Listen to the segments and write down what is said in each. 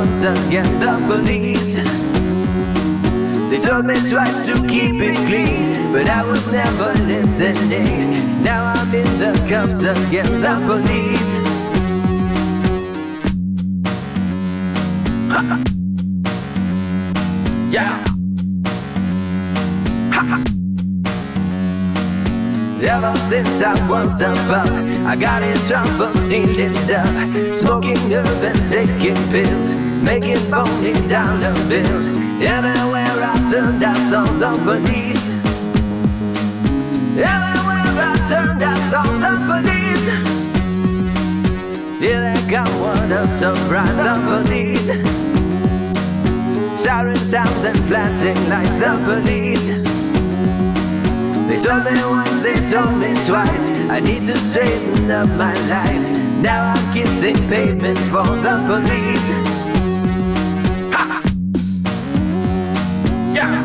once again the police. They told me twice to keep it clean, but I was never listening. Now I'm in the cuffs again, the police. Yeah. Ever since I was a pup, I got in trouble stealing stuff, smoking herb and taking pills, making phony dollar bills. Everywhere I turned, I saw the police. Everywhere I turned, I saw the police. Here they come, what a surprise, the police. Siren sounds and flashing lights, the police. They told me once, they told me twice, I need to straighten up my life. Now I'm kissing pavement for the police. Ha! Yeah!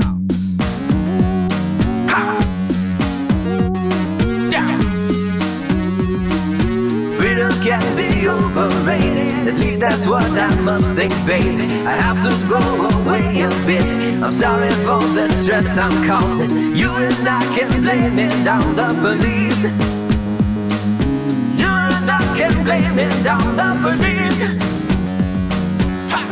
Ha! Yeah! Freedom can be overrated, at least that's what I must think, baby. I have to go away a bit. I'm sorry for the stress I'm causing. You and I can blame it on the police. You and I can blame it on the police.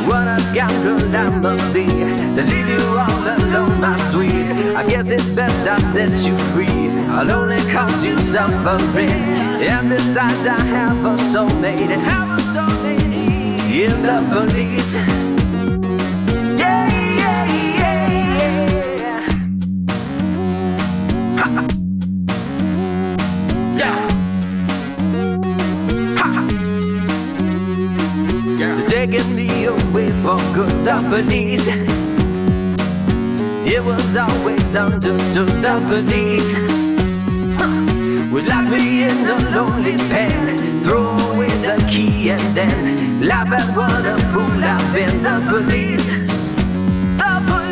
What a scoundrel I must be to leave you all alone, my sweet. I guess it's best I set you free. I'll only cause you suffering. And besides, I have a soulmate. In the police. Yeah. Taking me away for good, the police. It was always understood, the police would lock me in a lonely pen, throw away the key and then laugh at what a fool I've been. The police. The police.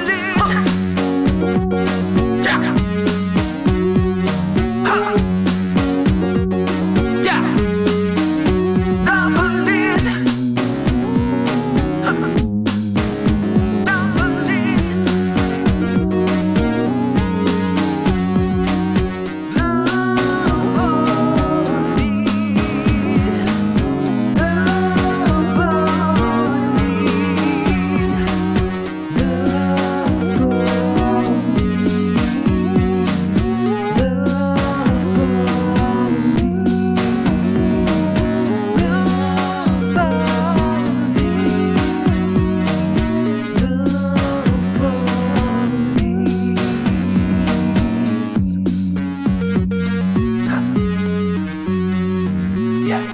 Yeah.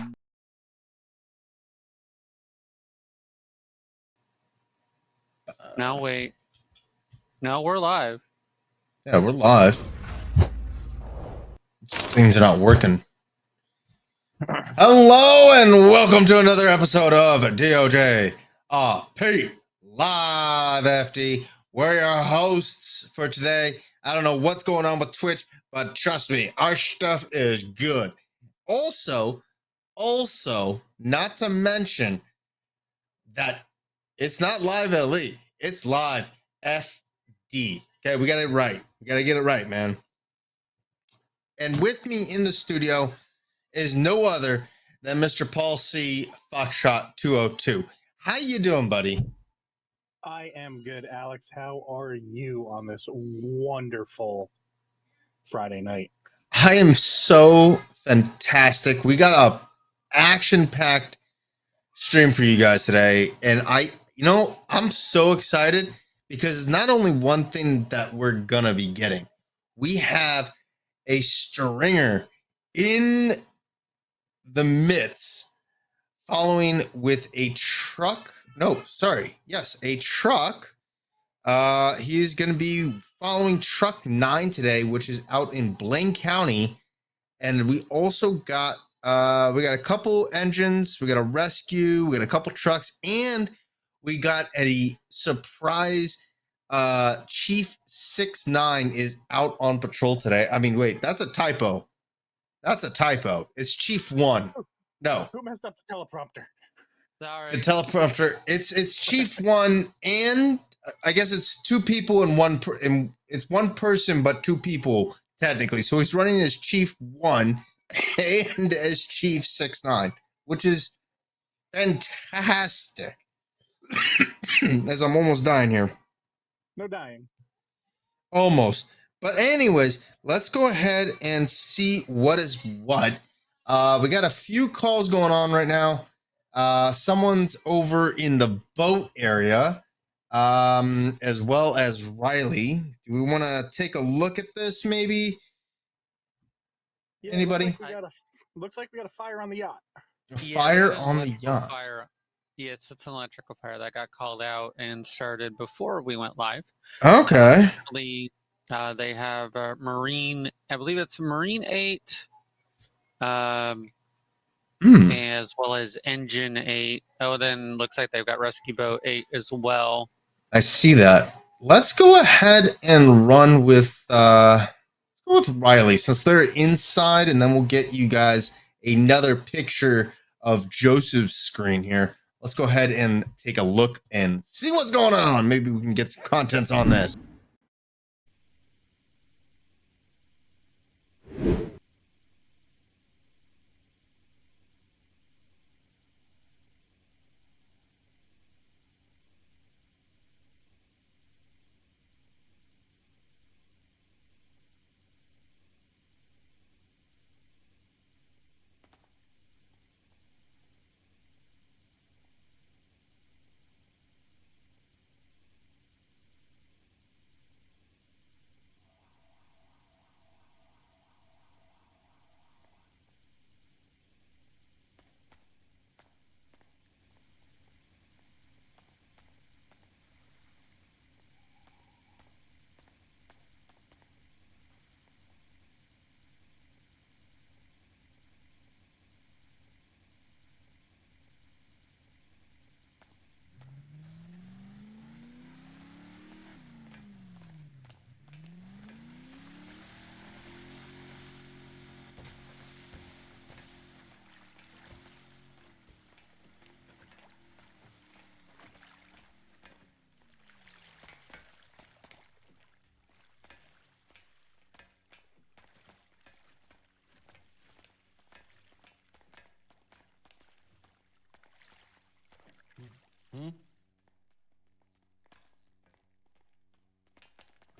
Now wait. Now we're live. Yeah, we're live. Things are not working. Hello and welcome to another episode of DoJRP LiveFD. We're your hosts for today. I don't know what's going on with Twitch, but trust me, our stuff is good. Also, not to mention that it's not LiveLE. It's LiveFD. Okay, we got it right. We got to get it right, man. And with me in the studio is no other than Mr. Paul C. Foxtrot 202. How you doing, buddy? I am good, Alex. How are you on this wonderful Friday night? I am so fantastic. We got a action-packed stream for you guys today, and I'm so excited because it's not only one thing that we're gonna be getting. We have a stringer in the midst following with a truck. A truck. He's gonna be following truck 9 today, which is out in Blaine County. And we also got a couple engines, we got a rescue, we got a couple trucks, and we got a surprise. Chief 69 is out on patrol today. I mean, wait, that's a typo. It's Chief 1. No. Who messed up the teleprompter? Sorry. The teleprompter. It's Chief One, and I guess it's two people and it's one person but two people technically. So he's running as Chief One and as Chief 6'9", which is fantastic. As I'm almost dying here. No dying. Almost. But anyways, let's go ahead and see what is what. We got a few calls going on right now. Someone's over in the boat area, as well as Riley. Do we want to take a look at this maybe? Yeah, Anybody? Looks like we got a fire on the yacht. A Yeah, fire there's an on the electrical yacht. Fire. Yeah, it's an electrical fire that got called out and started before we went live. Okay. They have Marine, I believe it's Marine 8, as well as Engine 8. Oh, then looks like they've got Rescue Boat 8 as well. I see that. Let's go ahead and run with Riley since they're inside, and then we'll get you guys another picture of Joseph's screen here. Let's go ahead and take a look and see what's going on. Maybe we can get some contents on this.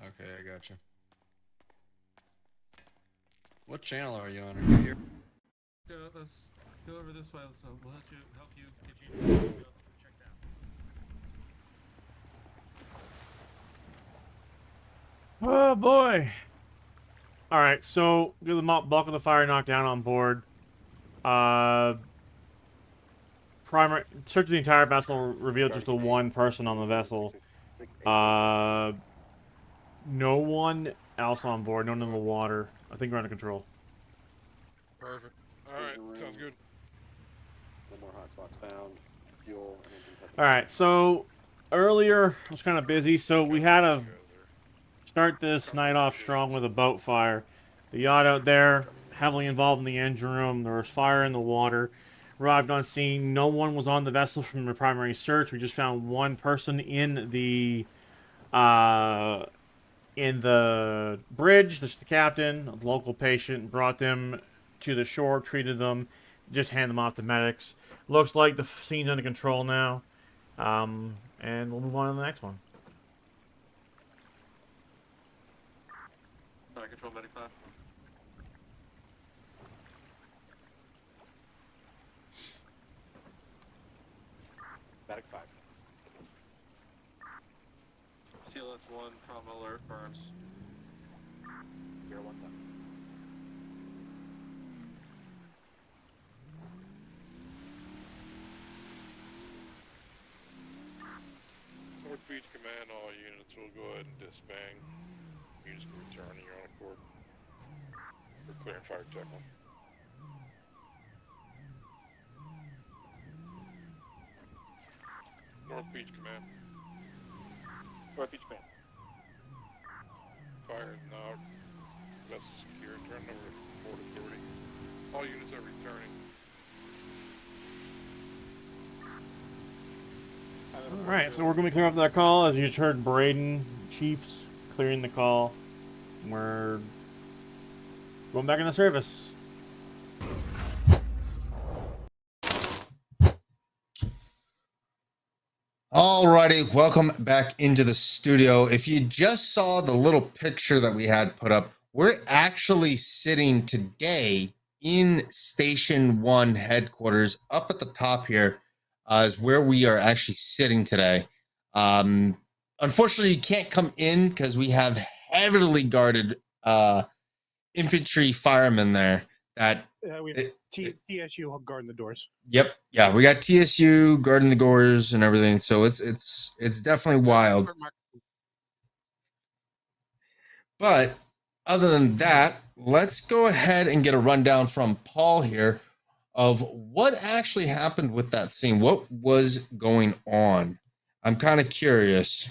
Okay, I gotcha. What channel are you on? Are you here? Let's go over this way. So we'll help you get you checked out. Oh boy! All right, so get the bulk of the fire knocked down on board. Primary search of the entire vessel revealed just the one person on the vessel. No one else on board. No one in the water. I think we're under control. Perfect. Alright, sounds good. No more hotspots found. Fuel. Alright, so earlier I was kind of busy, so we had to start this night off strong with a boat fire. The yacht out there, heavily involved in the engine room. There was fire in the water. Arrived on scene. No one was on the vessel from the primary search. We just found one person in the bridge. This is the captain, a local patient. Brought them to the shore, treated them, just handed them off to medics. Looks like the scene's under control now, and we'll move on to the next one. Alright, control medic 5. Medic 5. CLS 1, trauma alert, burns. 0-1 10. North Beach Command, all units will go ahead and disband. Units can return to your own accord. We're clearing fire check 1. North Beach Command. North Beach Command. Fire is now vessel secure. Turn over to Port Authority. All units are returning. Alright, so we're going to be clearing up that call. As you just heard, Braden, Chiefs, clearing the call. We're going back into service. Alrighty, welcome back into the studio. If you just saw the little picture that we had put up, we're actually sitting today in Station 1 headquarters. Up at the top here is where we are actually sitting today. Unfortunately, you can't come in because we have heavily guarded infantry firemen there that We have TSU guarding the doors. Yep. Yeah, we got TSU guarding the doors and everything, so it's definitely wild. But other than that, let's go ahead and get a rundown from Paul here of what actually happened with that scene. What was going on? I'm kind of curious.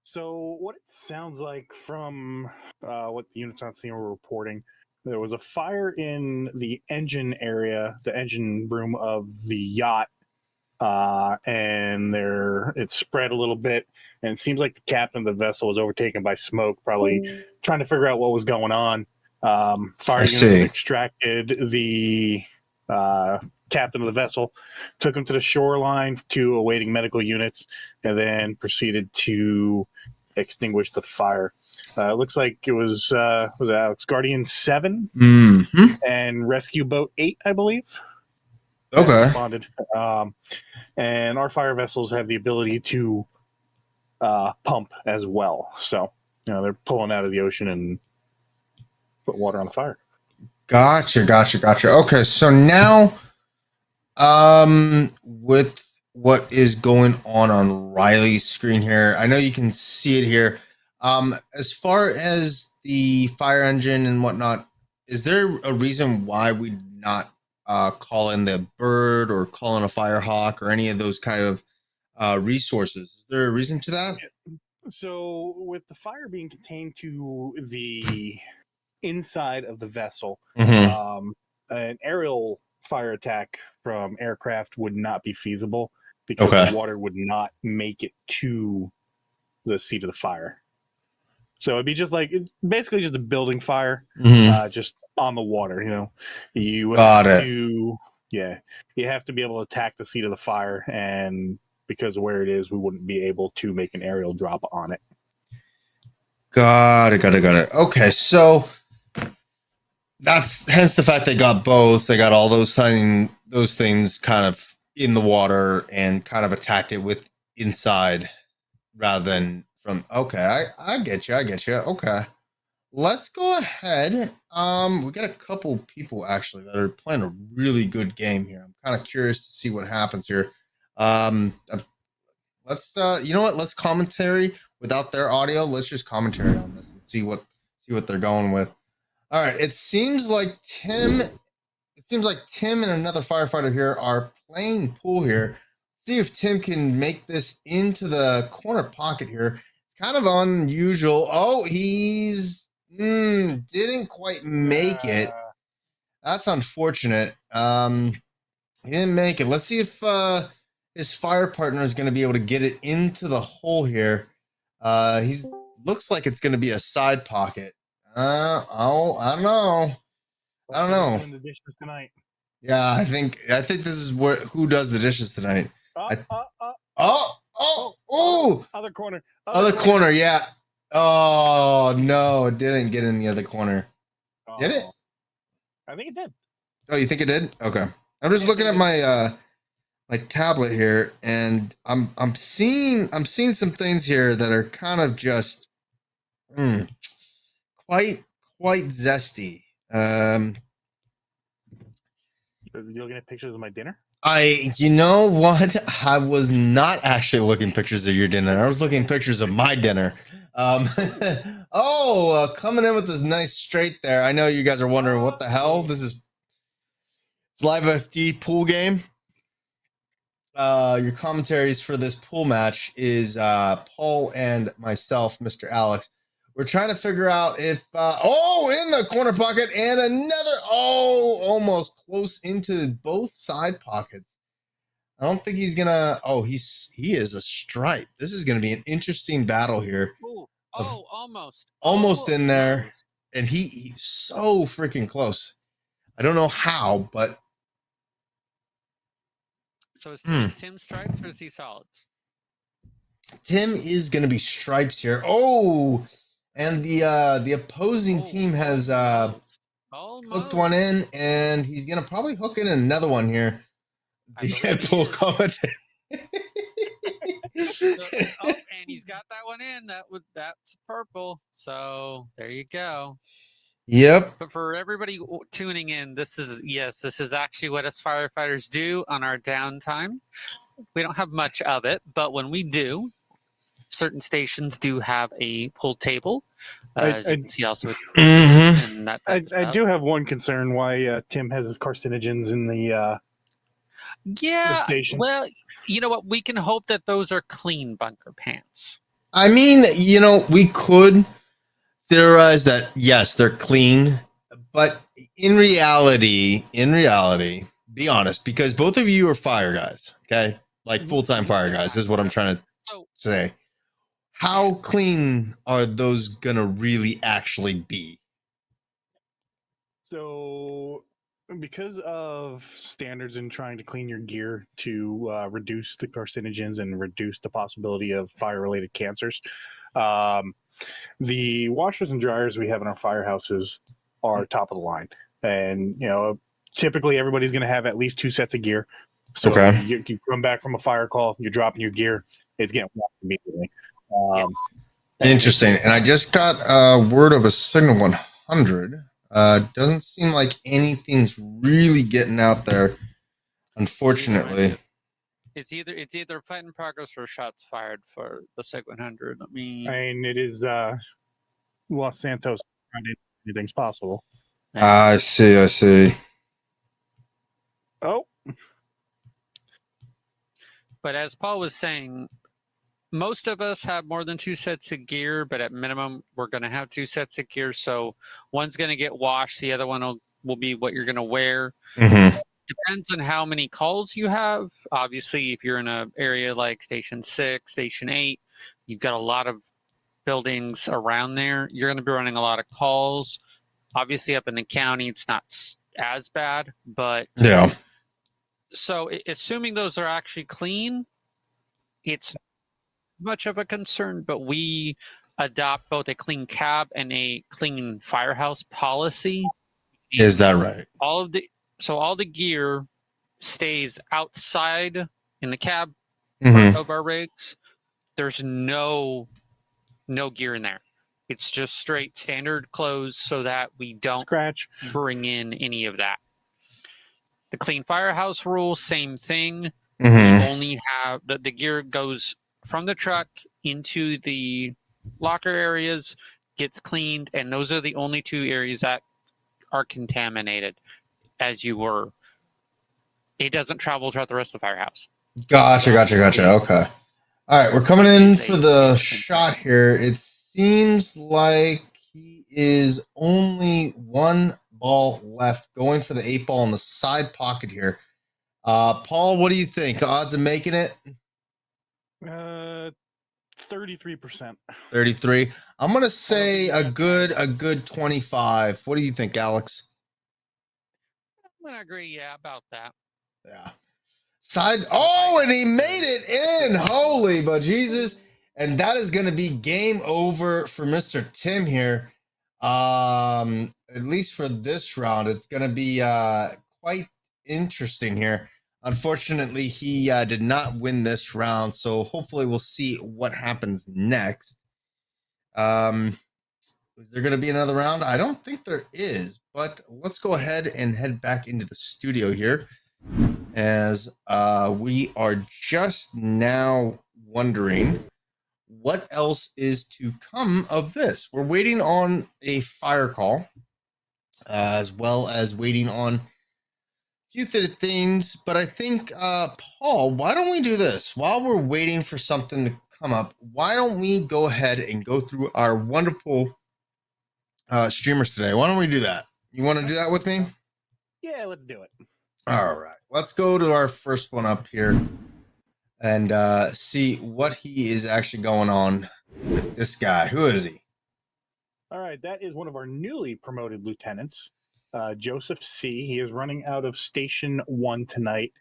So what it sounds like from what the units on scene were reporting, there was a fire in the engine area, the engine room of the yacht, and it spread a little bit, and it seems like the captain of the vessel was overtaken by smoke, probably trying to figure out what was going on. Fire units extracted the captain of the vessel, took him to the shoreline to awaiting medical units, and then proceeded to extinguish the fire. It looks like it was Alex Guardian 7 and Rescue Boat 8, I believe. Okay. Responded. And our fire vessels have the ability to pump as well. So, they're pulling out of the ocean and put water on the fire. Gotcha. Okay, so now with what is going on Riley's screen here, I know you can see it here. As far as the fire engine and whatnot, is there a reason why we not call in the bird or call in a firehawk or any of those kind of resources? Is there a reason to that? So with the fire being contained to the inside of the vessel, an aerial fire attack from aircraft would not be feasible because the water would not make it to the seat of the fire. So it'd be just basically just a building fire, just on the water. You have to be able to attack the seat of the fire, and because of where it is, we wouldn't be able to make an aerial drop on it. Got it. Okay, so that's hence the fact they got both. They got all those things kind of in the water and kind of attacked it with inside rather than from. Okay, I get you. Okay, let's go ahead. We got a couple people actually that are playing a really good game here. I'm kind of curious to see what happens here. Let's you know what? Let's commentary without their audio. Let's just commentary on this and see what they're going with. All right, it seems like Tim and another firefighter here are playing pool here. Let's see if Tim can make this into the corner pocket here. It's kind of unusual. Oh, he's didn't quite make it. That's unfortunate. He didn't make it. Let's see if his fire partner is going to be able to get it into the hole here. He's looks like it's going to be a side pocket. I don't know. Doing the dishes tonight. Yeah, I think this is who does the dishes tonight. Other corner. Other corner, yeah. Oh no, it didn't get in the other corner. Did it? I think it did. Oh, you think it did? Okay. I'm just looking at my my tablet here, and I'm seeing some things here that are kind of just quite zesty. You're looking at pictures of my dinner? You know what? I was not actually looking pictures of your dinner. I was looking pictures of my dinner. Coming in with this nice straight there. I know you guys are wondering what the hell. It's LiveFD pool game. Your commentaries for this pool match is Paul and myself, Mr. Alex. We're trying to figure out if in the corner pocket and another almost close into both side pockets. I don't think he's gonna. Oh, he is a stripe. This is gonna be an interesting battle here. Ooh. Of- Oh, almost. Almost in there, Almost. and he's so freaking close. I don't know how, but So is Hmm. Tim stripes or is he solids? Tim is gonna be stripes here. Oh, and the opposing team has hooked one in, and he's gonna probably hook in another one here. I The believe he Ep4 is. commentary. Oh, and he's got that one in. That's purple. So there you go. Yep. But for everybody tuning in, this is actually what us firefighters do on our downtime. We don't have much of it, but when we do, certain stations do have a pool table. As you can see also with Mhm. and that I type of stuff. do have one concern why Tim has his carcinogens in the Yeah, station. well, you know what? We can hope that those are clean bunker pants. I mean, we could theorize that yes, they're clean, but in reality, be honest, because both of you are fire guys, okay? Like full-time fire guys is what I'm trying to So say. How clean are those gonna really actually be? So, because of standards in trying to clean your gear to reduce the carcinogens and reduce the possibility of fire-related cancers, the washers and dryers we have in our firehouses are top of the line. And, typically everybody's going to have at least 2 sets of gear. So Okay. you come back from a fire call, you're dropping your gear, it's getting washed immediately. Yes. Interesting. And I just got word of a Signal 100. Doesn't seem like anything's really getting out there, unfortunately. It's either fight in progress or shots fired for the Sig 100. Let me. I mean, it is Los Santos. Anything's possible. I see. Oh, But as Paul was saying, most of us have more than 2 sets of gear, but at minimum, we're going to have 2 sets of gear. So one's going to get washed, the other one will be what you're going to wear. Mm-hmm. Depends on how many calls you have. Obviously, if you're in an area like Station 6, Station 8, you've got a lot of buildings around there. You're going to be running a lot of calls. Obviously, up in the county, it's not as bad, but Yeah. so assuming those are actually clean, it's not much of a concern, but we adopt both a clean cab and a clean firehouse policy. Is that right? All the gear stays outside in the cab Mm-hmm. of our rigs. There's no gear in there. It's just straight standard clothes so that we don't scratch. bring in any of that. The clean firehouse rule, same thing. Mm-hmm. We only have the gear goes from the truck into the locker areas, gets cleaned, and those are the only 2 areas that are contaminated. As you were, it doesn't travel throughout the rest of the firehouse. Gotcha. Okay. All right, we're coming in for the shot here. It seems like he is only 1 ball left, going for the 8 ball in the side pocket here. Paul, what do you think? Odds of making it? 33%. 33. I'm gonna say a good 25. What do you think, Alex? I'm gonna agree. Yeah, about that. Yeah. Side. Oh, and he made it in. Holy but Jesus. And that is going to be game over for Mr. Tim here. At least for this round, it's going to be quite interesting here. Unfortunately, he did not win this round, so hopefully we'll see what happens next. Is there going to be another round? I don't think there is, but let's go ahead and head back into the studio here, as we are just now wondering what else is to come of this. We're waiting on a fire call, as well as waiting on a few things, but I think, Paul, why don't we do this? While we're waiting for something to come up, why don't we go ahead and go through our wonderful streamers today? Why don't we do that? You want to do that with me? Yeah, let's do it. All right, let's go to our first one up here and see what he is actually going on with this guy. Who is he? All right, that is one of our newly promoted lieutenants, Joseph C. He is running out of Station 1 tonight.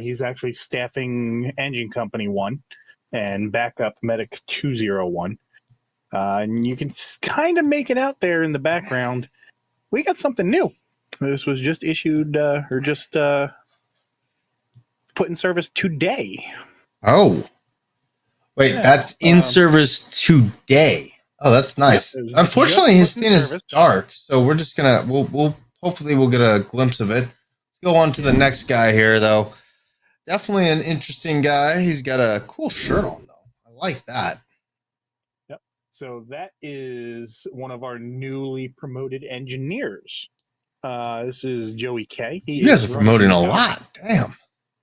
He's actually staffing Engine Company 1 and backup Medic 201. And you can kind of make it out there in the background. We got something new. This was just issued put in service today. Oh, wait, Yeah, that's in service today. Oh, that's nice. Yep, Unfortunately, his just put in thing is service. dark, so we're just gonna we'll hopefully we'll get a glimpse of it. Let's go on to the next guy here, though. Definitely an interesting guy. He's got a cool shirt on, though. I like that. Yep. So that is one of our newly promoted engineers. This is Joey K. You guys are promoting a lot. Damn.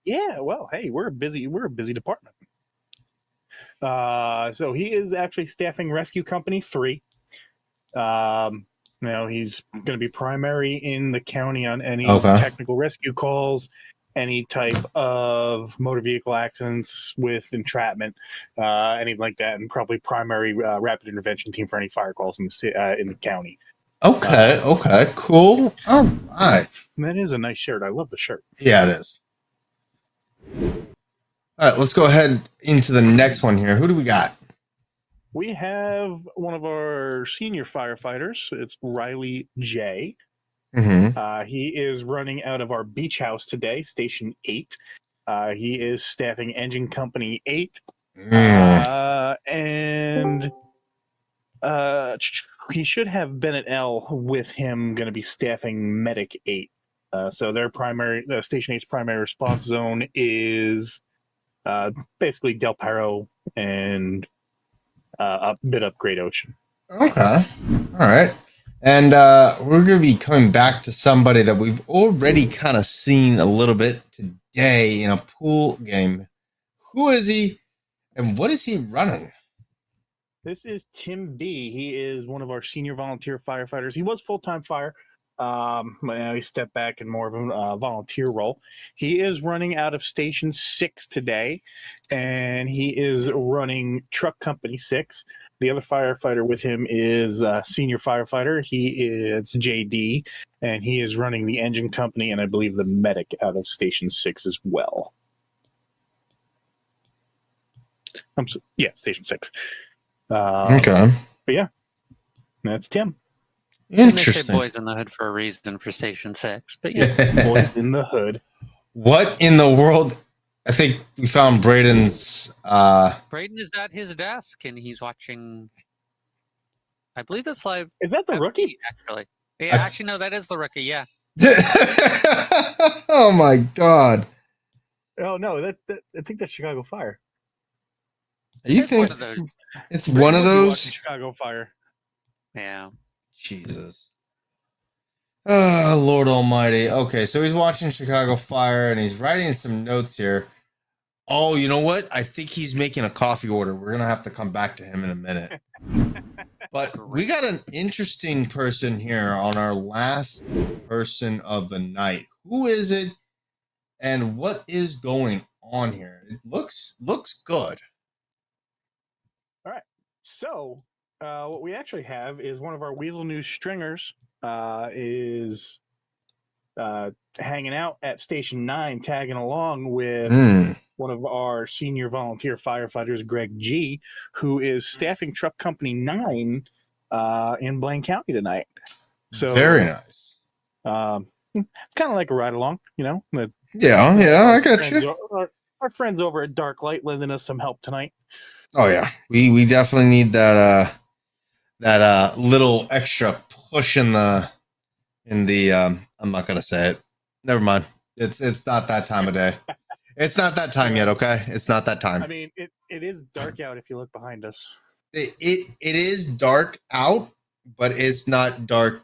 Yeah, well, hey, we're a busy department. So he is actually staffing Rescue Company 3. He's going to be primary in the county on any technical rescue calls, any type of motor vehicle accidents with entrapment, anything like that, and probably primary rapid intervention team for any fire calls in the county. Okay, cool. All right. That is a nice shirt. I love the shirt. Yeah, it is. All right, let's go ahead into the next one here. Who do we got? We have one of our senior firefighters. It's Riley J. Mm-hmm. He is running out of our beach house today, Station 8. He is staffing Engine Company 8. And he should have Bennett L with him, going to be staffing Medic 8. So their Station 8's primary response zone is basically Del Perro and a bit up Great Ocean. Okay. All right. And we're going to be coming back to somebody that we've already kind of seen a little bit today in a pool game. Who is he and what is he running? This is Tim B. He is one of our senior volunteer firefighters. He was full-time fire. Now he stepped back in more of a volunteer role. He is running out of Station 6 today, and he is running Truck Company 6. The other firefighter with him is a senior firefighter. It's JD, and he is running the Engine Company and I believe the Medic out of Station 6 as well. Station 6. Okay. But yeah, that's Tim. Interesting. They say boys in the hood for a reason for Station 6, but yeah. Boys in the hood. What in the world? I think we found Braden's. Braden is at his desk and he's watching. I believe that's live. Is that the rookie? Actually, yeah. Actually, no, that is the rookie. Yeah. Oh my God. Oh no, I think that's Chicago Fire. You think one of those. It's one of those? Chicago Fire. Yeah. Jesus. Oh, Lord Almighty. Okay, so he's watching Chicago Fire and he's writing some notes here. Oh, you know what? I think he's making a coffee order. We're going to have to come back to him in a minute. But we got an interesting person here on our last person of the night. Who is it and what is going on here? It looks good. All right. So what we actually have is one of our Weasel News stringers is hanging out at Station 9, tagging along with one of our senior volunteer firefighters, Greg G., who is staffing Truck Company 9 in Blaine County tonight. So very nice. It's kind of like a ride along, you know. Yeah, I got you. Our friends over at Dark Light lending us some help tonight. Oh yeah, we definitely need that little extra push in the I'm not gonna say it. Never mind. It's not that time of day. It's not that time yet. Okay, it's not that time. I mean, it is dark out if you look behind us. It is dark out, but it's not dark.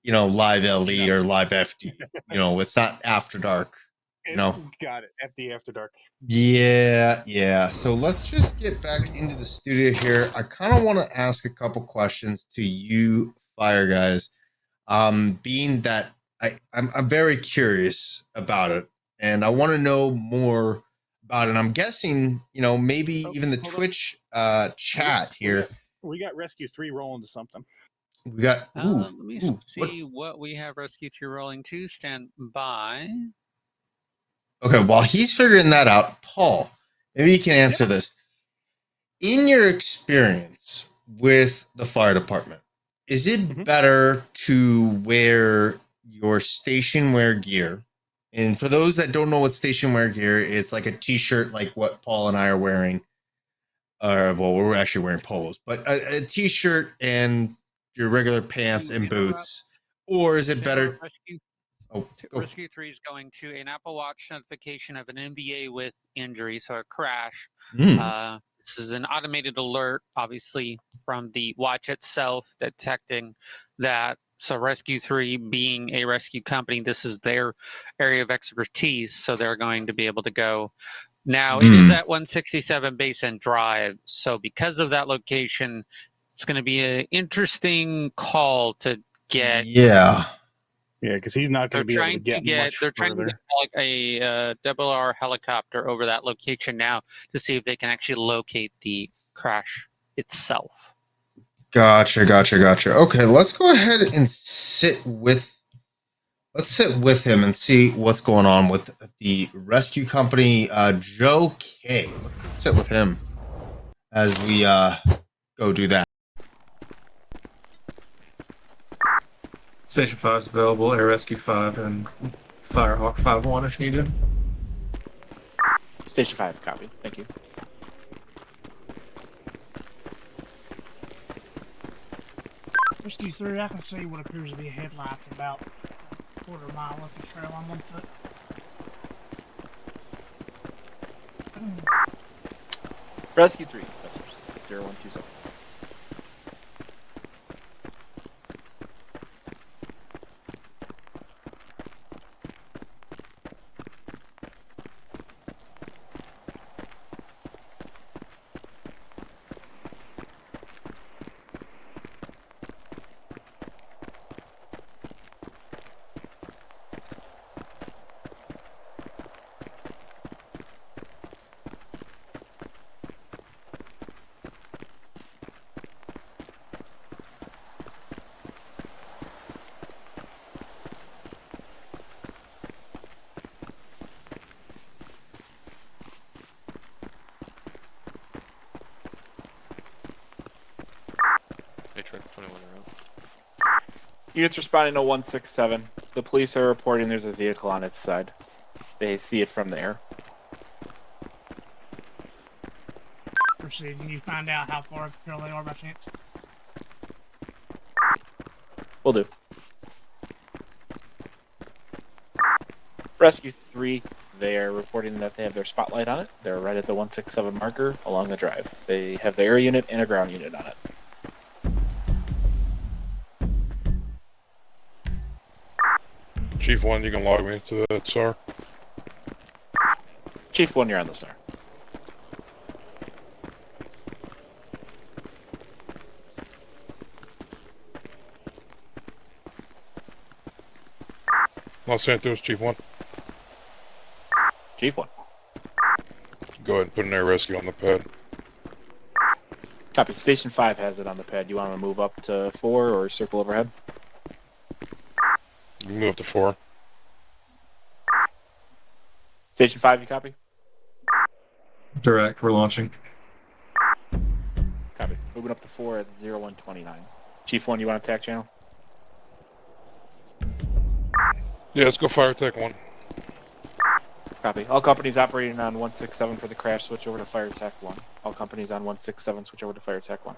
LiveLE or LiveFD. It's not after dark. Got it. FD after dark. Yeah. So let's just get back into the studio here. I kind of want to ask a couple questions to you, fire guys. Being that I'm very curious about it, and I want to know more about it. I'm guessing, maybe even the hold on. Twitch chat here. We got Rescue 3 rolling to something. We got. Let me what- see what we have Rescue 3 rolling to. Stand by. Okay, while he's figuring that out, Paul, maybe you can answer this. In your experience with the fire department, is it better to wear your station wear gear? And for those that don't know what station wear gear is, it's like a t-shirt like what Paul and I are wearing. Well, we're actually wearing polos, but a t-shirt and your regular pants and boots. Or is it better? Rescue 3 is going to an Apple Watch notification of an NVA with injury, so a crash. This is an automated alert, obviously, from the watch itself detecting that. So Rescue 3 being a rescue company, this is their area of expertise, so they're going to be able to go. Now, it is at 167 Basin Drive, so because of that location, it's going to be an interesting call to get. Yeah. Yeah, because he's not going to be able to get much They're trying to further. get a DoJRP helicopter over that location now to see if they can actually locate the crash itself. Gotcha. Okay, let's go ahead and sit with him and see what's going on with the rescue company. Joe K. Let's go sit with him as we go do that. Station 5 is available, Air Rescue 5 and Firehawk 5-1 if needed. Station 5, copy. Thank you. Rescue 3, I can see what appears to be a headlight about a quarter mile up the trail on 1 foot. Rescue 3, officers. 0127. Units responding to 167. The police are reporting there's a vehicle on its side. They see it from the air. Proceed. Can you find out how far up the trail they are by chance? Will do. Rescue 3, they are reporting that they have their spotlight on it. They're right at the 167 marker along the drive. They have the air unit and a ground unit on it. Chief 1, you can log me to that, sir. Chief 1, you're on the SAR. Los Santos, Chief 1. Chief 1. Go ahead and put an air rescue on the pad. Copy. Station 5 has it on the pad. You want to move up to 4 or circle overhead? You can move up to 4. Station 5, you copy? Direct, we're launching. Copy. Moving up to 4 at 0129. Chief 1, you want to attack channel? Yeah, let's go fire attack 1. Copy. All companies operating on 167 for the crash, switch over to fire attack 1. All companies on 167, switch over to fire attack 1.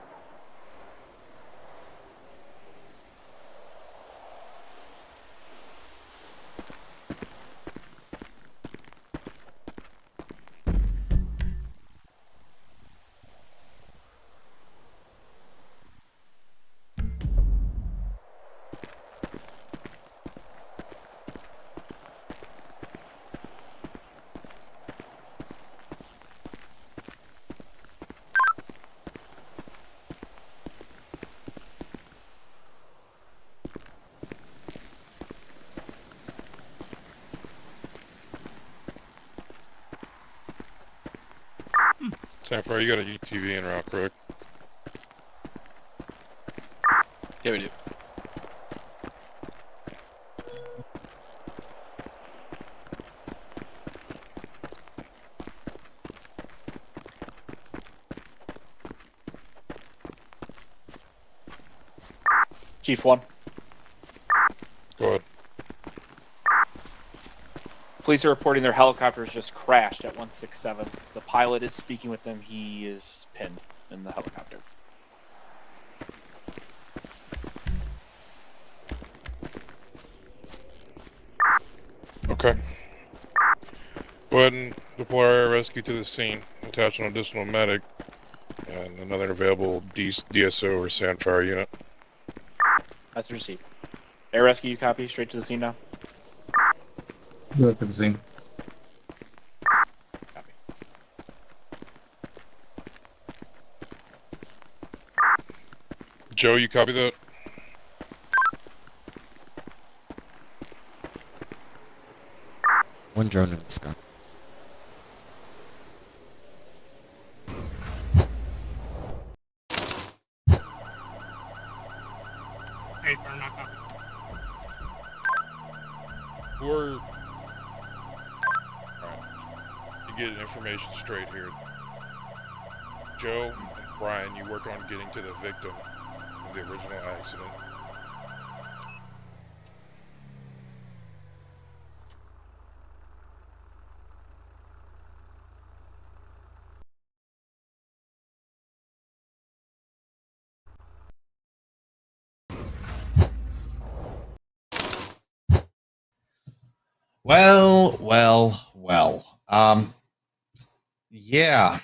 Sandfire, you got a UTV en route, correct? Yeah, we do. Chief 1. Go ahead. Police are reporting their helicopters just crashed at 167. The pilot is speaking with them. He is pinned in the helicopter. Okay. Go ahead and deploy our rescue to the scene. Attach an additional medic and another available DSO or Sandfire unit. That's received. Air rescue, you copy? Straight to the scene now? Go to the scene. Copy. Joe, you copy that? One drone in the sky. Hey, sir, not copy. We're... Alright. To get information straight here. Joe and Brian, you work on getting to the victim of the original accident. Well. Yeah.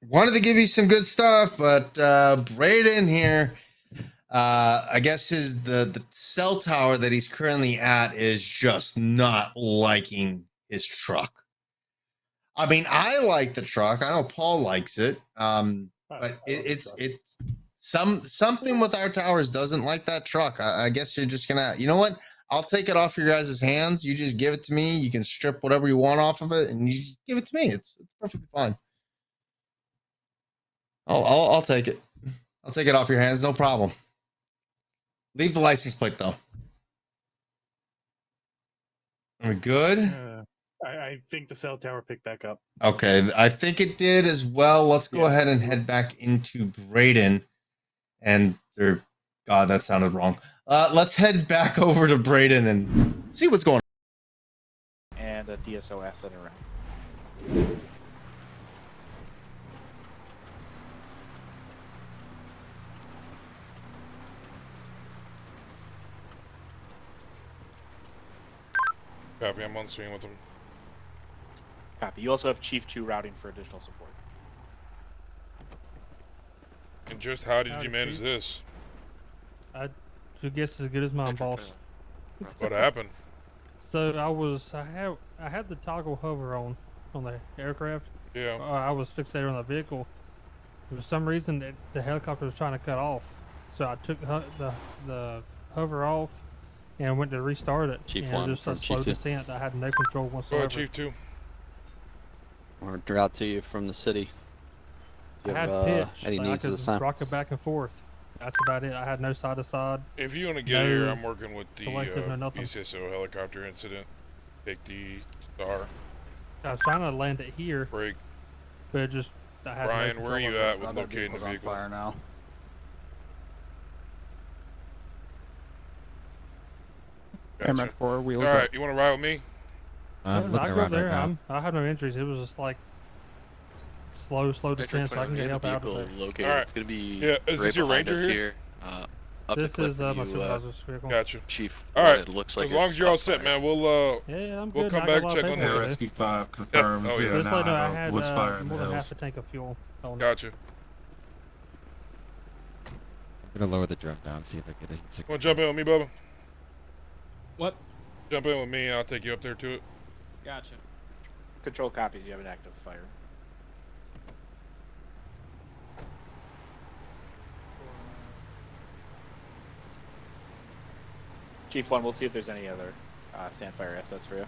Wanted to give you some good stuff, but Braden here, I guess the cell tower that he's currently at is just not liking his truck. I mean, I like the truck. I know Paul likes it. But it's something with our towers doesn't like that truck. I guess you're just gonna, you know what? I'll take it off your guys' hands. You just give it to me. You can strip whatever you want off of it, and you just give it to me. It's perfectly fine. I'll take it. I'll take it off your hands, no problem. Leave the license plate though. Are we good? I think the cell tower picked back up. Okay, I think it did as well. Let's go ahead and head back into Braden. And there, God, that sounded wrong. Let's head back over to Braden and see what's going on. And a DSO asset around. Copy, I'm on screen with them. Copy. You also have Chief 2 routing for additional support. And just how did you manage this? I should guess as good as my boss. What happened? So I had the toggle hover on the aircraft. Yeah. I was fixated on the vehicle. For some reason, the helicopter was trying to cut off. So I took the hover off and went to restart it. Chief and 1 just from a slow Chief 2. descent. I had no control whatsoever. Go ahead, Chief 2. Or route to you from the city. You I had have pitch. any needs I at could this time? rock it back and forth. That's about it. I had no side to side. If you want to get here, I'm working with the nothing. BCSO helicopter incident. Take the star. I was trying to land it here. Break. But it just, I had Brian, no where are control you of it. at with locating the vehicle? Fire now. Gotcha. Ep4 wheels All right, up. you want to ride with me? I'm I looking go around there. right now. I have no injuries. It was just like slow descent, so I can get help out of there. Located. All right. It's gonna be Yeah, is right this your behind ranger us here? Up This the cliff is where my you, supervisor's vehicle. Gotcha. Chief. All right. It looks like as long it's as you're all caught set, fire. man, we'll Yeah, I'm we'll good. come I got back a lot check of on paperwork the to do. Rescue 5 confirms Oh, we yeah. are Just now let know I have a had woods fire in the more than half hills. a tank of fuel. Gotcha. I'm gonna lower the drone down, see if I get a Want to jump in with me, Bubba? What? Jump in with me, I'll take you up there to it. Gotcha. Control copies. You have an active fire. Chief 1, we'll see if there's any other Sandfire assets for you.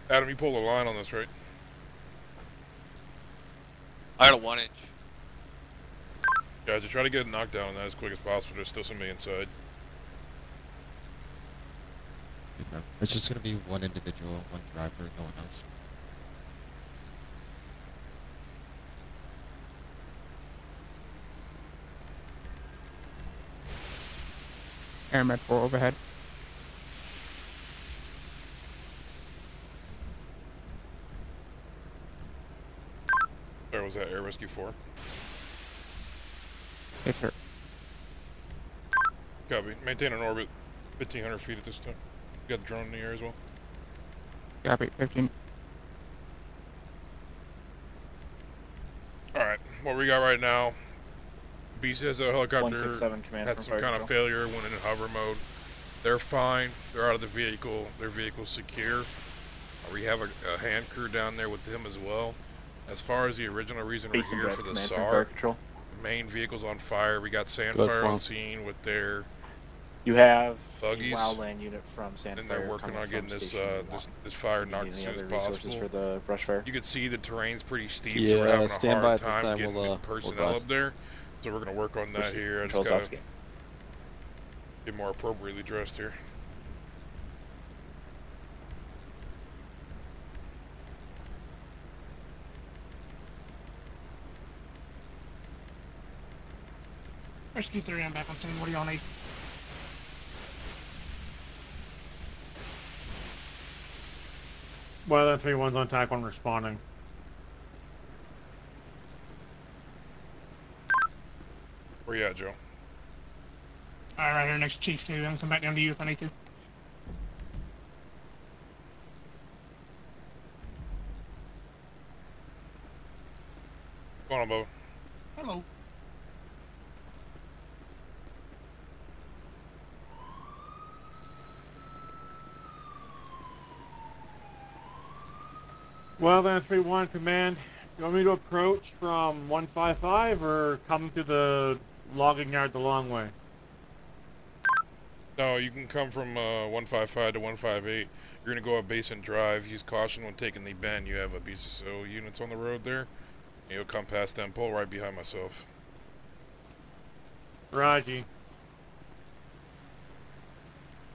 Adam, you pulled a line on this, right? I got a 1-inch. Guys, try to get a knockdown on that as quick as possible. There's still somebody inside. It's just gonna be one individual, one driver, no one else. Airmed 4 overhead. Or was that Air Rescue 4? Yes, sir. Copy. Maintain an orbit 1,500 feet at this time. You got the drone in the air as well. Copy, 15. Alright, what we got right now, BC has a helicopter 167 command had from some fire kind of control. failure, went into hover mode. They're fine, they're out of the vehicle, their vehicle's secure. We have a hand crew down there with them as well. As far as the original reason we're here for the SAR, the main vehicle's on fire. We got Sandfire on scene with their You have buggies, a wildland unit from Sandfire. and they're working on getting this this fire knocked as soon as possible. For the brush fire? You can see the terrain's pretty steep, Yeah, so we're having a stand by hard at this time time. getting We'll, the personnel up there. So we're gonna work on that here. I just gotta get more appropriately dressed here. Rescue 3, I'm back on scene. What do y'all need? Well, that 3-1's on tack when responding. Where you at, Joe? Alright, right here next to Chief 2. I'm gonna come back down to you if I need to. Go on, Bo. Hello. Well then, 3-1 command. You want me to approach from 155 or come to the logging yard the long way? No, you can come from 155 to 158. You're gonna go up Basin Drive. Use caution when taking the bend. You have a BCSO units on the road there. You'll come past them. Pull right behind myself. Raji.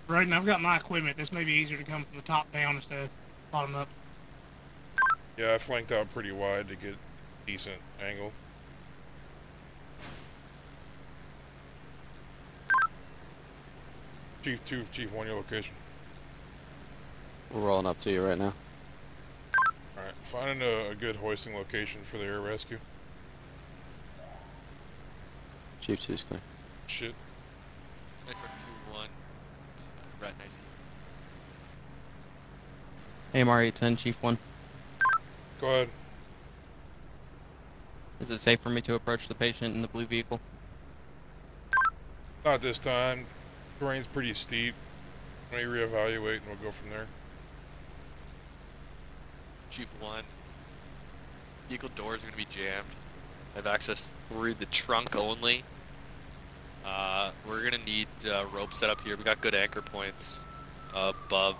Right, and I've got my equipment. This may be easier to come from the top down instead of bottom up. Yeah, I flanked out pretty wide to get decent angle. Chief 2, Chief 1, your location. We're rolling up to you right now. Alright, finding a good hoisting location for the air rescue. Chief 2's clear. Shit. Metro 2-1. Right, nice. AMR 810, Chief 1. Go ahead. Is it safe for me to approach the patient in the blue vehicle? Not this time. Terrain's pretty steep. Let me reevaluate and we'll go from there. Chief 1. Vehicle doors are going to be jammed. I have access through the trunk only. We're going to need rope set up here. We got good anchor points above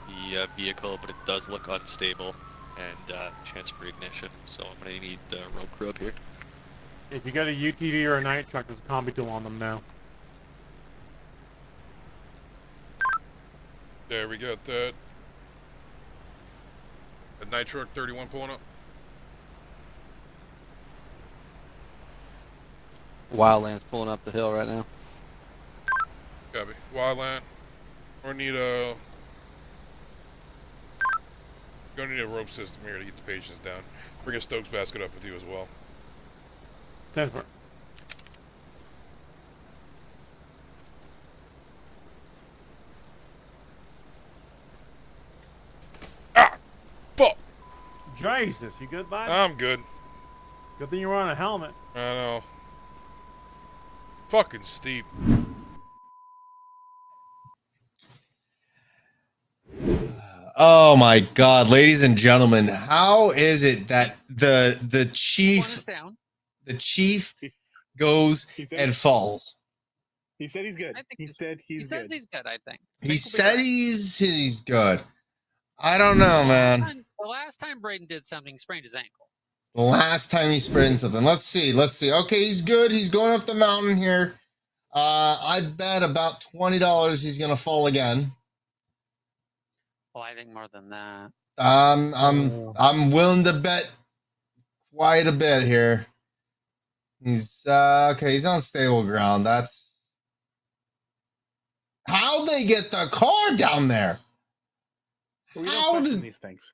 the vehicle, but it does look unstable and chance for ignition. So I'm going to need rope crew up here. If you got a UTV or a night truck, there's a combi tool on them now. Yeah, we got that. A night truck 31 pulling up. Wildland's pulling up the hill right now. Copy. Wildland. We're gonna need a rope system here to get the patients down. Bring a Stokes basket up with you as well. 10-4. Fuck! Jesus, you good, bud? I'm good. Good thing you're wearing a helmet. I know. Fucking steep. Oh my God, ladies and gentlemen, how is it that the chief goes and falls? He said he's good. He said he's good. He says he's good, I think. He said he's good. I don't know, man. The last time Braden did something, he sprained his ankle. The last time he sprained something. Let's see. Okay, he's good. He's going up the mountain here. I bet about $20 he's gonna fall again. Oh, I think more than that. I'm willing to bet quite a bit here. He's okay, he's on stable ground. That's how they get the car down there. We don't question these things.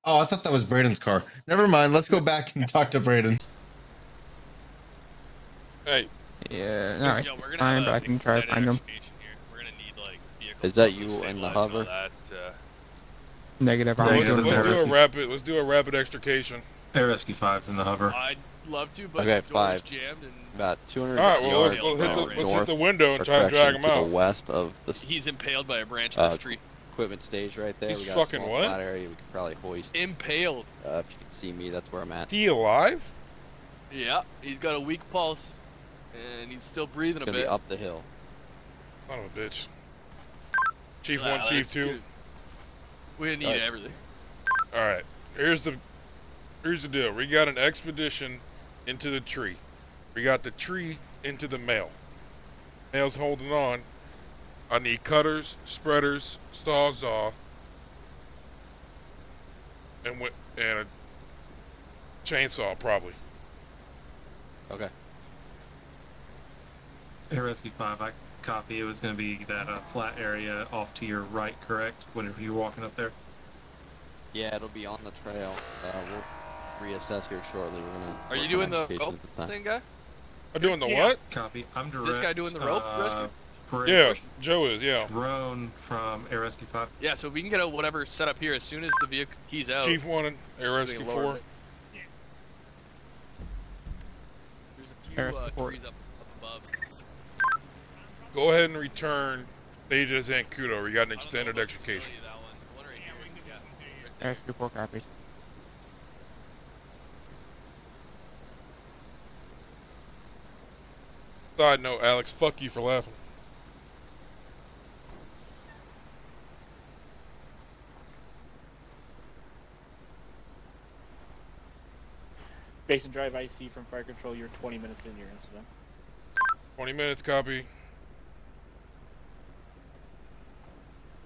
Oh, I thought that was Braden's car. Never mind. Let's go back and talk to Braden. Hey. Yeah, alright. Fine, but I can try to find him. Is that you in the hover? Negative. Let's do a rapid extrication. Air Rescue 5's in the hover. I'd love to, but Okay, the door's 5. jammed and About 200 Alright, well, yards let's hit north, the window and or try to drag him correction, to out. the west of the he's impaled by a branch of the tree. equipment stage right there. He's We got fucking a small what? flat area we could probably hoist. Impaled. If you can see me, that's where I'm at. Is he alive? Yeah, he's got a weak pulse, and he's still breathing It's a gonna bit. be up the hill. Son of a bitch. Chief Wow, 1, Chief that's 2. good. We need everything. Alright, here's the deal. We got an expedition into the tree. We got the tree into the mail. Mail's holding on. I need cutters, spreaders, sawzall, and a chainsaw probably. Okay. Air Rescue 5, I copy. It was going to be that flat area off to your right, correct? Whenever you're walking up there. Yeah, it'll be on the trail. We'll reassess here shortly. We're gonna. Are you doing the rope thing, guy? I'm doing the what? Copy. I'm direct. Is this guy doing the rope rescue? Yeah, Joe is, yeah. Drone from Air Rescue 5. Yeah, so we can get a whatever set up here as soon as the vehicle he's out. Chief 1 and Air we Rescue can 4. lower it. There's a few trees up above. Go ahead and return stage to Zancudo. We got an extended extrication. Rescue 4 copies. Side note, Alex, fuck you for laughing. Basin Drive IC from Fire Control, you're 20 minutes in your incident. 20 minutes, copy.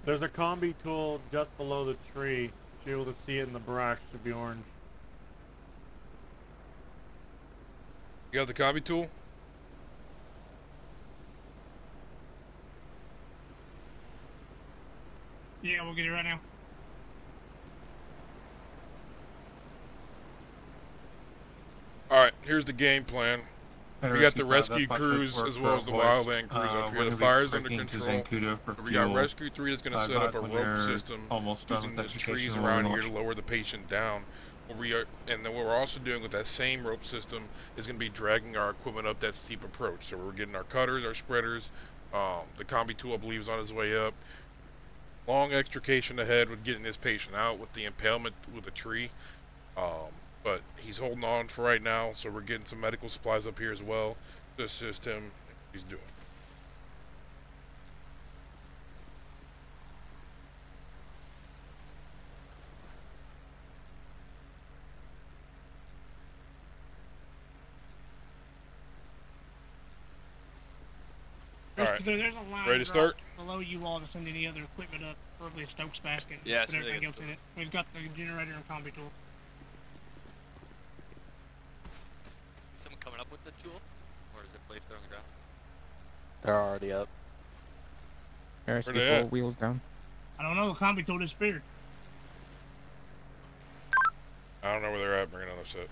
There's a combi tool just below the tree. You're able to see it in the brush. Should be orange. You got the combi tool? Yeah, we'll get it right now. Alright, here's the game plan. We got the rescue crews as well as the wildland crews up here. The fire's under control. We got rescue 3 that's going to set up a rope system using the trees around here to lower the patient down. And then what we're also doing with that same rope system is going to be dragging our equipment up that steep approach. So we're getting our cutters, our spreaders, the combi tool I believe is on his way up. Long extrication ahead with getting this patient out with the impalement with a tree. But he's holding on for right now, so we're getting some medical supplies up here as well to assist him. He's doing. Alright, There's a line ready to start? below you all to send any other equipment up, probably a Stokes basket. Yeah, put everything else in it. We've got the generator and combi tool. Is someone coming up with the tool? Or is it placed there on the ground? They're already up. Rescue 4 wheels down. I don't know, the combi tool disappeared. I don't know where they're at. Bring another set.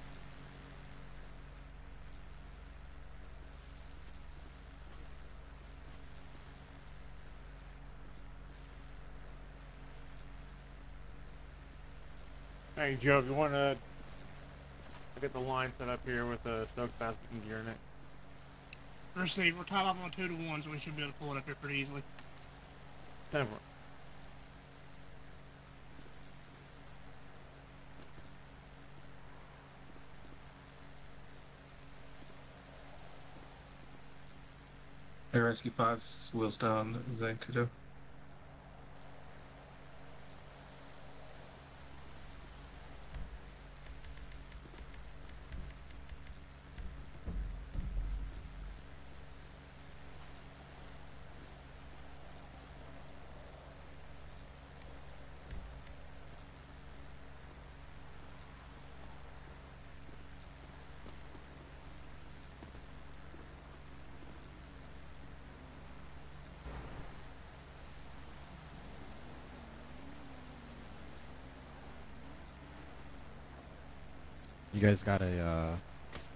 Hey Joe, if you want to get the line set up here with the Stokes basket and gear in it. Receive, we're tied up on 2 to 1, so we should be able to pull it up here pretty easily. 10-4. Air Rescue 5's wheels down, Zancudo. You guys got a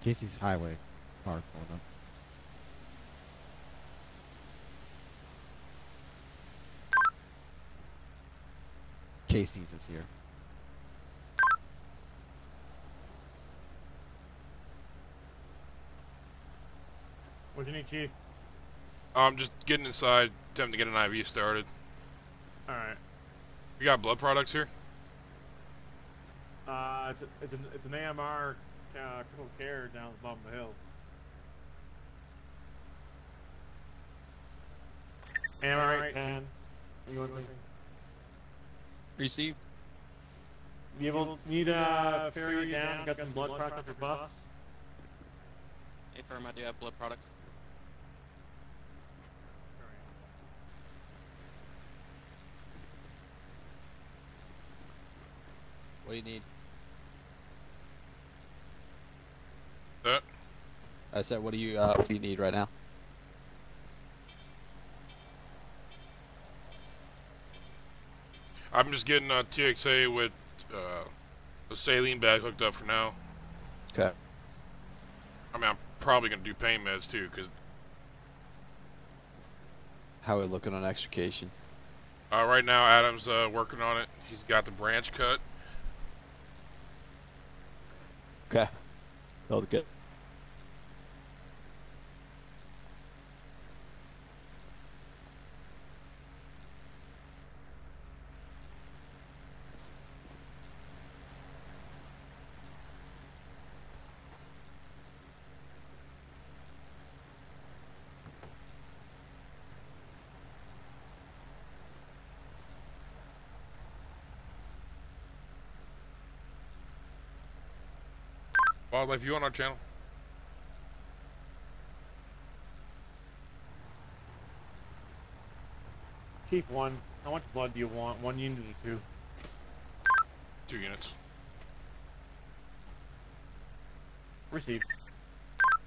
Casey's Highway car pulling up. Casey's is here. What do you need, Chief? I'm just getting inside, attempting to get an IV started. Alright. We got blood products here? It's an AMR critical care down the bottom of the hill. AMR 10. You want something? Received. Be able need ferry you down, got some blood products off your bus. Hey, firm, I do have blood products. What do you need? I said, what do you need right now? I'm just getting a TXA with a saline bag hooked up for now. Okay. I mean, I'm probably going to do pain meds too, because... How are we looking on extrication? Right now, Adam's working on it. He's got the branch cut. Okay. All good. Wildlife, you on our channel? Chief 1, how much blood do you want? 1 unit or 2? 2 units. Received.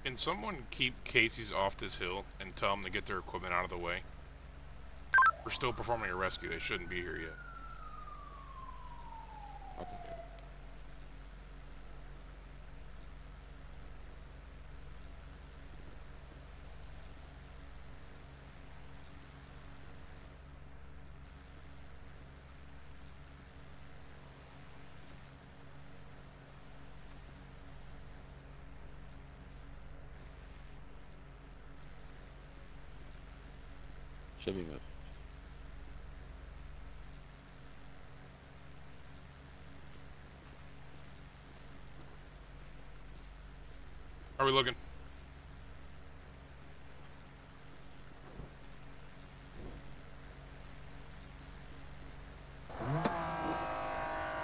Can someone keep Casey's off this hill and tell them to get their equipment out of the way? We're still performing a rescue. They shouldn't be here yet. Should be good. How are we looking?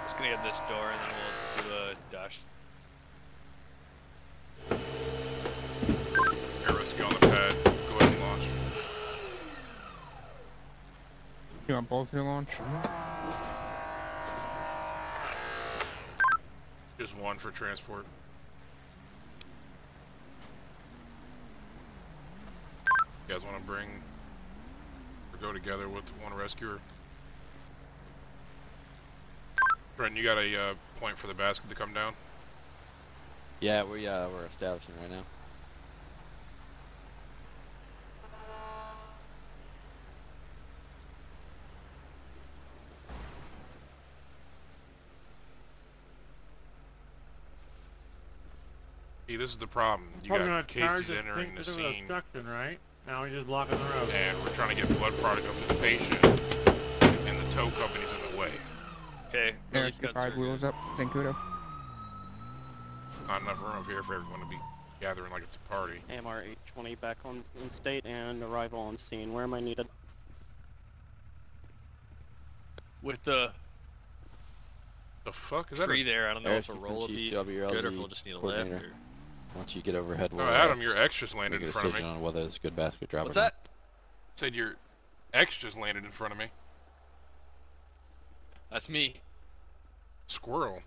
Just gonna get this door and then we'll do a dash. Air rescue on the pad. Go ahead and launch. You want both your launch? Just 1 for transport. You guys want to bring or go together with 1 rescuer? Brent, you got a point for the basket to come down? Yeah, we're establishing right now. See, this is the problem. You Probably got gonna charge cases us entering the because of scene, obstruction, right? Now we're just blocking the road. and we're trying to get blood product up to the patient, and the tow company's in the way. Okay. There's 5 wheels up, Zancudo. Not enough room up here for everyone to be gathering like it's a party. AMR 820 back on in state and arrival on scene. Where am I needed? With the fuck is that? tree there, I don't know if a Chief roll will be DoJRP good or if we'll just need a lift. coordinator. Once you get overhead, Oh, we'll Adam, your X just landed make in a front of me. decision on whether it's a good basket drop. What's or not. that? Said your X just landed in front of me. That's me. Squirrel.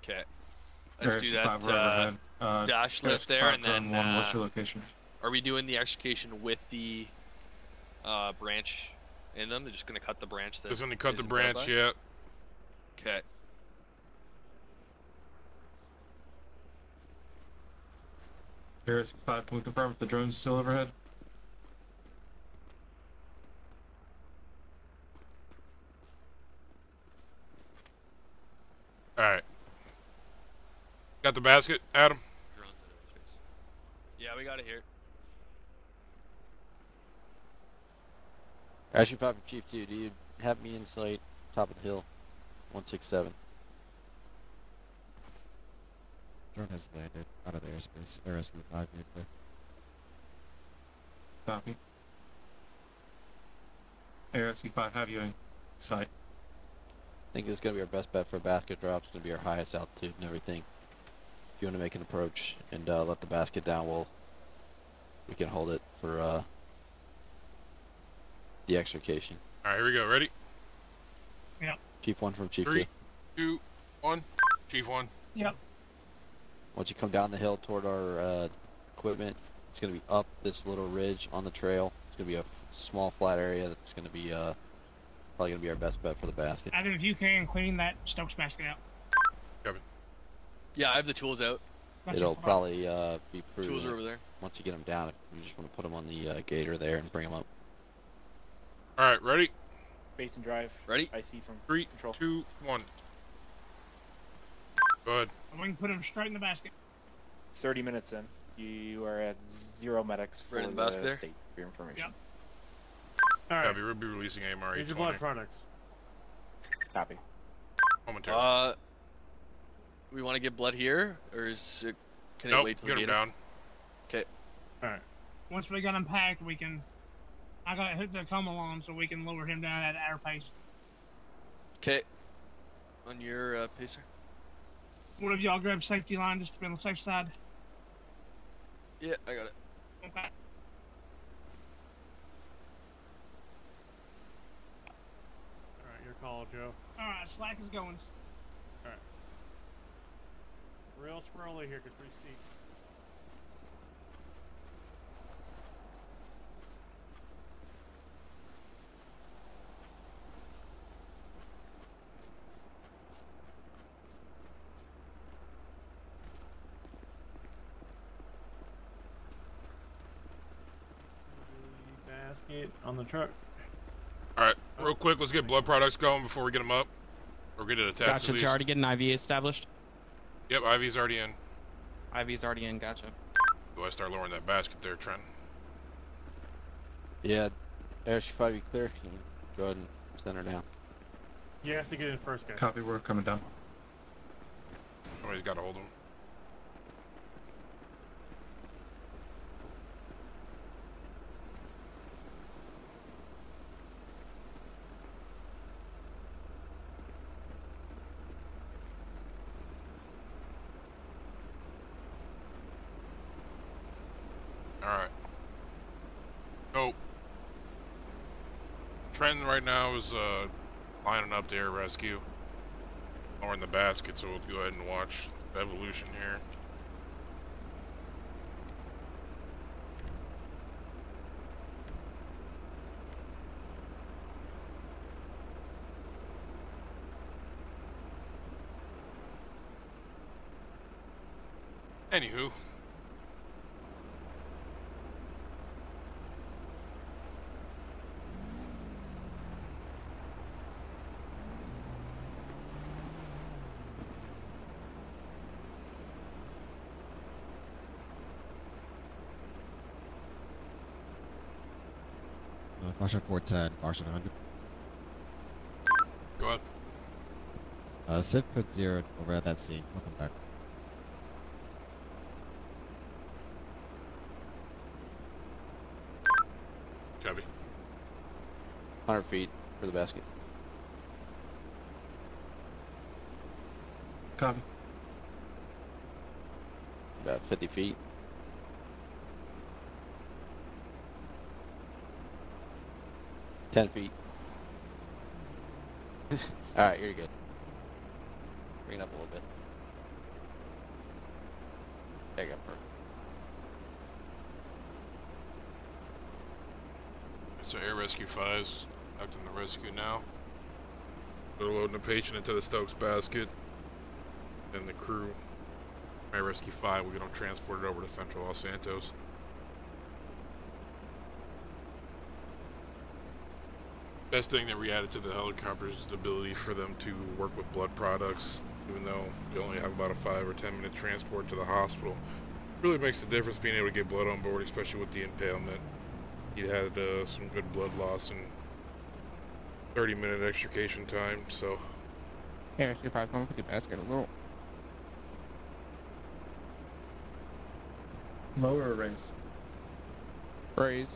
Okay. Let's do that dash lift there, and then what's your location? are we doing the extrication with the branch in them? They're just gonna cut the branch. Just gonna cut the branch, yeah. Okay. Harris 5, can we confirm if the drone's still overhead? Alright. Got the basket, Adam? Yeah, we got it here. Actually, Papa Chief 2, do you have me in sight, top of the hill, 167? Drone has landed out of the airspace. Airspace 5 clear. Copy. ARSQ-5, have you in sight? I think it's going to be our best bet for a basket drop. It's going to be our highest altitude and everything. If you want to make an approach and let the basket down, we can hold it for the extrication. Alright, here we go. Ready? Yep. Chief 1 from Chief 3, 2. 2, 1. Chief 1. Yep. Once you come down the hill toward our equipment, it's going to be up this little ridge on the trail. It's going to be a small flat area that's going to be probably going to be our best bet for the basket. Adam, if you can, clean that Stokes basket out. Kevin. Yeah, I have the tools out. It'll probably be Tools prudent are over there. once you get them down. If you just want to put them on the gator there and bring them up. Alright, ready? Basin drive. Ready? I see from 3, control. 2, 1. Go ahead. We can put him straight in the basket. 30 minutes in. You are at 0 medics for Right in the basket there? state, for your information. Yep. Alright. We'll be releasing AMR Here's your 820. blood products. Copy. Momentarily. We want to get blood here, or is it, can Nope, it wait till get the him gator? down. Okay. Alright. Once we got him packed, we can. I got to hit the coma on him so we can lower him down at our pace. Okay. On your pacer. One of y'all grab safety line just to be on the safe side. Yeah, I got it. Okay. Alright, your call, Joe. Alright, slack is going. Alright. Real squirrely here, because pretty steep. Basket on the truck. Alright, real quick, let's get blood products going before we get them up. Or get it attached Gotcha. to Did these. you already get an IV established? Yep, IV's already in. IV's already in. Gotcha. Go I start lowering that basket there, Trent. Yeah, Air should probably be clear. You can go ahead and send her down. You have to get in first, guys. Copy, we're coming down. Somebody's got to hold him. Alright. So, Trent right now is lining up the air rescue. Lowering the basket, so we'll go ahead and watch the evolution here. Anywho. Foxtrot 410, Foxtrot 100. Go ahead. Civ code 0 over at that scene. Welcome back. Copy. 100 feet for the basket. Copy. About 50 feet. $10 feet. Alright, you're good. Bring it up a little bit. There you go, perfect. So Air Rescue 5's Acting the rescue now. They're loading the patient into the Stokes basket. And the crew, my rescue 5, we're going to transport it over to Central Los Santos. Best thing that we added to the helicopters is the ability for them to work with blood products, even though we only have about a 5 or 10 minute transport to the hospital. Really makes a difference being able to get blood on board, especially with the impalement. He had some good blood loss and 30-minute extrication time, so. Yeah, you're probably going to put the basket a little. Lower or raise? Raise.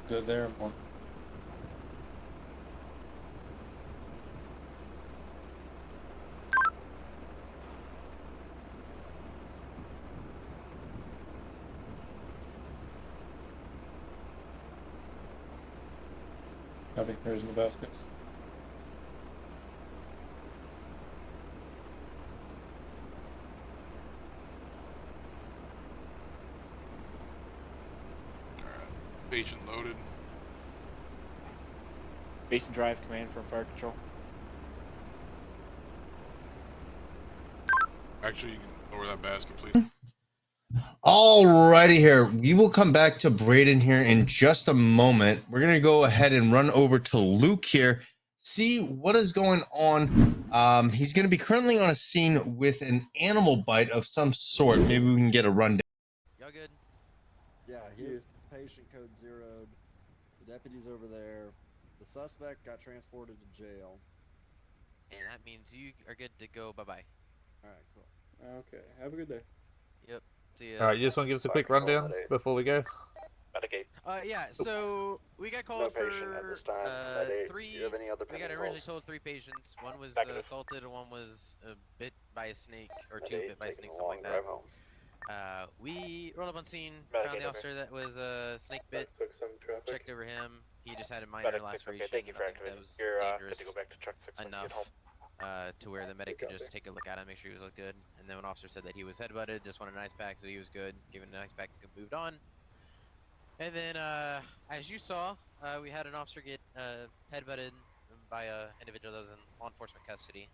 Good there, more. Copy, pairs in the basket. Patient loaded. Basin Drive, command from fire control. Actually, you can lower that basket, please. Alrighty here. We will come back to Braden here in just a moment. We're going to go ahead and run over to Luke here, see what is going on. He's going to be currently on a scene with an animal bite of some sort. Maybe we can get a rundown. Y'all good? Yeah, here's patient code zeroed. The deputy's over there. The suspect got transported to jail. And that means you are good to go. Bye-bye. Alright, cool. Okay, have a good day. Yep. See ya. Alright, you just want to give us a quick rundown before we go? Yeah, so we got called for three. We got originally told 3 patients. One was assaulted, and one was bit by a snake, or 2 bit by a snake, something like that. We rolled up on scene, found the officer that was snake bit, checked over him. He just had a minor laceration, nothing that was dangerous enough to where the medic could just take a look at him, make sure he was good. And then an officer said that he was headbutted, just wanted an ice pack, so he was good, given an ice pack and moved on. And then, as you saw, we had an officer get headbutted by an individual that was in law enforcement custody,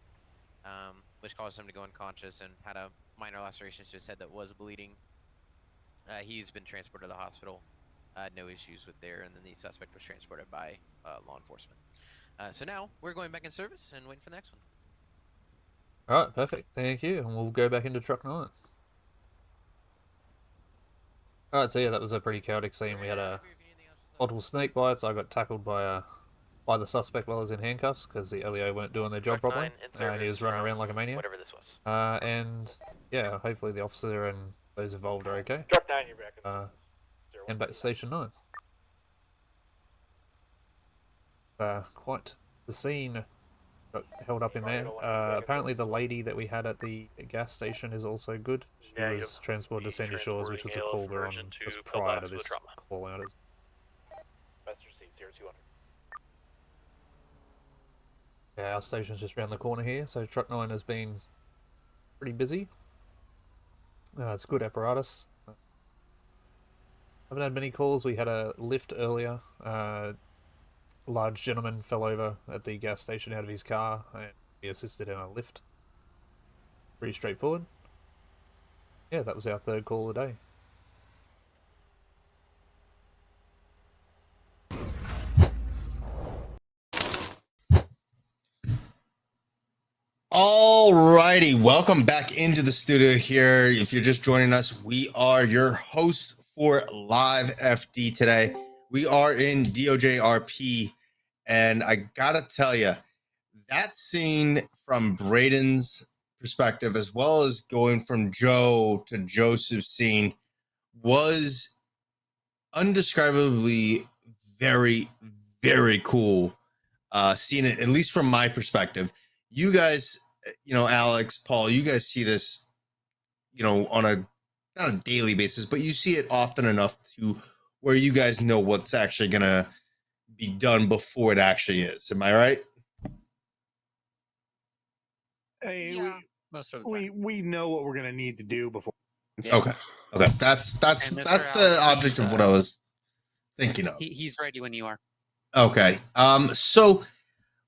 which caused him to go unconscious and had a minor laceration to his head that was bleeding. He's been transported to the hospital. No issues with there, and then the suspect was transported by law enforcement. So now we're going back in service and waiting for the next one. Alright, perfect. Thank you. And we'll go back into truck 9. Alright, so yeah, that was a pretty chaotic scene. We had multiple snake bites. I got tackled by the suspect while I was in handcuffs because the LEO weren't doing their job properly, and he was running around like a maniac. Whatever this was. And yeah, hopefully the officer and those involved are okay. Truck 9, you're back. And back to Station 9. Quite the scene got held up in there. Apparently the lady that we had at the gas station is also good. She was transported to Sandy Shores, which was a call we're on just prior to this call out. Yeah, our station's just around the corner here, so Truck 9 has been pretty busy. It's good apparatus. Haven't had many calls. We had a lift earlier. A large gentleman fell over at the gas station out of his car, and we assisted in a lift. Pretty straightforward. Yeah, that was our 3rd call of the day. Alrighty, welcome back into the studio here. If you're just joining us, we are your hosts for LiveFD today. We are in DoJRP, and I gotta tell you, that scene from Braden's perspective, as well as going from Joe to Joseph's scene, was undescribably very, very cool. Seeing it, at least from my perspective. You guys, Alex, Paul, you guys see this, on a not a daily basis, but you see it often enough to where you guys know what's actually gonna be done before it actually is. Am I right? Hey, Yeah. Most of the we know what we're gonna need to do before. Okay. Okay. That's And Mr. the Alex, object of what I was thinking of. He's ready when you are. Okay. So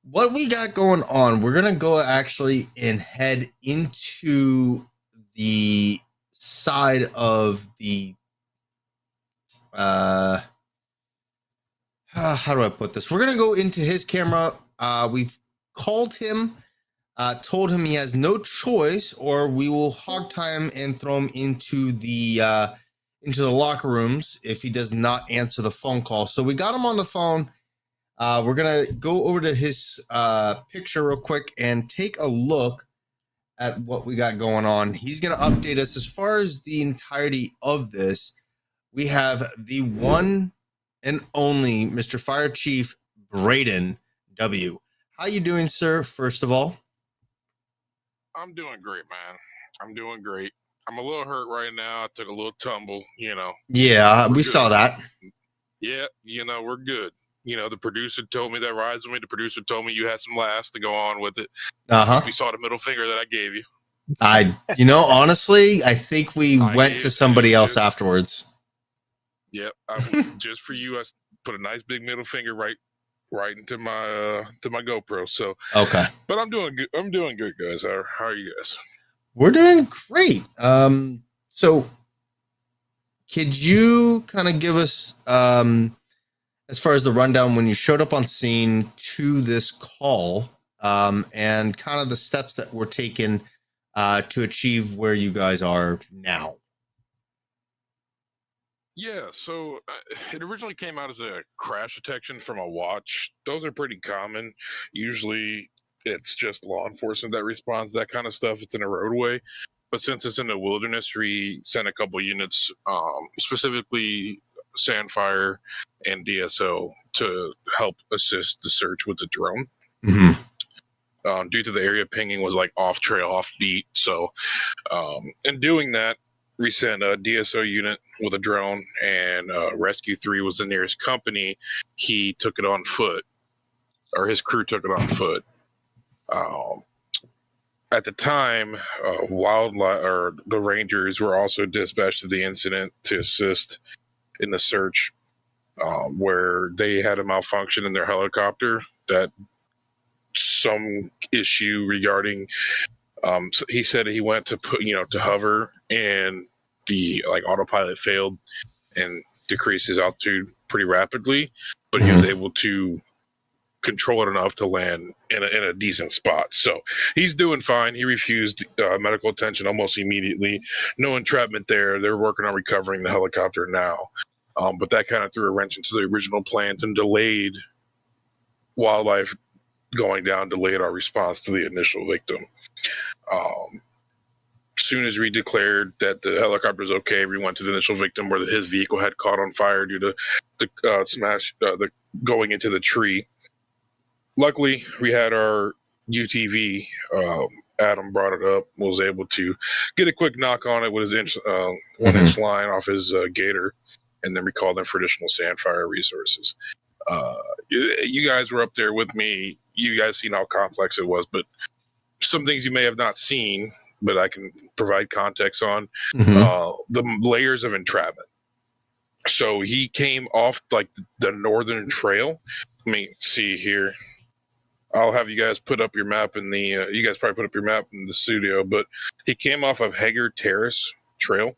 what we got going on, we're gonna go actually and head into the side of the how do I put this? We're gonna go into his camera. We've called him, told him he has no choice, or we will hog tie him and throw him into the locker rooms if he does not answer the phone call. So we got him on the phone. We're gonna go over to his picture real quick and take a look at what we got going on. He's gonna update us as far as the entirety of this. We have the one and only Mr. Fire Chief Braden W. How you doing, sir? First of all, I'm doing great, man. I'm doing great. I'm a little hurt right now. I took a little tumble, you know. yeah, We're we good. saw that. Yeah, you know, we're good. You know, the producer told me that rides with me. The producer told me you had some laughs to go on with it. Uh-huh. We saw the middle finger that I gave you. Honestly, I think we I went gave to somebody you else just- afterwards. Yep, just for you, I put a nice big middle finger right into my GoPro. So Okay. but I'm doing good. I'm doing good, guys. How are you guys? We're doing great. So could you kind of give us as far as the rundown when you showed up on scene to this call, and kind of the steps that were taken to achieve where you guys are now? Yeah, so it originally came out as a crash detection from a watch. Those are pretty common. Usually it's just law enforcement that responds to that kind of stuff. It's in a roadway. But since it's in the wilderness, we sent a couple units, specifically Sandfire and DSO, to help assist the search with the drone. Due to the area pinging was like off trail, off beat. So in doing that, we sent a DSO unit with a drone, and Rescue 3 was the nearest company. He took it on foot, or his crew took it on foot. At the time, wildlife or the Rangers were also dispatched to the incident to assist in the search, where they had a malfunction in their helicopter that some issue regarding. So he said he went to to hover, and the autopilot failed and decreased his altitude pretty rapidly, but he was able to control it enough to land in a decent spot. So he's doing fine. He refused medical attention almost immediately. No entrapment there. They're working on recovering the helicopter now. But that kind of threw a wrench into the original plans and delayed wildlife going down, delayed our response to the initial victim. Soon as we declared that the helicopter was okay, we went to the initial victim where his vehicle had caught on fire due to the going into the tree. Luckily, we had our UTV. Adam brought it up, was able to get a quick knock on it with his 1-inch line off his gator, and then we called in for additional Sandfire resources. You guys were up there with me. You guys seen how complex it was, but some things you may have not seen, but I can provide context on the layers of entrapment. So he came off like the northern trail. Let me see here. I'll have you guys put up your map in the. You guys probably put up your map in the studio, but he came off of Hager Terrace Trail.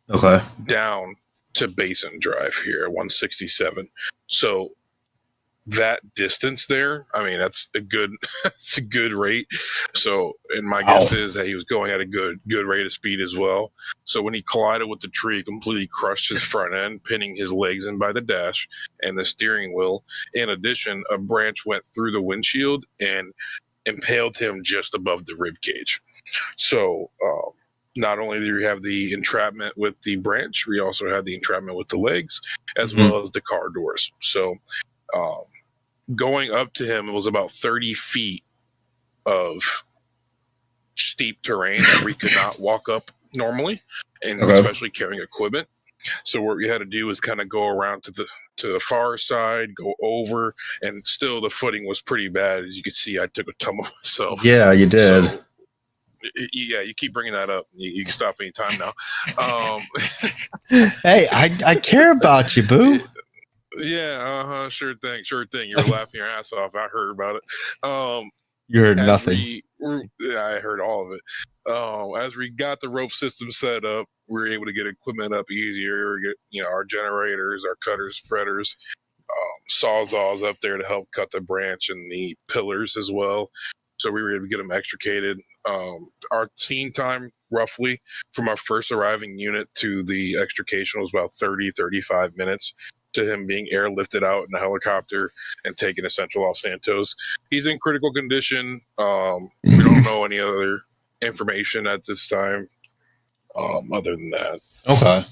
Okay. Down to Basin Drive here, 167. So that distance there, I mean, that's a good, it's a good rate. So, and my guess is that he was going at a good rate of speed as well. So when he collided with the tree, he completely crushed his front end, pinning his legs in by the dash and the steering wheel. In addition, a branch went through the windshield and impaled him just above the rib cage. So, not only do we have the entrapment with the branch, we also had the entrapment with the legs, as well as the car doors. So, going up to him, it was about 30 feet of steep terrain that we could not walk up normally, and especially carrying equipment. So what we had to do was kind of go around to the far side, go over, and still the footing was pretty bad. As you can see, I took a tumble myself. Yeah, you did. So, yeah, you keep bringing that up. You can stop any time now. Hey, I care about you, boo. Yeah, sure thing. You were laughing your ass off. I heard about it. You heard nothing. I heard all of it. As we got the rope system set up, we were able to get equipment up easier. Get our generators, our cutters, spreaders, sawzalls up there to help cut the branch and the pillars as well. So we were able to get them extricated. Our scene time, roughly, from our first arriving unit to the extrication was about 30-35 minutes. To him being airlifted out in a helicopter and taken to Central Los Santos. He's in critical condition. We don't know any other information at this time other than that. Okay.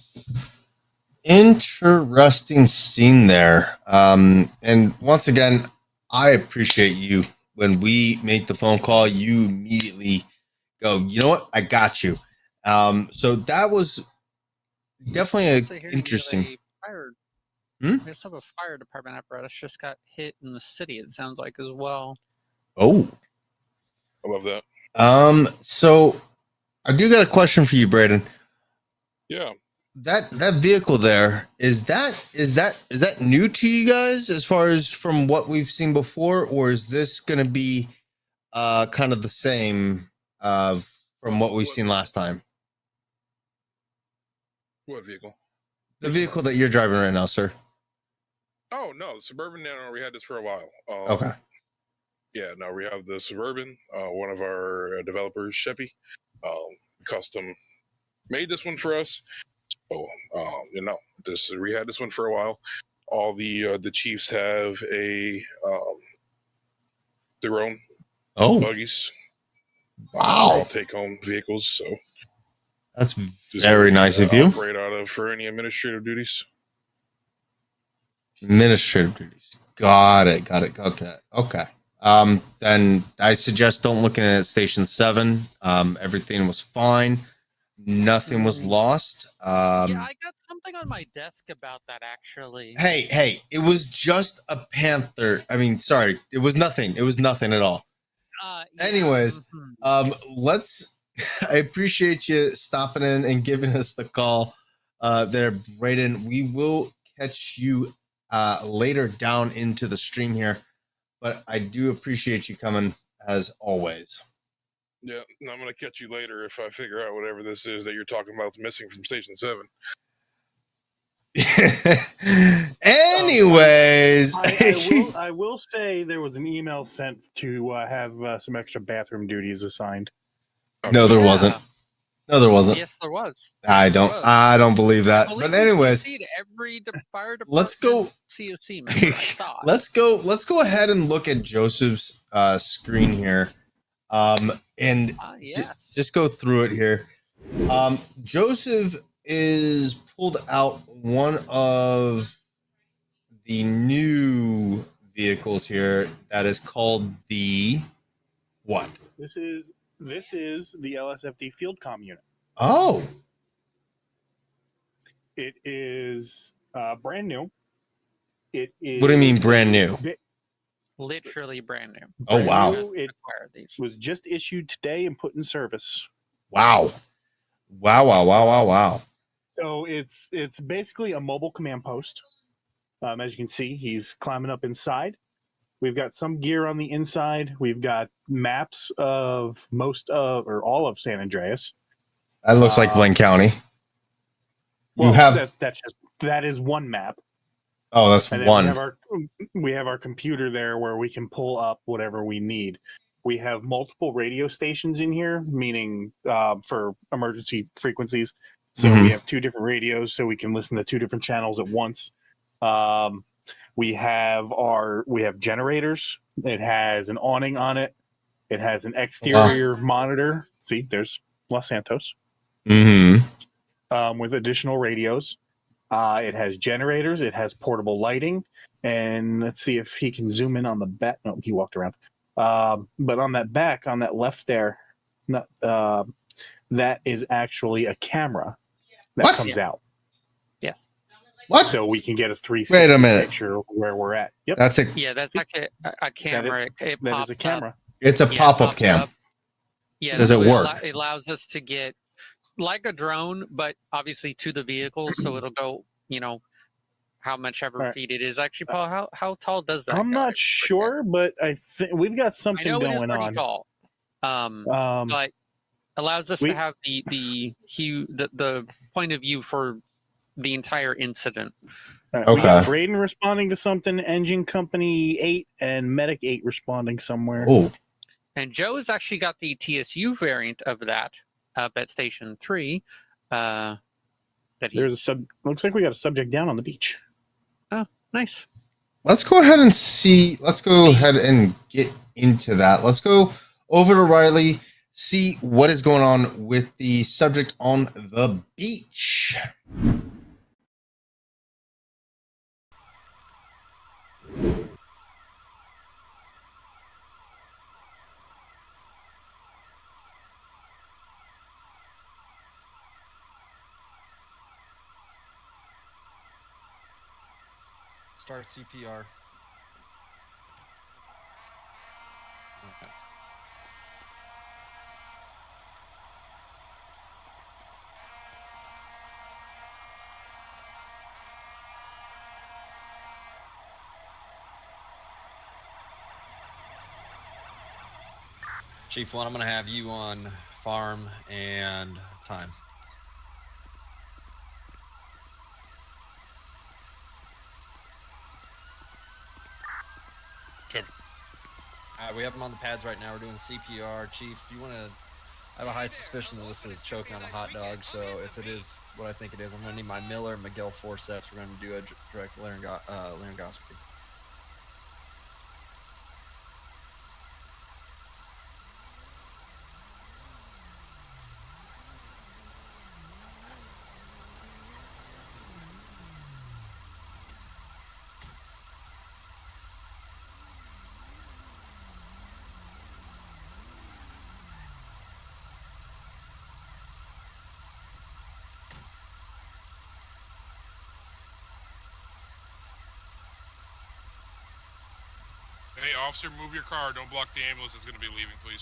Interesting scene there. And once again, I appreciate you. When we make the phone call, you immediately go, you know what? I got you. So that was definitely interesting. I guess a fire department apparatus just got hit in the city, it sounds like, as well. Oh. I love that. So I do got a question for you, Braden. Yeah. That vehicle there, is that new to you guys as far as from what we've seen before, or is this gonna be kind of the same from what we've seen last time? What vehicle? The vehicle that you're driving right now, sir. Oh no, the Suburban. No, we had this for a while. Okay. Yeah, no, we have the Suburban. One of our developers, Sheppy, custom made this one for us. So, we had this one for a while. All the chiefs have their own buggies. Wow. Take home vehicles. So that's very nice of you. Operate out of for any administrative duties. Administrative duties. Got it. Okay. Then I suggest don't look at Station 7. Everything was fine. Nothing was lost. Yeah, I got something on my desk about that, actually. Hey, it was just a panther. I mean, sorry, it was nothing. It was nothing at all. Anyways, let's. I appreciate you stopping in and giving us the call there, Braden. We will catch you later down into the stream here, but I do appreciate you coming as always. Yeah, I'm gonna catch you later if I figure out whatever this is that you're talking about is missing from Station 7. Anyways, I will say there was an email sent to have some extra bathroom duties assigned. No, there wasn't. No, there wasn't. Yes, there was. I don't believe that. But anyways, every fire department let's go. COC member, I thought. Let's go ahead and look at Joseph's screen here. And just go through it here. Joseph is pulled out one of the new vehicles here that is called the what? This is the LSFD Field Comm unit. Oh. It is brand new. It is. What do you mean brand new? Literally brand new. Oh wow! It was just issued today and put in service. Wow! So it's basically a mobile command post. As you can see, he's climbing up inside. We've got some gear on the inside. We've got maps of most of or all of San Andreas. That looks like Blaine County. Well, that is one map. Oh, that's and one. We have our computer there where we can pull up whatever we need. We have multiple radio stations in here, meaning for emergency frequencies. So we have two different radios, so we can listen to two different channels at once. We have generators. It has an awning on it. It has an exterior monitor. See, there's Los Santos. With additional radios. It has generators. It has portable lighting. And let's see if he can zoom in on the back. No, he walked around. But on that back, on that left there, that is actually a camera that comes out. Yes. What? So we can get a 360 Wait a minute. picture of where we're at. Yep. That's a Yeah, that's actually a camera. It that pops is a camera. Up. It's a Yeah, it pop-up pops cam. up. Yeah, Does so it work? It allows us to get like a drone, but obviously to the vehicle, so it'll go, how much ever Right. feet it is. Actually, Paul, how tall does that I'm go? not sure, but I think we've got I something know it is going pretty on. tall. But allows us to have the point of view for the entire incident. We got Braden responding to something, Engine Company 8, and Medic 8 responding somewhere. Oh. And Joe has actually got the TSU variant of that up at Station 3. Looks like we got a subject down on the beach. Oh, nice. Let's go ahead and see. Let's go ahead and get into that. Let's go over to Riley, see what is going on with the subject on the beach. Start CPR. Okay. Chief 1, I'm going to have you on farm and time. Okay. Alright, we have him on the pads right now. We're doing CPR. Chief, do you want to... I have a high suspicion that this is choking on a hot dog, so if it is what I think it is, I'm going to need my Miller and Miguel forceps. We're going to do a direct laryngoscopy. Hey, officer, move your car. Don't block the ambulance that's going to be leaving, please.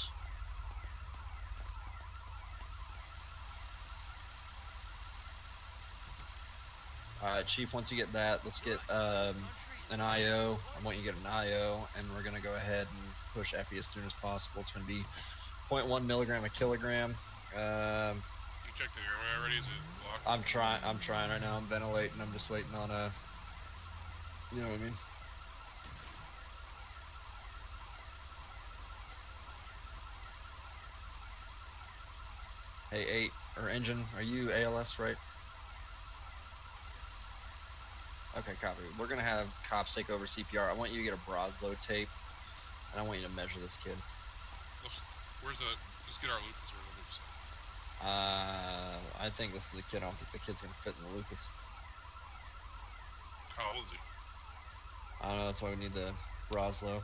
Alright, Chief, once you get that, let's get an IO. I want you to get an IO, and we're going to go ahead and push Epi as soon as possible. It's going to be 0.1 milligram a kilogram. You check the airway already? Is it blocked? I'm trying right now. I'm ventilating. I'm just waiting on a... You know what I mean? Hey, 8, or Engine, are you ALS, right? Okay, copy. We're gonna have cops take over CPR. I want you to get a Broslow tape, and I want you to measure this kid. Where's the... Let's get our Lucas or the Lucas. I think this is a kid. I don't think the kid's gonna fit in the Lucas. How old is he? I don't know, that's why we need the Broslow.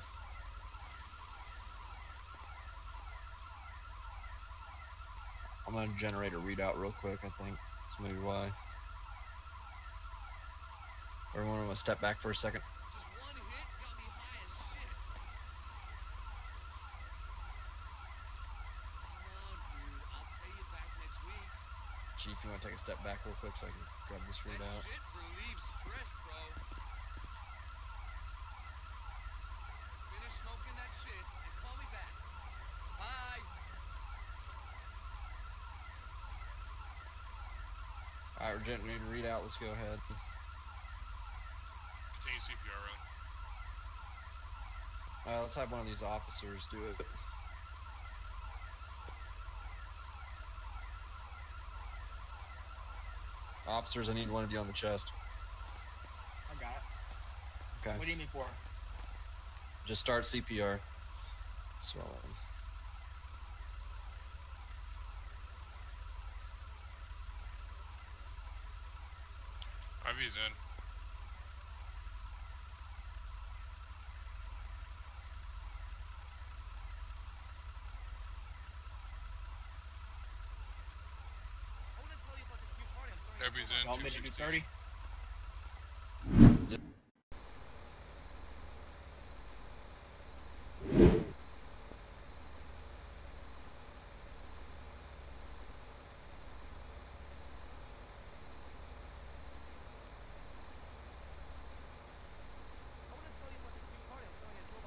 I'm gonna generate a readout real quick, I think. That's maybe why. Everyone want to step back for a second? Just one hit got me high as shit. Come on, dude. I'll pay you back next week. Chief, you want to take a step back real quick so I can grab this readout? That shit relieves stress, bro. Finish smoking that shit and call me back. Bye. Alright, we're generating a readout. Let's go ahead. Continue CPR, Riley. Let's have one of these officers do it. Officers, I need one of you on the chest. I got it. Okay. What do you need for? Just start CPR. Swallow. IV's in. Epi's in. Want me to do 30?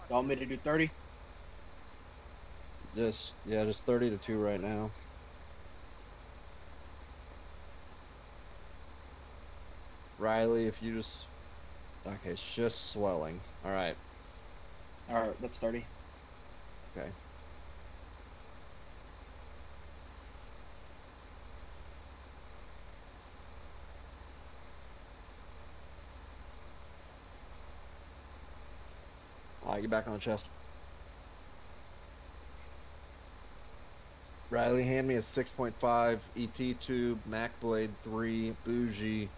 You want me to do 30? Just 30 to 2 right now. Riley, if you just okay, it's just swelling. All right. All right, that's 30. Okay. All right, get back on the chest. Riley, hand me a 6.5 ET tube, Mac Blade 3, bougie,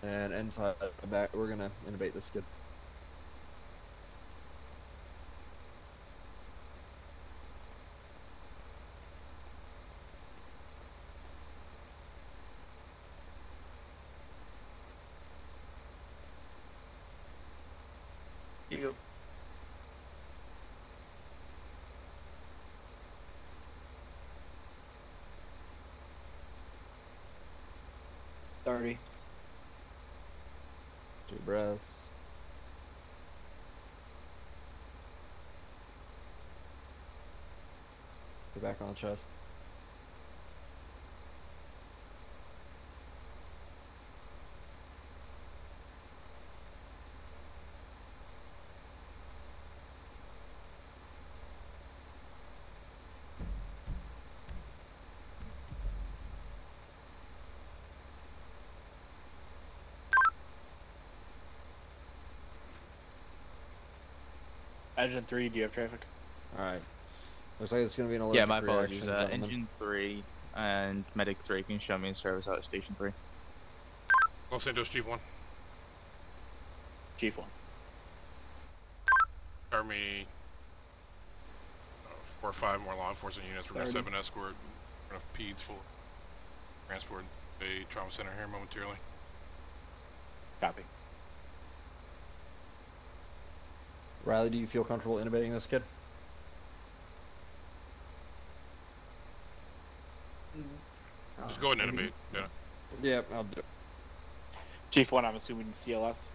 and inside back. We're gonna intubate this kid. You. $30. 2 breaths. Get back on the chest. Engine 3, do you have traffic? All right. Looks like it's gonna be an allergic Yeah, my apologies. reaction, gentlemen. Engine 3 and Medic 3 can show me in service out of Station 3. Los Santos, Chief 1. Chief 1. Army 4 or 5 more law enforcement units. We're going to set up an escort. We're going to have PEDS full transport a trauma center here momentarily. Copy. Riley, do you feel comfortable intubating this kid? Just go ahead and intubate. Yeah. Yeah, I'll do it. Chief 1, I'm assuming CLS.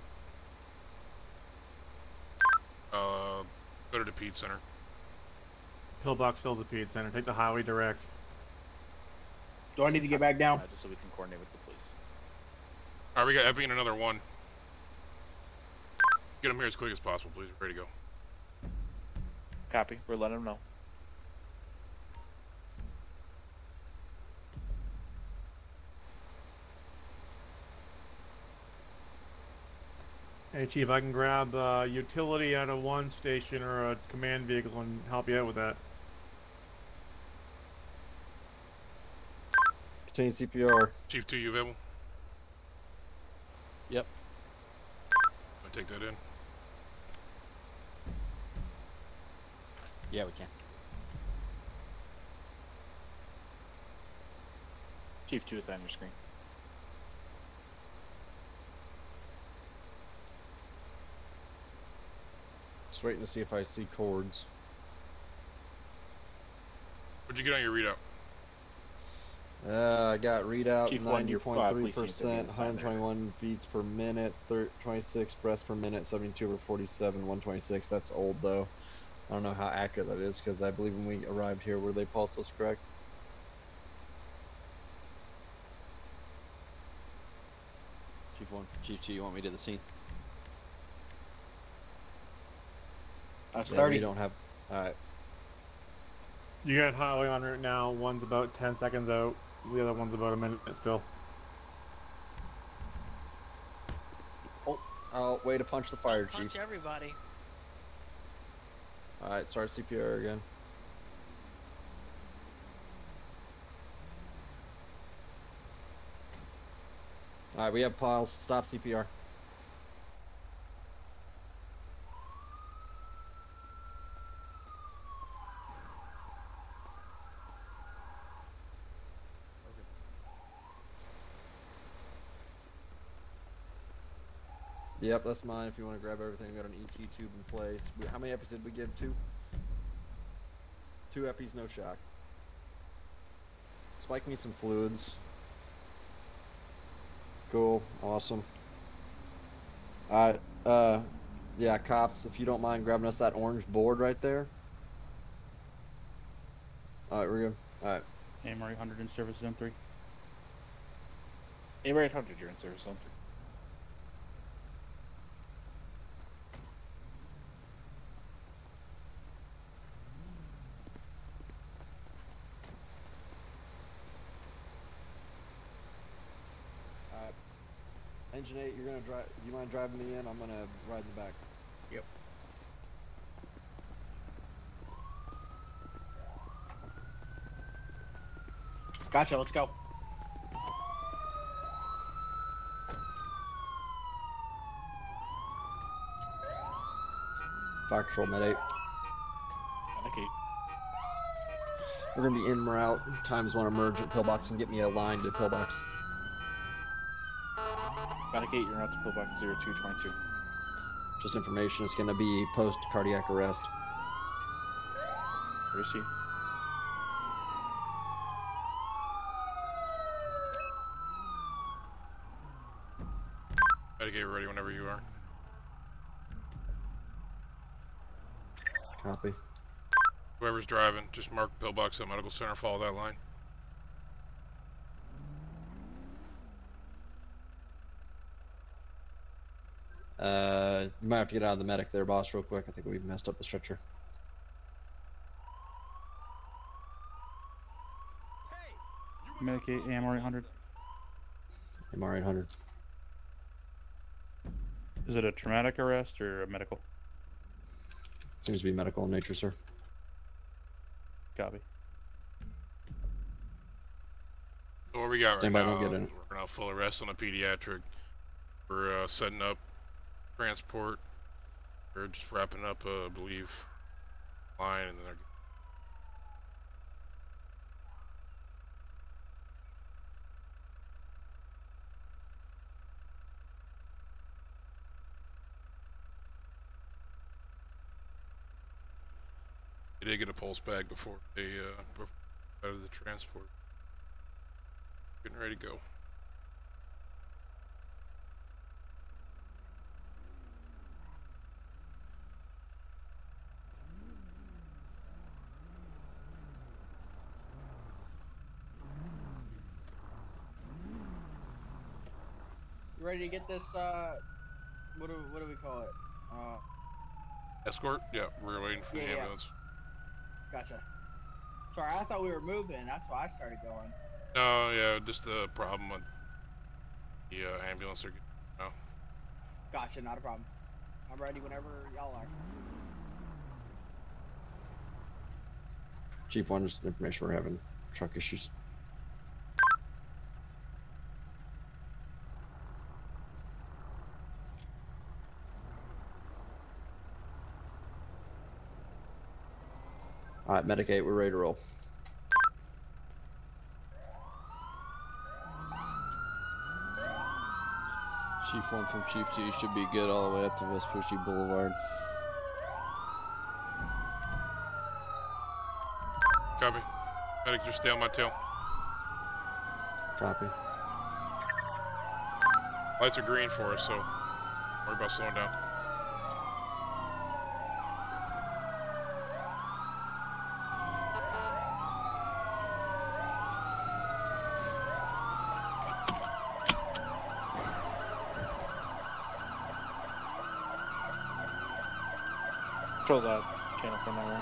Go to the PED center. Pillbox still the PED center. Take the highway direct. Do I need to get back down? Just so we can coordinate with the police. Alright, we got Epi and another one. Get him here as quick as possible, please. We're ready to go. Copy. We're letting them know. Hey, Chief, I can grab utility out of one station or a command vehicle and help you out with that. Continue CPR. Chief 2, you available? Yep. I take that in. Yeah, we can. Chief 2 is on your screen. Just waiting to see if I see cords. What'd you get on your readout? I got readout Chief 1, your, 90.3%, 121 beats per minute, 26 breaths per minute, 72 over 47, 126. That's old though. I don't know how accurate that is because I believe when we arrived here, were they pulseless correct? Chief 1, Chief 2, you want me to the scene? That's Yeah, 30. we don't have. Alright. You got highway on route now. One's about 10 seconds out. The other one's about a minute still. Oh, way to punch the fire Punch chief. everybody. Alright, start CPR again. Alright, we have piles. Stop CPR. Yep, that's mine. If you want to grab everything, we got an ET tube in place. How many epis did we give? 2? 2 epis, no shock. Spike me some fluids. Cool, awesome. Alright, Yeah, cops, if you don't mind grabbing us that orange board right there. Alright, we're good. Alright. AMR 800 in service zone 3. AMR 800, you're in service zone 3. Alright. Engine 8, you're gonna drive. You mind driving me in? I'm gonna ride in the back. Yep. Gotcha, let's go. Fire control, med 8. Okay. We're gonna be in or out. Times one emergent pillbox and get me a line to pillbox. Medic 8, you're out to pillbox 0222. Just information, it's gonna be post cardiac arrest. Receive. Medicaid ready whenever you are. Copy. Whoever's driving, just mark pillbox at medical center, follow that line. You might have to get out of the medic there, boss, real quick. I think we messed up the stretcher. Medic 8, AMR 800. MR 800. Is it a traumatic arrest or a medical? Seems to be medical in nature, sir. Copy. So what we got Stand right by, now, don't get in it. we're gonna full arrest on a pediatric. We're setting up transport. We're just wrapping up, I believe, line, and then they're. They did get a pulse bag before they out of the transport. Getting ready to go. You ready to get this, what do we call it? Escort? Yeah, we're waiting for the Yeah. ambulance. Gotcha. Sorry, I thought we were moving. That's why I started going. No, yeah, just the problem with the ambulance are getting now. Gotcha, not a problem. I'm ready whenever y'all are. Chief 1, just information we're having truck issues. Alright, Medic 8, we're ready to roll. Chief 1 from Chief 2 should be good all the way up to Vespucci Boulevard. Copy. Medic, just stay on my tail. Copy. Lights are green for us, so don't worry about slowing down. Controls out. Channel from my room.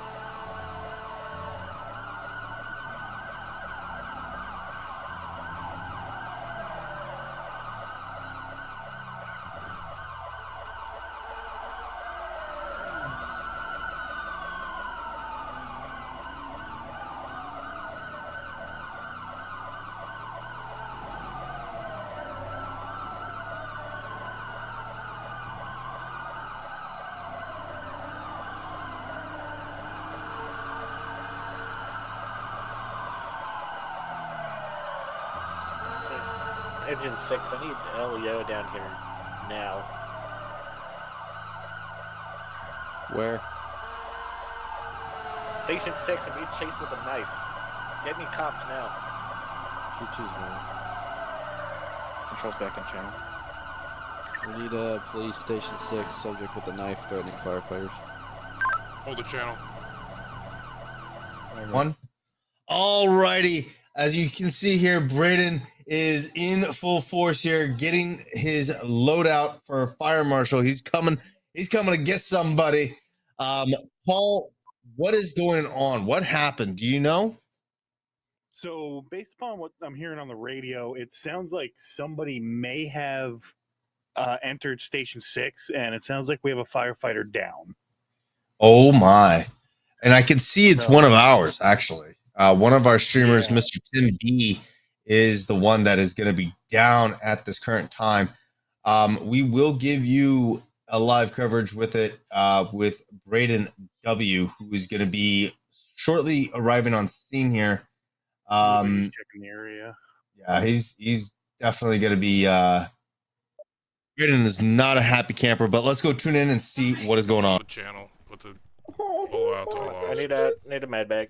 Engine 6, I need LEO down here now. Where? Station 6, I'm being chased with a knife. Get me cops now. Controls back in channel. We need police station 6, subject with a knife threatening firefighters. Hold the channel. One. Alrighty. As you can see here, Braden is in full force here, getting his loadout for a fire marshal. He's coming to get somebody. Paul, what is going on? What happened? Do you know? So, based upon what I'm hearing on the radio, it sounds like somebody may have entered Station 6, and it sounds like we have a firefighter down. Oh my. And I can see it's one of ours, actually. One of our streamers, Mr. Tim B, is the one that is going to be down at this current time. We will give you a live coverage with it with Braden W, who is going to be shortly arriving on scene here. He's checking the area. Yeah, he's definitely going to be. Braden is not a happy camper, but let's go tune in and see what is going on. Channel. Put the blowout all off. I need a med bag.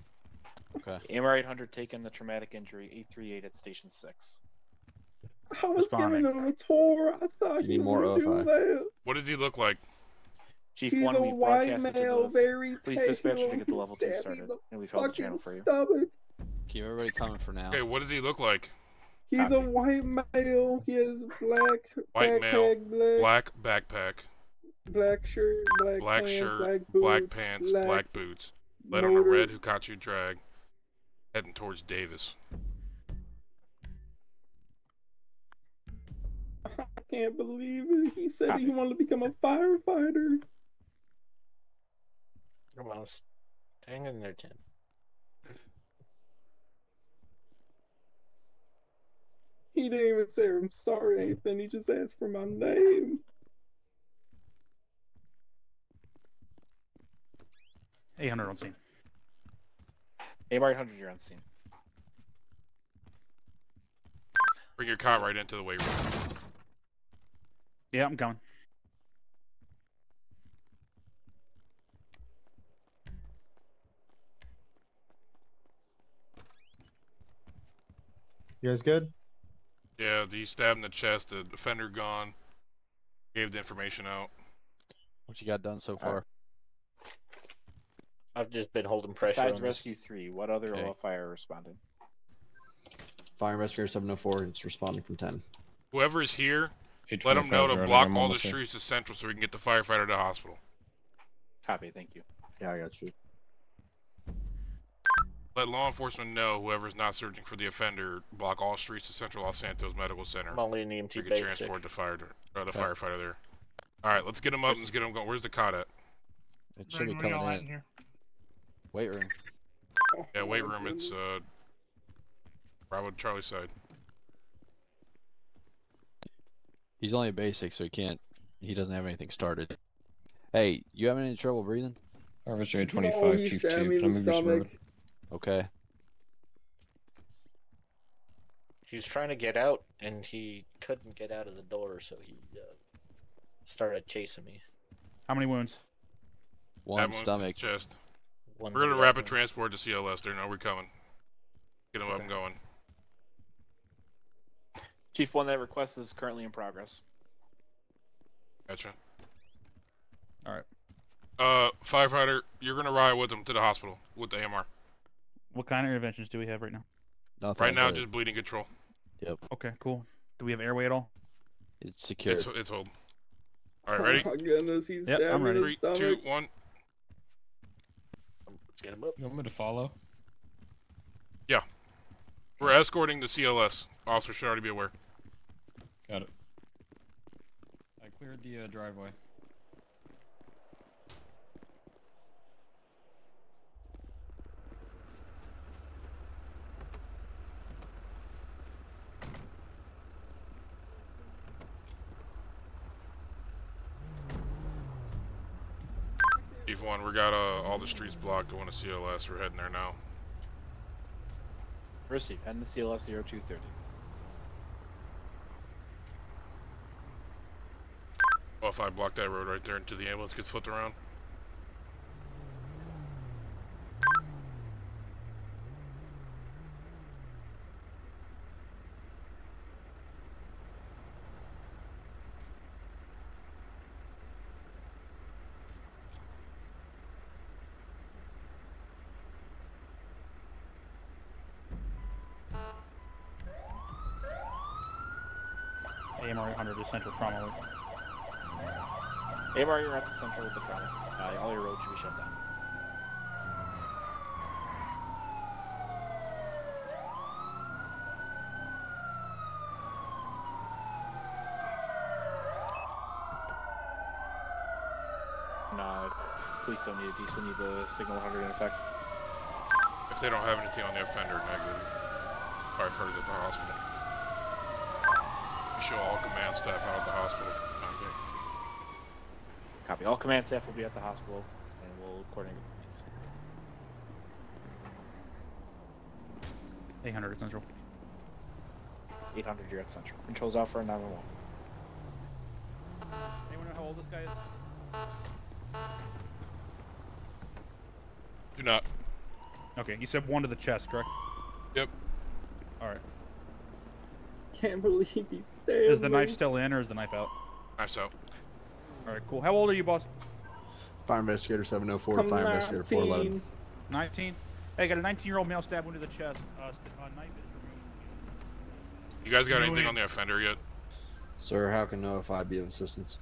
Okay. AMR 800 taking the traumatic injury 838 at Station 6. I was giving him a tour. I thought You he need more would do OFI. that. What does he look like? Chief He's 1, a we've white broadcasted male, to the very police pale. dispatcher to get the He level 2 stabbed me started, in the and we've held the fucking channel for you. stomach. Keep everybody coming for now. Okay, what does he look like? He's a white male. He has black White backpack, male, black backpack, black shirt, black pants, shirt, black boots, black pants, black boots. Led on a motor. red Hitachi drag, heading towards Davis. I can't believe it. He said he wanted to become a firefighter. Almost. Hang in there, Tim. He didn't even say I'm sorry or anything. He just asked for my name. 800 on scene. AMR 800, you're on scene. Bring your cot right into the weight room. Yeah, I'm coming. You guys good? Yeah, he stabbed in the chest, the defender gone. Gave the information out. What you got done so far? I've just been holding pressure Besides on this. Rescue 3, what other Okay. fire responded? Fire and Rescue 704, it's responding from 10. Whoever is here, let 825 them know to running, block I'm all the almost there. streets to Central so we can get the firefighter to the hospital. Copy, thank you. Yeah, I got you. Let law enforcement know whoever's not searching for the offender, block all streets to Central Los Santos Medical Center. I'm only an EMT We can basic. transport the firefighter there. All right, let's get him up and let's get him going. Where's the cot at? It should be Where y'all coming at in. here? Weight room. Yeah, weight room. It's Bravo Charlie side. He's only a basic, so he doesn't have anything started. Hey, you having any trouble breathing? Harvester 825, Oh, he Chief 2. stabbed me in Can I the move your stomach. suburban? Okay. He was trying to get out, and he couldn't get out of the door, so he started chasing me. How many wounds? One That one's stomach. to the chest. One We're gonna to the rapid abdomen. transport to CLS. They know we're coming. Get him up and going. Chief 1, that request is currently in progress. Gotcha. All right. Firefighter, you're gonna ride with him to the hospital with the AMR. What kind of interventions do we have right now? Nothing. Right now, until- just bleeding control. Yep. Okay, cool. Do we have airway at all? It's secure. It's hold. All right, ready? Oh my goodness, he's Yep, I'm stabbed me in ready. the 3, 2, stomach. 1. Let's get him up. You want me to follow? Yeah. We're escorting the CLS. Officer should already be aware. Got it. I cleared the driveway. Chief 1, we got all the streets blocked going to CLS. We're heading there now. Receive, heading to CLS 0230. Well, if I block that road right there until the ambulance gets flipped around. AMR 800 to Central Trauma Alert. AMR, you're at the Central with the trauma. All your roads should be shut down. No, police don't need it. You still need the signal 100 in effect. If they don't have anything on the offender, negative. 500 at the hospital. We show all command staff out at the hospital for the time being. Copy. All command staff will be at the hospital, and we'll coordinate with the police. 800 at Central. 800, you're at Central. Controls out for 911. Anyone know how old this guy is? Do not. Okay, you said 1 to the chest, correct? Yep. Alright. Can't believe he stabbed Is the me. knife still in or is the knife out? Knife's out. Alright, cool. How old are you, boss? Fire investigator 704, I'm fire investigator 411. 19. Hey, got a 19-year-old male stabbed wound to the chest. Knife is You guys got No, anything wait. on the offender yet? Sir, how can notify be of assistance?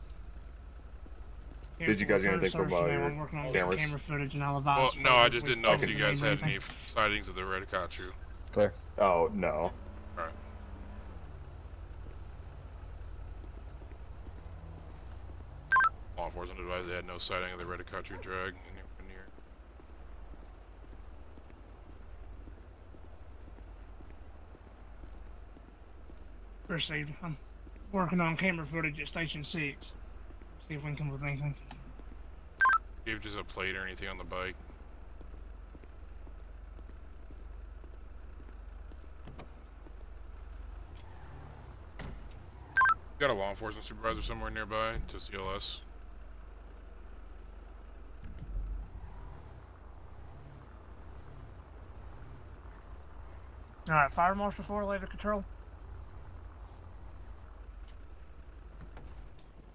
Did you guys get anything from I'm working on cameras? camera footage and I'll Well, advise. no, I further just if didn't we know if take you it guys to had anything. any sightings of the red Akachu. Clear. Oh, no. Alright. Law enforcement advised they had no sighting of the red Akachu drag anywhere near. Received. I'm working on camera footage at Station 6. See if we can come up with anything. Do you have just a plate or anything on the bike? You got a law enforcement supervisor somewhere nearby to CLS? Alright, Fire Marshal 4, later control.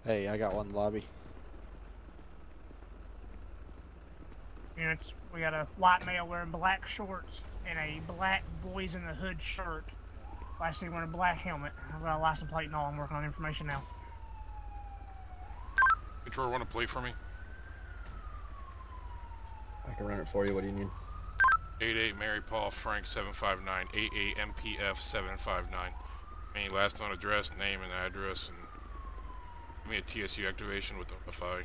Hey, I got one in the lobby. Units, we got a white male wearing black shorts and a black Boys in the Hood shirt. I see wearing a black helmet. I've got a license plate and all. I'm working on information now. Controller, want a plate for me? I can run it for you. What do you need? 88 Mary Paul Frank 759 88 MPF 759. Any last known address, name, and address, and give me a TSU activation with the FI.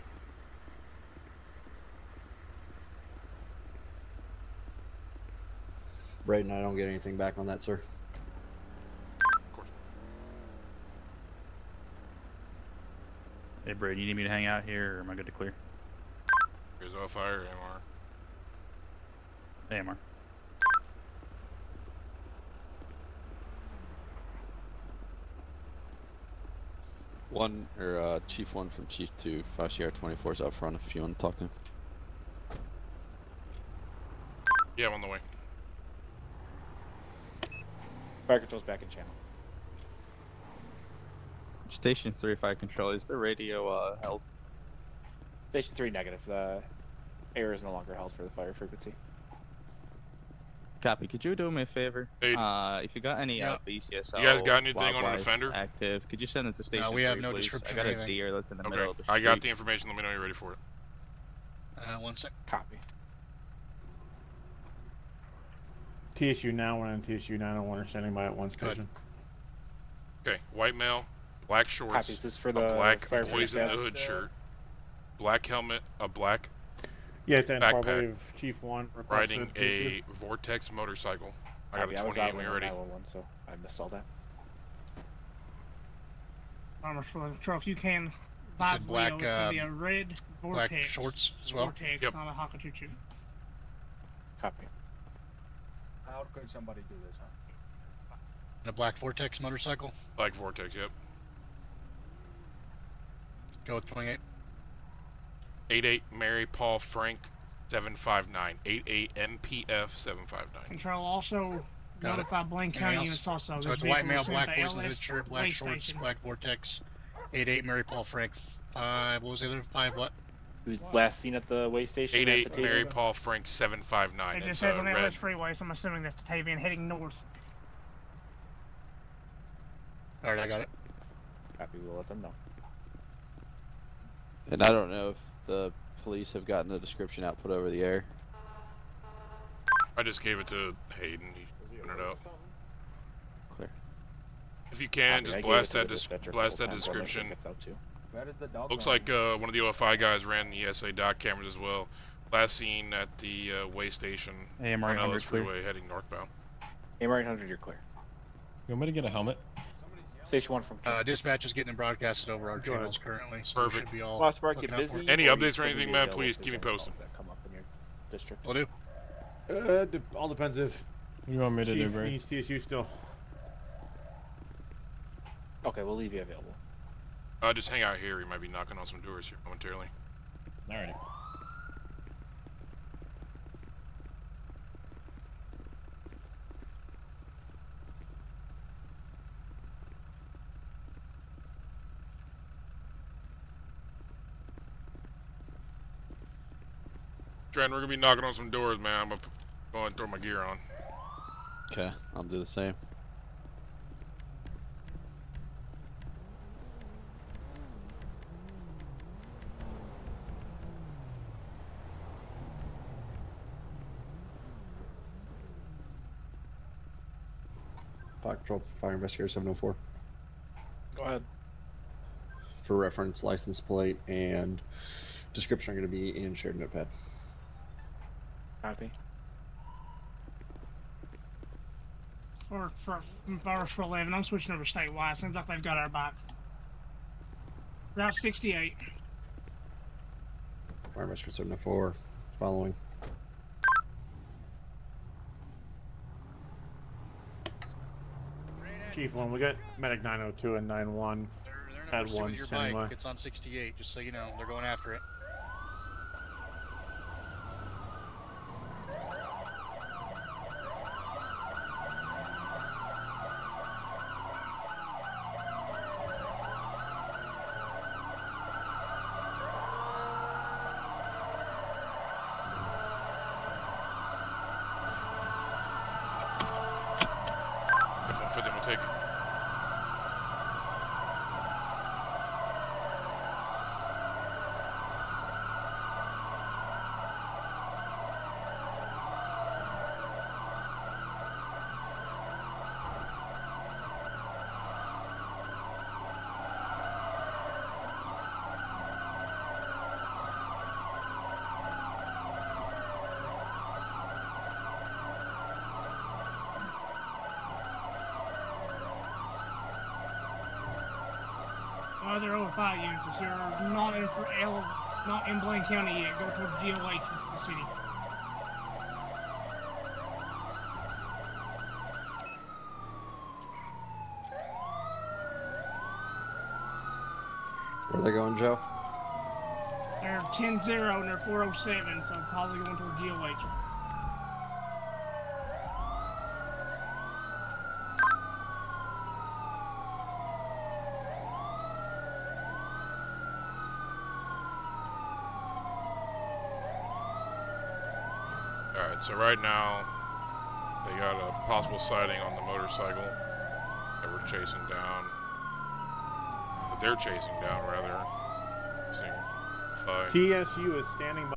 Braden, I don't get anything back on that, sir. Hey, Brady, you need me to hang out here, or am I good to clear? Here's FI or MR. AMR. One, or Chief 1 from Chief 2, 5CR24 is out front if you want to talk to him. Yeah, I'm on the way. Fire control's back in channel. Station 3 fire control, is the radio held? Station 3 negative. The air is no longer held for the fire frequency. Copy. Could you do me a favor? Hey. If you got any Yeah. BCSL, You guys got anything on an wildlife offender? Active, could you send it to Station 3, we have no please? description I got or a anything. deer that's in the Okay, middle of the street. I got the information. Let me know when you're ready for it. 1 sec. Copy. TSU 901 and TSU 901 are standing by at one station. Okay, white male, black shorts, Copy. Is this for a the black firefighter Boys in the staff? Hood shirt, black helmet, a black Yeah, 10 I backpack, believe Chief 1 requested riding TSU. a Vortex motorcycle. I got Copy. a I was 28 out when on you're ready. 911, so I missed all that. Fire Marshal control, if you can, You advise said black, Leo, it's going to be a red black Vortex. shorts as well? Vortex, Yep. not a Hakachuchu. Copy. How could somebody do this, huh? And a black Vortex motorcycle? Black Vortex, yep. Go with 28. 88 Mary Paul Frank 759. 88 MPF 759. Control also Got it. notify Blaine Anything County else? units also. So This it's white vehicle male, was sent black to Boys in the Hood LS shirt, black way shorts, station. black Vortex. 88 Mary Paul Frank 5. What was the other? 5 what? He was last seen at the way station. 88 at the Mary Tavian. Paul Frank 759. It It's just says on the red. LS freeway, so I'm assuming that's Tavian heading north. Alright, I got it. Copy. We'll let them know. And I don't know if the police have gotten the description out put over the air. I just gave it to Hayden. He put it out. Clear. If you can, Copy, I just gave it to the dispatcher a blast couple that times. I'll make sure it description. gets out too. Where did the dog Looks run? like one of the OFI guys ran the SA dock cameras as well. Last seen at the way station AMR on 800 LS clear. Freeway heading northbound. AMR 800, you're clear. You want me to get a helmet? Station 1 from Dispatch is getting broadcasted over our channels currently, so we Perfect. should be all Boss Mark, you looking out for busy? it. Any or updates you or still anything, need man, available please if keep me there's any posted. calls that come up in your district? Will do. All depends if What do you want me to do, Chief Bray? needs TSU still. Okay, we'll leave you available. Just hang out here. We might be knocking on some doors here momentarily. Alrighty. Trent, we're gonna be knocking on some doors, man. I'm gonna go and throw my gear on. Okay, I'll do the same. Fire Patrol, Fire Investigator 704. Go ahead. For reference, license plate and description are going to be in shared notepad. Copy. For 11, I'm switching over statewide. Seems like they've got our back. Route 68. Fire Investigator 704, following. Chief 1, we got medic 902 and 91. They're not At pursuing one your cinema. bike. It's on 68, just so you know. They're going after it. F-150, I'm gonna take it. Other OFI units, if you're not in Blaine County yet, go towards GOH into the city. Where are they going, Joe? They're 10-0 and they're 407, so probably going toward GOH. Alright, so right now, they got a possible sighting on the motorcycle that we're chasing down. That they're chasing down, rather. TSU is standing by.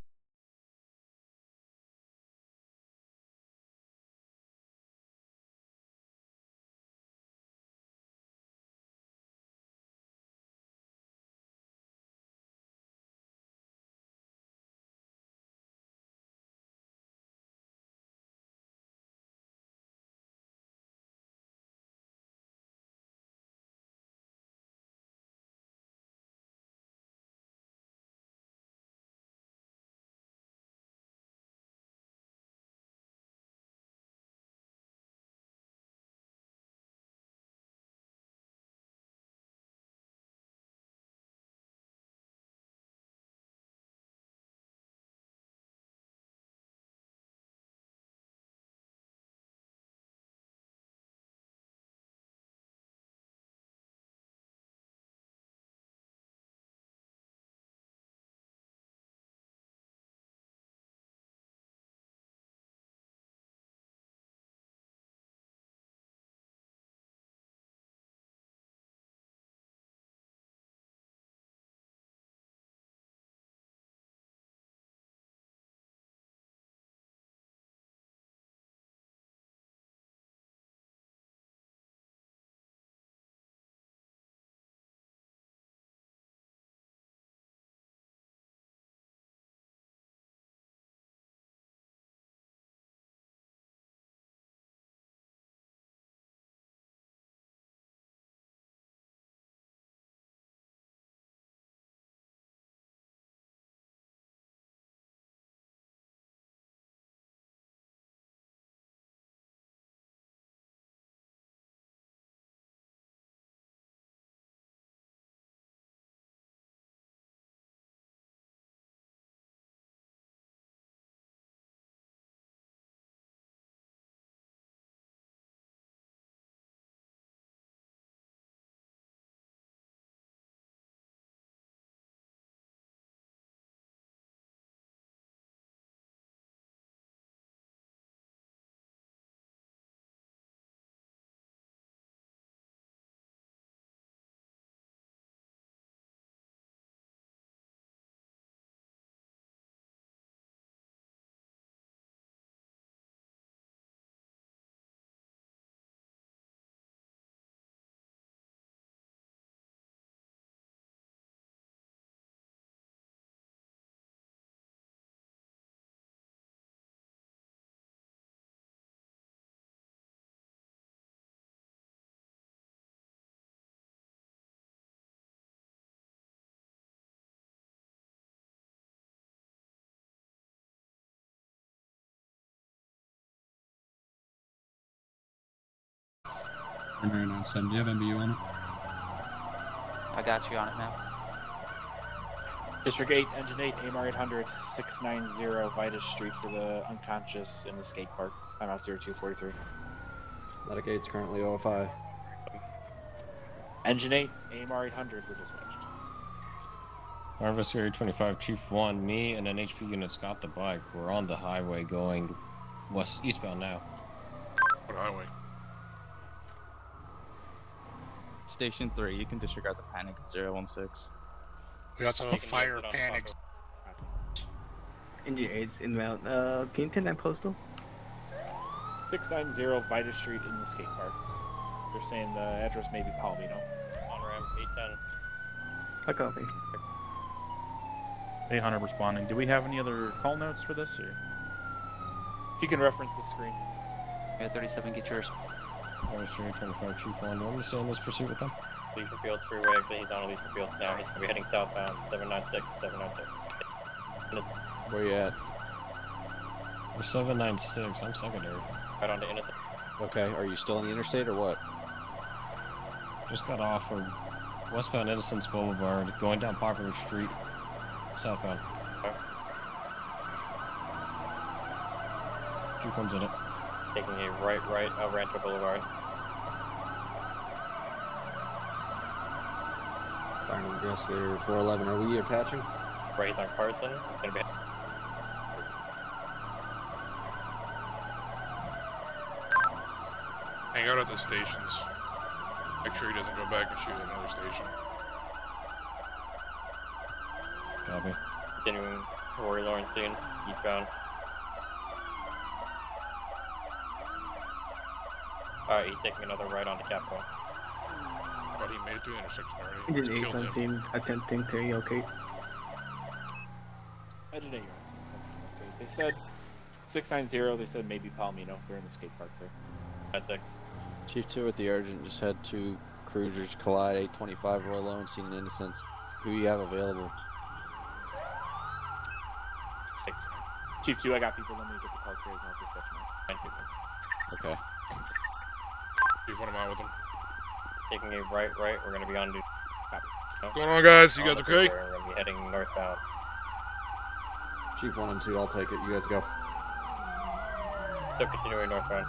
Primary 97. Do you have MBU on it? I got you on it now. District 8, Engine 8, AMR 800, 690 Vitus Street for the unconscious in the skate park. Timeout 0243. Medic 8's currently 005. Engine 8, AMR 800 were dispatched. Harvest Area 25, Chief 1, me and an HP unit's got the bike. We're on the highway going eastbound now. What highway? Station 3, you can disregard the panic at 016. We also have fire panics. Engine 8's inbound. Can you turn that postal? 690 Vitus Street in the skate park. They're saying the address may be Palomino. On ramp 810. I copy. 800 responding. Do we have any other call notes for this? Or? If you can reference the screen. Yeah, 37, get yours. Harvest Area 25, Chief 1. You want me to stay in this pursuit with them? Leaford Fields freeway exit. He's on Leaford Fields now. He's going to be heading southbound. 796. Where you at? We're 796. I'm secondary. Right on to Innocent. Okay, are you still on the interstate or what? Just got off. We're westbound Innocence Boulevard, going down Popular Street, southbound. Chief 1's in it. Taking a right of Rancho Boulevard. Fire investigator 411, are we attaching? Right, he's on Carson. He's going to be... Hang out at the stations. Make sure he doesn't go back and shoot at another station. Copy. Continuing Rory Lawrence scene, eastbound. Alright, he's taking another right onto Capitol. But he made it through the intersection already. Engine 8's on scene, attempting to relocate. Engine 8, you're on scene. Okay. They said 690, they said maybe Palomino. They're in the skate park there. That's 6. Chief 2 at the urgent just had 2 cruisers collide 825 Royal Low and seen an Innocence. Who do you have available? Chief 2, I got people. Let me get the call carried now. Dispatch now. Okay. Chief 1, I'm out with him. Taking a right. We're going to be on to... What's going on, guys? You guys okay? We're going to be heading northbound. Chief 1 and 2, I'll take it. You guys go. Still continuing northbound.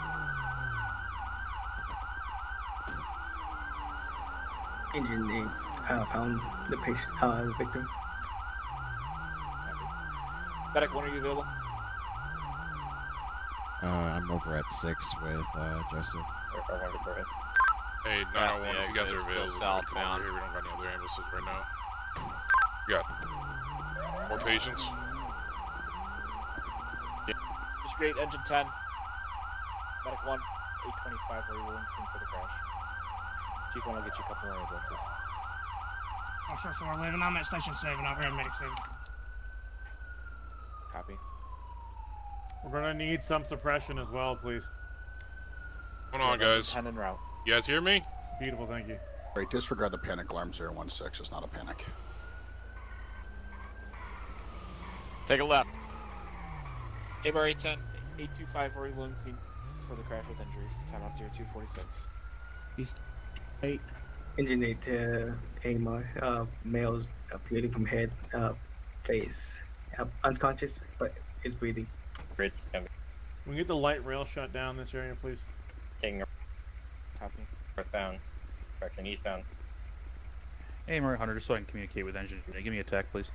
Engine 8 found the patient, the victim. Medic 1, are you available? I'm over at 6 with Joseph. Hey, 901, if you guys are available, southbound. Here. We don't got any other ambulances right now. We got more patients. District 8, Engine 10. Medic 1, 825, where you willing to for the crash. Chief 1 will get you a couple more ambulances. Officer 411, I'm at Station 7. I'll grab Medic 7. Copy. We're gonna need some suppression as well, please. What's going on, guys? 10 en route. You guys hear me? Beautiful, thank you. Right, disregard the panic alarm 016. It's not a panic. Take a left. AMR 810, 825, Rory Williamson for the crash with injuries. Timeout 0246. East 8. Engine 8 AMR. Males bleeding from head, face. Unconscious, but is breathing. Bridge is going to be... Can we get the light rail shut down this area, please? Taking a... Copy. Northbound. Correction, eastbound. Hey, Murray Hunter, just so I can communicate with engine. Give me a tech, please.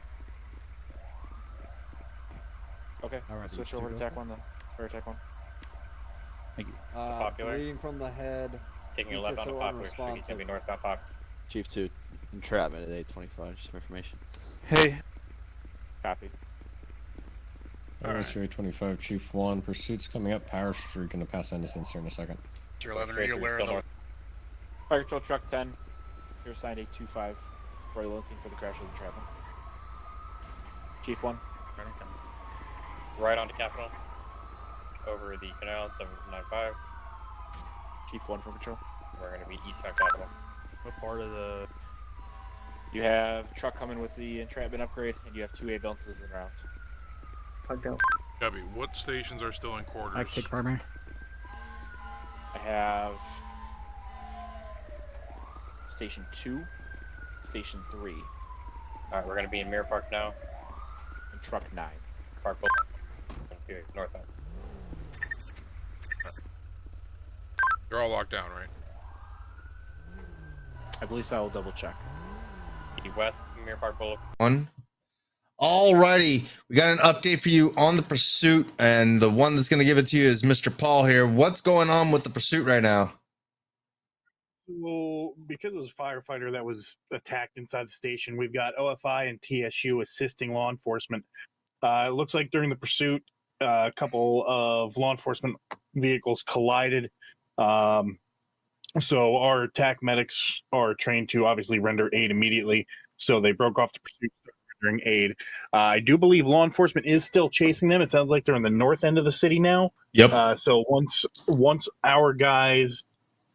Okay. Alright, Switch over to Tech 1 then. Or Tech 1. Thank you. Popular. Bleeding from the head. He's taking a left onto Popular Street. He's going to be northbound Pop. Chief 2, entrapment at 825, just for information. Hey. Copy. Harvest Area 25, Chief 1. Pursuit's coming up Power Street, gonna pass Innocence here in a second. Tier 11, are you aware of the... Fire Patrol Truck 10. You're assigned 825. Roy Wilson for the crash of the entrapment. Chief 1. Right onto Capitol. Over the canal, 795. Chief 1 for patrol. We're going to be eastbound Capitol. What part of the... You have truck coming with the entrapment upgrade, and you have 2 ambulances en route. Plugged out. Gabby, what stations are still in quarters? I take primary. I have Station 2, Station 3, Alright, we're gonna be in Mirror Park now. and Truck 9. Park northbound. You're all locked down, right? I believe so. I will double check. West, Mirror Park Boulevard. One. Alrighty, we got an update for you on the pursuit, and the one that's going to give it to you is Mr. Paul here. What's going on with the pursuit right now? Well, because it was a firefighter that was attacked inside the station, we've got OFI and TSU assisting law enforcement. It looks like during the pursuit, a couple of law enforcement vehicles collided. So our attack medics are trained to obviously render aid immediately. So they broke off the pursuit, rendering aid. I do believe law enforcement is still chasing them. It sounds like they're in the north end of the city now. Yep. So once our guys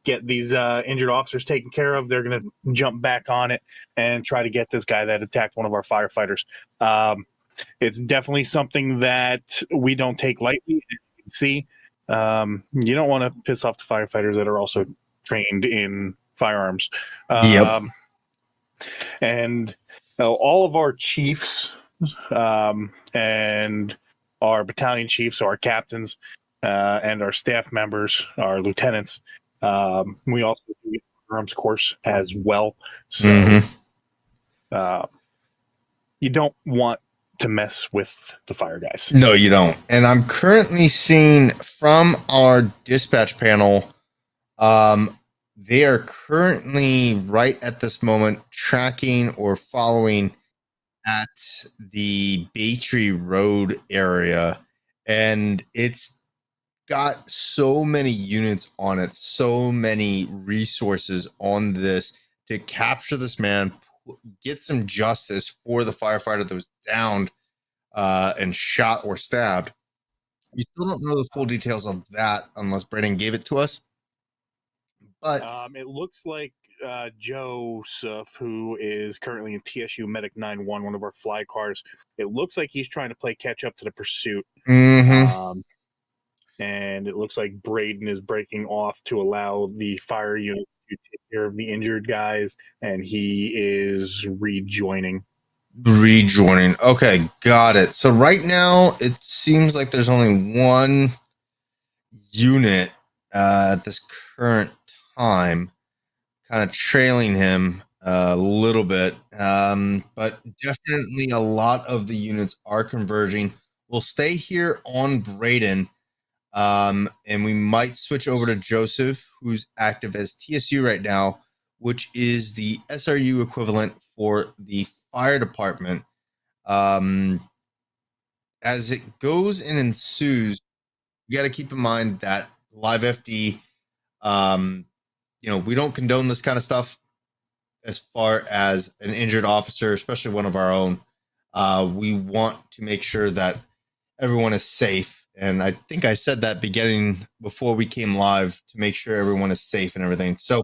get these injured officers taken care of, they're going to jump back on it and try to get this guy that attacked one of our firefighters. It's definitely something that we don't take lightly. As you can see, you don't want to piss off the firefighters that are also trained in firearms. Yep. And all of our chiefs and our battalion chiefs, so our captains and our staff members, our lieutenants, we also do a firearms course as well. So you don't want to mess with the fire guys. No, you don't. And I'm currently seeing from our dispatch panel, they are currently right at this moment tracking or following at the Baytree Road area, and it's got so many units on it, so many resources on this to capture this man, get some justice for the firefighter that was downed and shot or stabbed. We still don't know the full details of that unless Brandon gave it to us. But it looks like Joseph, who is currently in TSU Medic 91, one of our fly cars, it looks like he's trying to play catch up to the pursuit. And it looks like Braden is breaking off to allow the fire unit to take care of the injured guys, and he is rejoining. Okay, got it. So right now it seems like there's only one unit at this current time kind of trailing him a little bit, but definitely a lot of the units are converging. We'll stay here on Braden, and we might switch over to Joseph, who's active as TSU right now, which is the SRU equivalent for the fire department. As it goes and ensues, you got to keep in mind that LiveFD, we don't condone this kind of stuff as far as an injured officer, especially one of our own. We want to make sure that everyone is safe. And I think I said that beginning before we came live, to make sure everyone is safe and everything. So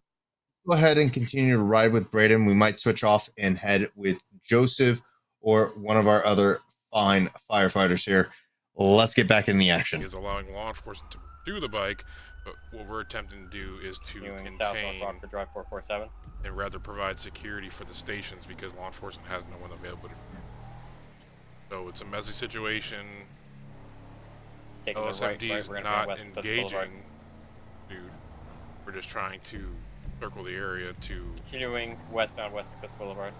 go ahead and continue to ride with Braden. We might switch off and head with Joseph or one of our other fine firefighters here. Let's get back in the action. Is allowing law enforcement to do the bike, but what we're attempting to do is to contain for drive 447 and rather provide security for the stations, because law enforcement has no one available. So it's a messy situation. Taking LSFD right, is we're not west engaging, dude. We're just trying to circle the area to continuing westbound West Coast Boulevard.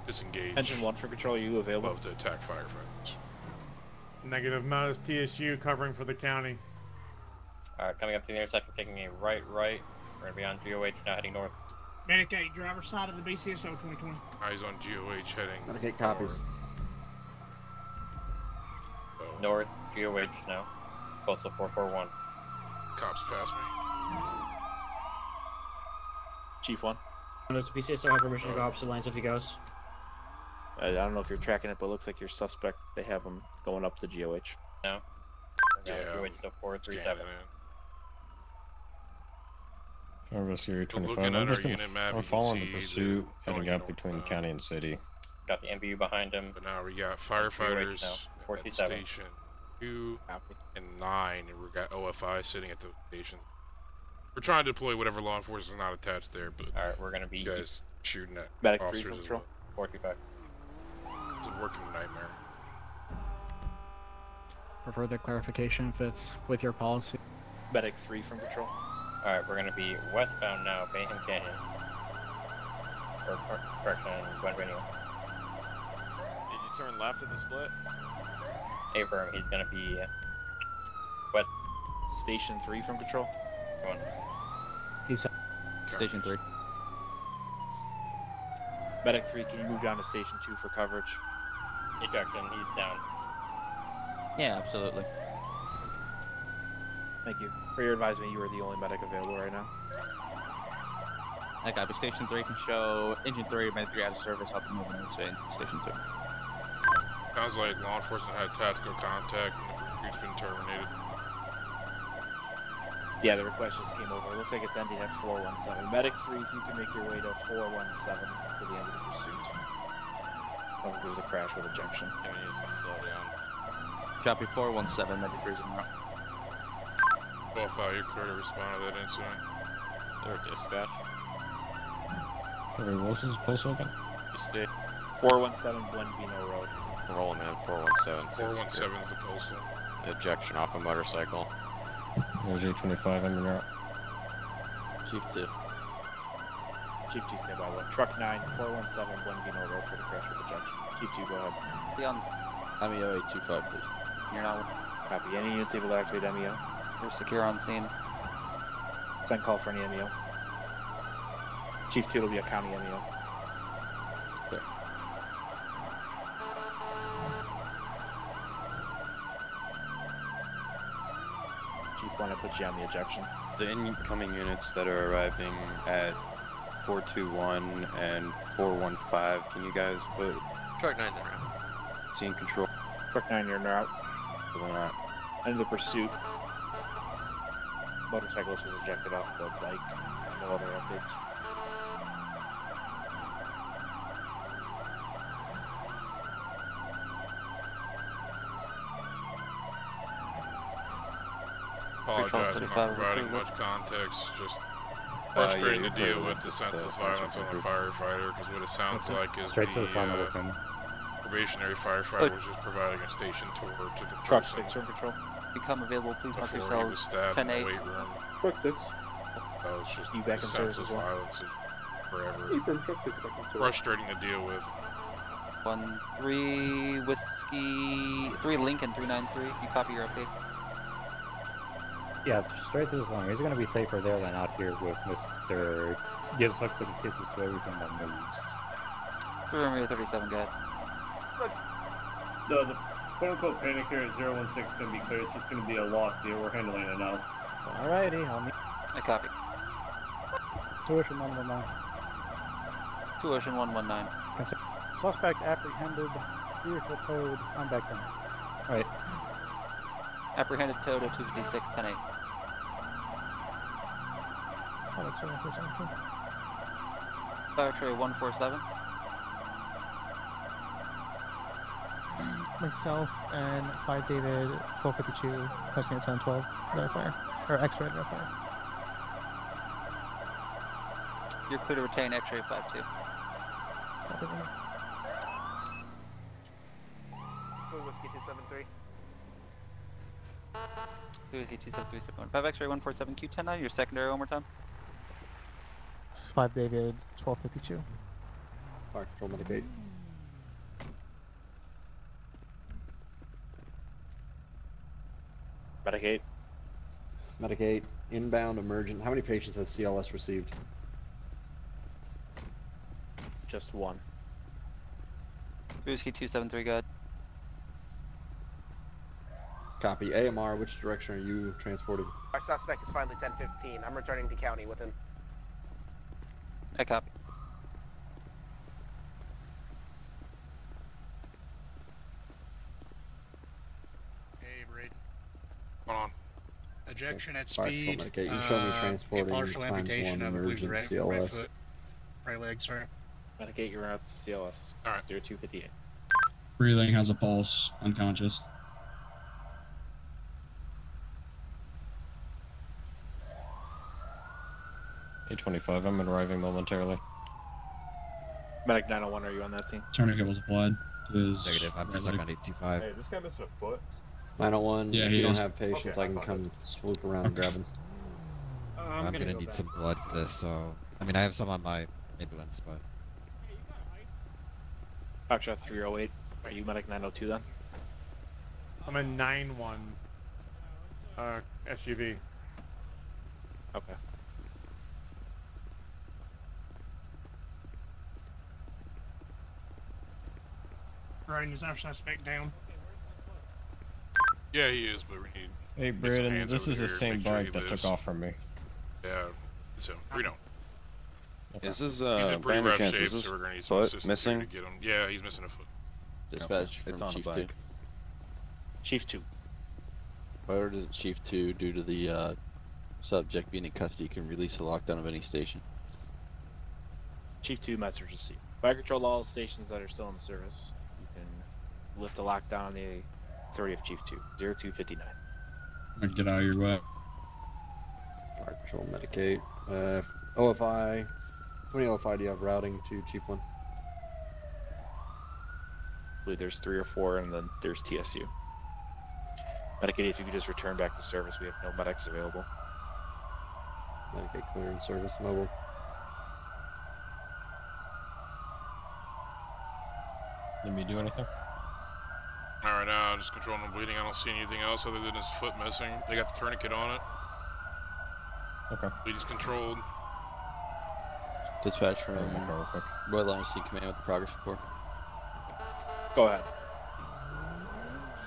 Disengage. Engine 1 for patrol, are you available? Love to attack firefighters. Negative amount is TSU covering for the county. Alright, coming up to the intersection, taking a right. We're gonna be on GOH now, heading north. Medic 8, driver's side of the BCSO 2020. Eyes on GOH heading. Okay, copies. North, GOH now. Postal 441. Cops pass me. Chief 1. Does the BCSO have permission to go opposite lanes if he goes? I don't know if you're tracking it, but it looks like your suspect, they have him going up to GOH. No. Yeah, GOH still 437. Rescue 25. Looking at I'm our just unit map, we're you can following the see pursuit, they're heading going up between county and city. Got the MBU behind him. But now we got firefighters now, at 47. station 2 and 9, and we got OFI sitting at the station We're trying to deploy whatever law enforcement is not attached there, but Alright, we're gonna be you guys shooting at Medic 3 officers from as patrol. well. 425. It's a working nightmare. For further clarification, if it's with your policy. Medic 3 from patrol. Alright, we're gonna be westbound now, Bayham Canyon. Or, correction, Glen Rainier. Did you turn left at the split? Abram, he's gonna be west. Station 3 from patrol. Go on. He's Station 3. Medic 3, can you move down to Station 2 for coverage? Ejection, he's down. Yeah, absolutely. Thank you. For your advisement, you are the only medic available right now. I copy. Station 3 can show engine 3, medic 3 out of service, up and moving over to Station 2. Sounds like law enforcement had tactical contact and the pursuit's been terminated. Yeah, the request just came over. It looks like it's ending at 417. Medic 3, if you can make your way to 417 for the end of the pursuit. Oh, there's a crash with ejection. Can we use to slow down? Copy 417, medic 3's en route. Both you're clear to respond to that incident. Or dispatch? Sorry, what was his postal again? You stay. 417 Buenvino Road. Rolling man, 417. 417 is the postal. Ejection off a motorcycle. There's 825, I'm in route. Chief 2. Chief 2, stand by. Truck 9, 417 Buenvino Road for the crash with ejection. Chief 2, go ahead. Beyond. I'm EO 825, please. You're not. Copy. Any units able to activate MEO? You're secure on scene. Send call for any MEO. Chief 2 will be a county MEO. Okay. Chief 1, I put you on the ejection. The incoming units that are arriving at 421 and 415, can you guys put Truck 9's in route. scene control? Truck 9, you're in route. End of the pursuit. Motorcyclist was ejected off the bike. No other updates. Apologize for not providing much context. Just frustrating to deal with the senseless violence on the firefighter, because what it sounds like is the probationary firefighter was just providing a station tour to the Truck person 6 on patrol. Become available, please mark before he yourselves was stabbed in the 10-8. weight room. Truck 6. That was just You back in service senseless as well? violence forever. From truck 6 back in service. Frustrating to deal with. 1-3 whiskey 3 Lincoln 393. You copy your updates. Yeah, straight to this long. He's gonna be safer there than out here with Mr. Gives hugs and kisses to everything that moves. 37, go ahead. The quote-unquote panic here at 016 can be clear. It's just going to be a lost deal. We're handling it now. Alrighty, homie. I copy. Tuition 119. Tuition 119. Suspect apprehended. Vehicle towed. I'm back down. Alright. Apprehended towed at 256, 10-8. Fire tray 147. Myself and 5 David 1252 pressing at 1012 fire or X-ray fire. You're clear to retain X-ray 52. Whiskey 273. Whiskey 273, 5 X-ray 147 Q109. Your secondary one more time. 5 David 1252. Fire control medic 8. Medic 8. Medic 8, inbound emergent. How many patients has CLS received? Just one. Whiskey 273, go ahead. Copy. AMR, which direction are you transporting? Our suspect is finally 1015. I'm returning to county with him. I copy. Hey, Braden. Come on. Ejection at Fire control speed. medic 8. You show me transporting partial times amputation 1 of, I believe, the emergent right CLS. foot. Right leg, sorry. Medic 8, you're up to CLS. Alright. 0258. Breathing, has a pulse, unconscious. 825, I'm arriving momentarily. Medic 901, are you on that scene? Tourniquet was applied. Negative, I'm stuck on 825. Hey, this guy missing a foot? 901, Yeah, if he you don't is. have patience, Okay, I can come swoop around and grab him. I'm gonna need some blood for this, so... I mean, I have some on my ambulance, but... Foxtrot 308, are you medic 902 then? I'm a 9-1 SUV. Okay. Right, is our suspect down? Yeah, he is, but we need. Hey, get some Braden, hands this over is the here, same make sure bike he that took lives. off from me. Yeah, it's him. Reno. Is this, He's in pretty by any rough chance, shape, is this so we're gonna need some foot assistance missing? here to get him. Yeah, he's missing a foot. Dispatch It's from on a Chief 2. bike. Chief 2. Whatever does Chief 2 due to the subject being in custody, you can release the lockdown of any station. Chief 2, message received. Fire control all stations that are still in service. You can lift the lockdown on the authority of Chief 2, 0259. I'd get out of your way. Fire Patrol, Medicate. OFI. How many OFI do you have routing to Chief 1? I believe there's 3 or 4, and then there's TSU. Medicate, if you could just return back to service, we have no medics available. Medicate clear in service, mobile. Let me do anything? Alright, now just controlling the bleeding. I don't see anything else other than his foot missing. They got the tourniquet on it. Okay. Bleeding's controlled. Dispatch from real quick. Royal Line Scene Command with the progress report. Go ahead.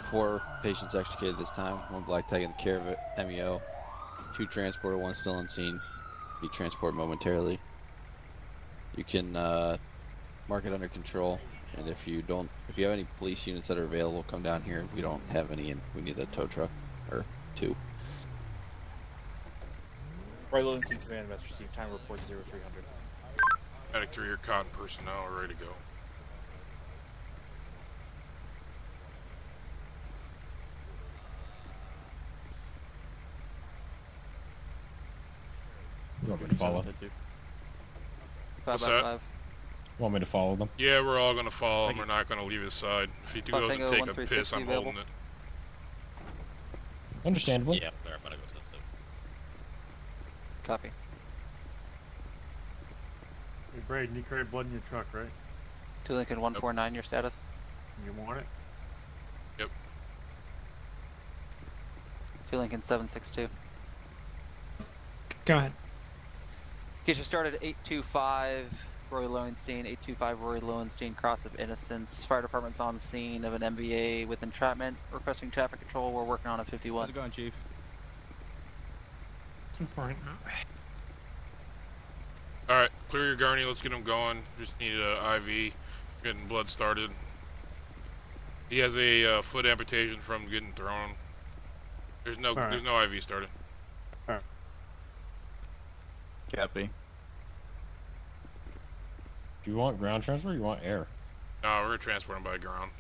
4 patients extricated this time. 1 black taking care of it. MEO. 2 transported. 1 still on scene. Be transported momentarily. You can mark it under control. And if you have any police units that are available, come down here. We don't have any, and we need a tow truck or 2. Roy Livingston Command, message received. Time report 0300. Medic 3 or cotton personnel are ready to go. You want me to follow? What's that? Want me to follow them? Yeah, we're all gonna follow him. We're not gonna leave his side. If he goes and take a piss, I'm holding it. Understandable. Yeah, there, I'm gonna go to that side. Copy. Hey, Braden, you carry blood in your truck, right? 2 Lincoln 149, your status? You want it? Yep. 2 Lincoln 762. Go ahead. Get you started at 825 Roy Lowenstein, 825 Roy Lowenstein, cross of innocence. Fire department's on the scene of an MVA with entrapment, requesting traffic control. We're working on a 51. How's it going, Chief? Alright, clear your gurney. Let's get him going. Just need a IV. Getting blood started. He has a foot amputation from getting thrown. There's no IV started. Alright. Copy. Do you want ground transfer or you want air? No, we're gonna transport him by ground.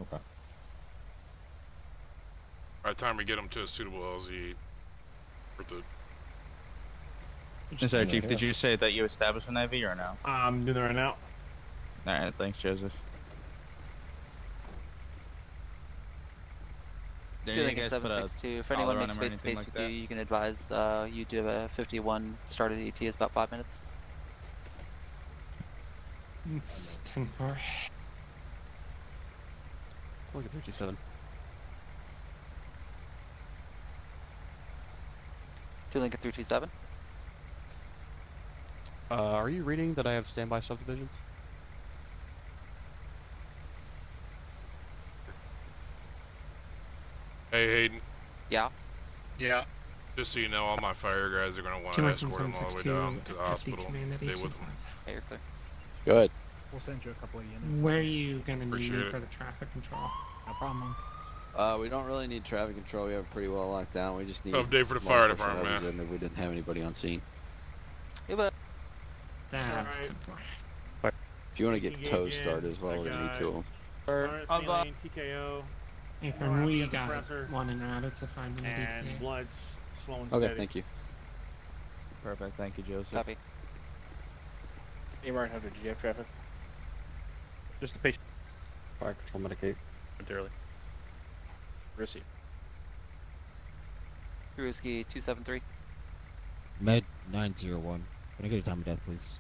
Okay. By the time we get him to a suitable LZ, worth it. Sorry, Chief, did you say that you established an IV or no? I'm doing it right now. Alright, thanks, Joseph. Lincoln 762. If anyone makes face-to-face with you, you can advise you do have a 51 started ET is about 5 minutes. It's 10-4. Look at 37. 2 Lincoln 327. Are you reading that I have standby subdivisions? Hey, Hayden. Yeah? Yeah. Just so you know, all my fire guys are gonna want to escort him all the way down to the hospital. Stay with him. Hey, you're clear. Good. We'll send you a couple of units. Where are you gonna need Appreciate me it. for the traffic control? No problem. We don't really need traffic control. We have it pretty well locked down. We just need. Tough day for the law fire enforcement department, officers in if we didn't have anybody on scene. Yeah, but That's Alright. 10-4. If you want to get Engage tows in, started as well, I we're gonna need got- 2 of them. RSC lane, TKO. Ethan, we got got one in route. It's a 5-minute and ETA. blood's slow and Okay, steady. thank you. Perfect. Thank you, Joseph. Copy. AMR 100, did you have traffic? Just a patient. Fire control medicate. Momentarily. Receive. Kuruski 273. Med 901. Can I get a time of death, please?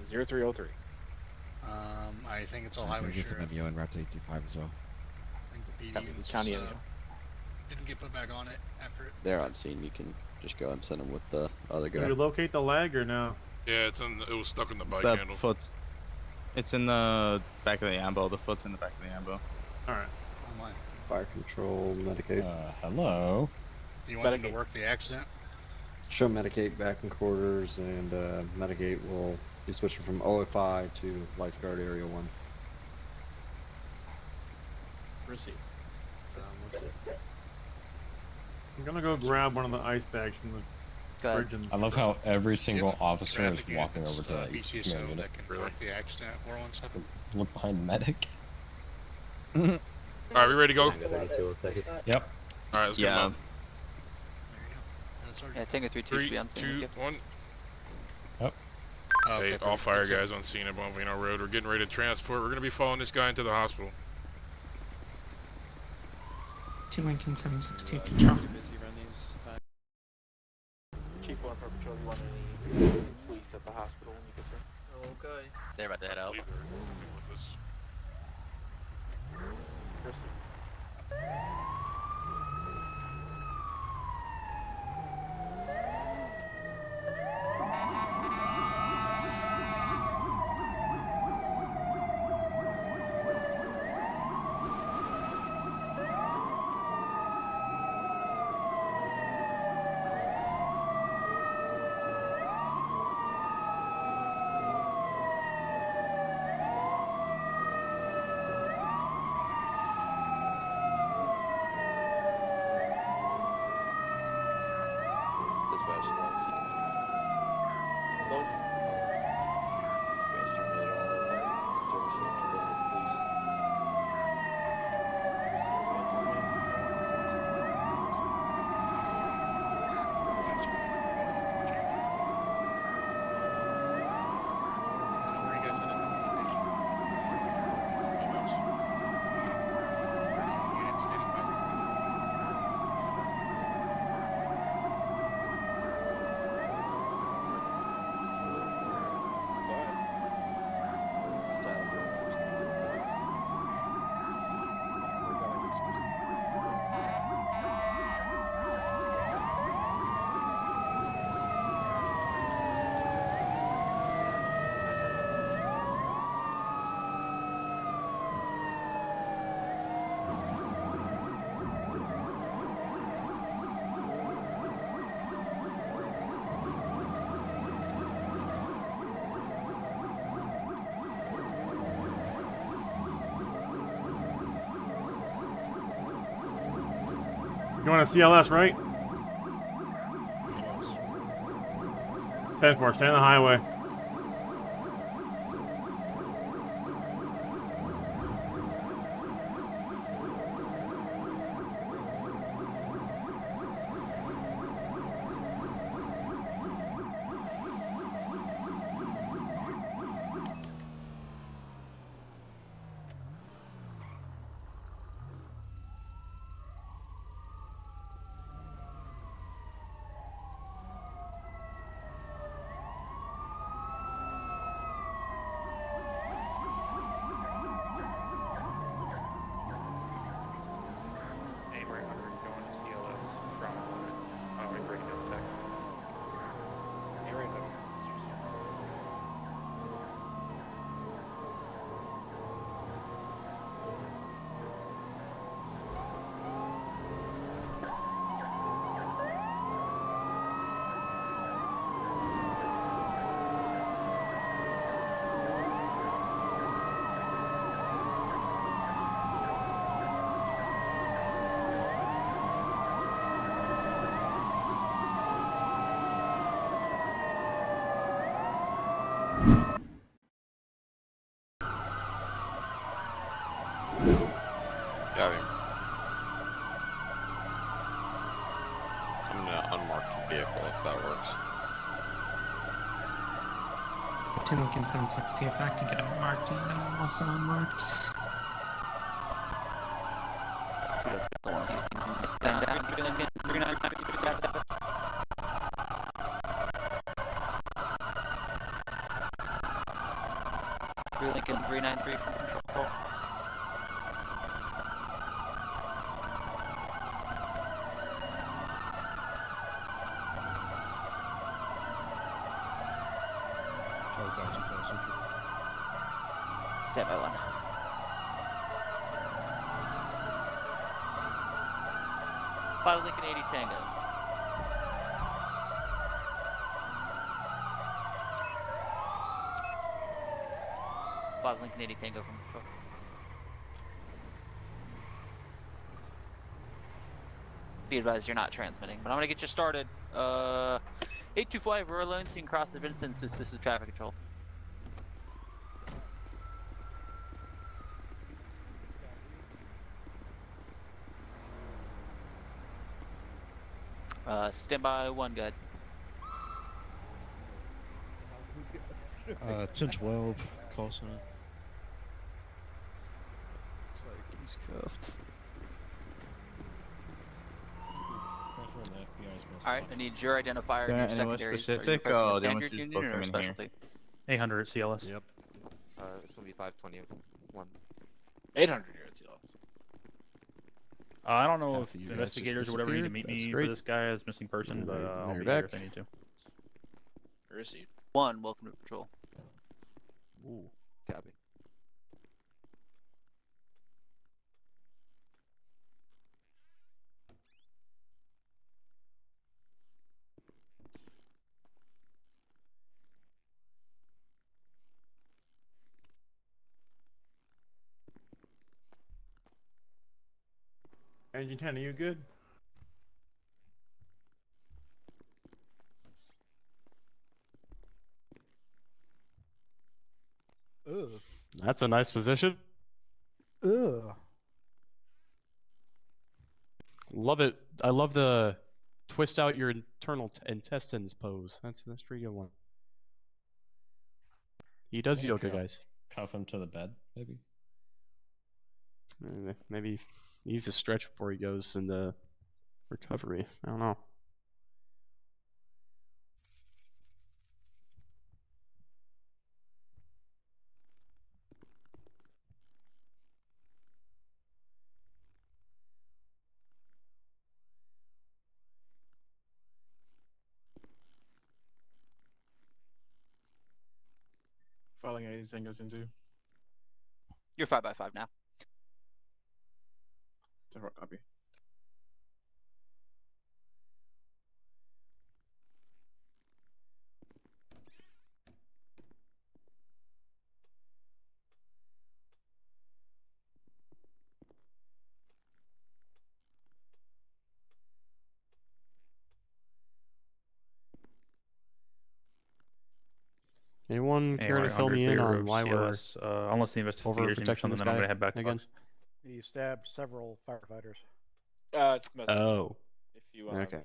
0303. I think it's all Can I highway get some sheriff. MBO and Route 825 as well? I think the Copy, PD was county just, MBO. didn't get put back on it after it. They're on scene. You can just go and send them with the other guy. Did we locate the leg or no? Yeah, it was stuck in the bike The handle. foot's. It's in the back of the ambo. The foot's in the back of the ambo. Alright. Online. Fire control medicate. Hello. You want them to work the accident? Show medicate back in quarters, and medicate will be switching from OFI to lifeguard area 1. Receive. I'm gonna go grab one of the ice bags from the fridge and... I love how every single officer is Traffic walking units, over to that BCSO unit. that can work the accident 417. Look behind the medic. Alright, we ready to go? Yep. Alright, let's get Yeah. them up. Yeah, Tango 3-2 should be on scene. 3, Yep. 2, 1. Yep. Hey, all fire guys on scene at Bonvino Road. We're getting ready to transport. We're going to be following this guy into the hospital. 2 Lincoln 762 Patrol. Chief 1 for patrol, you want any police at the hospital when you get there? Okay. They're about to head out. You want a CLS, right? 10th, stay on the highway. Got him. I'm in an unmarked vehicle if that works. 2 Lincoln 760 effect and get a marked unit. I'm also unmarked. Stand down. 3 Lincoln 393 from control. Stand by 1. Five Lincoln 80 Tango. Five Lincoln 80 Tango from control. Be advised you're not transmitting, but I'm gonna get you started. 825 Royal Lowenstein cross the Vincent to assist with traffic control. Stand by 1, good. 1012, call sign. Looks like he's cuffed. Alright, I need your identifier and your Anyone secondaries. specific? Are you requesting Oh, a they want standard you to union book or a them in here. specialty? 800 CLS. Yep. It's gonna be 521. 800 here at CLS. I don't know Half if of you guys investigators just or whatever need to meet disappeared. That's me great. for this guy as missing person, but I'll you're be back. here if I need to. Received. 1, welcome to patrol. Ooh. Copy. Engine 10, are you good? Ugh. That's a nice position. Ugh. Love it. I love the twist out your internal intestines pose. That's a pretty good one. He does yoga, guys. Cuff him to the bed, maybe. Maybe he needs to stretch before he goes into recovery. I don't know. Filing anything goes into. You're 5 by 5 now. Copy. Anyone care to fill me in on why we're unless the investigators need overprotecting something, this then I'm guy gonna head back to again? Fox. You stabbed several firefighters. Oh. If you Okay.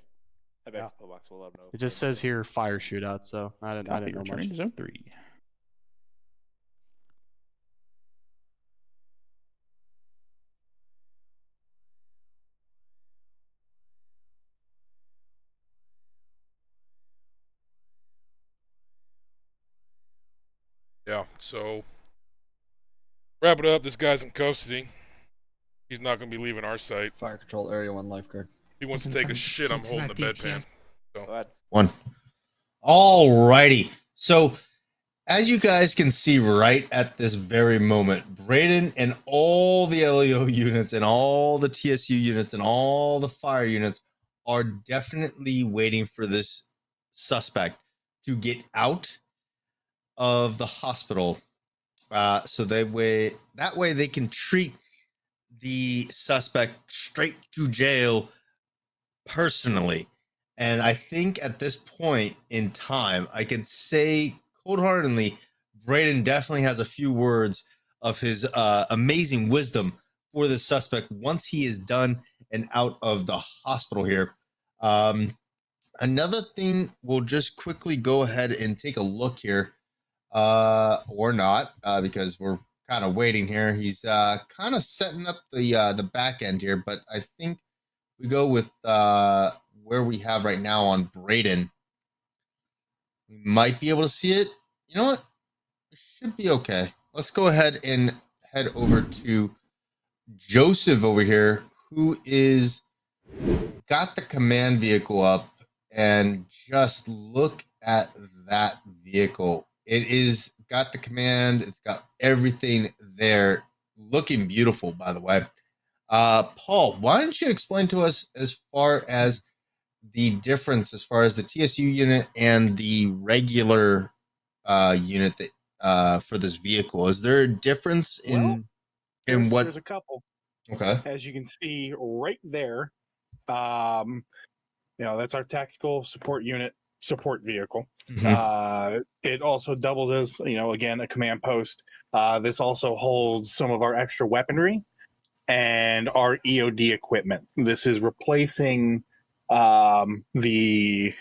head back to the pillbox, we'll let them know. It just says here fire shootout, so I didn't know Returning much. to zone 3. Yeah, so wrap it up. This guy's in custody. He's not going to be leaving our site. Fire control area 1 lifeguard. He wants to take a shit. I'm holding the bedpan. So. 1. Alrighty. So, as you guys can see right at this very moment, Braden and all the LEO units and all the TSU units and all the fire units are definitely waiting for this suspect to get out of the hospital. So that way they can treat the suspect straight to jail personally. And I think at this point in time, I can say cold-heartedly, Braden definitely has a few words of his amazing wisdom for the suspect once he is done and out of the hospital here. Another thing, we'll just quickly go ahead and take a look here. or not, because we're kind of waiting here. He's kind of setting up the back end here, but I think we go with where we have right now on Braden. We might be able to see it. You know what? It should be okay. Let's go ahead and head over to Joseph over here, who is got the command vehicle up, and just look at that vehicle. It is got the command. It's got everything there, looking beautiful, by the way. Paul, why don't you explain to us as far as the difference as far as the TSU unit and the regular unit that for this vehicle? Is there a difference in what? There's a couple. Okay. As you can see right there, that's our tactical support unit support vehicle. It also doubles as, again, a command post. This also holds some of our extra weaponry and our EOD equipment. This is replacing the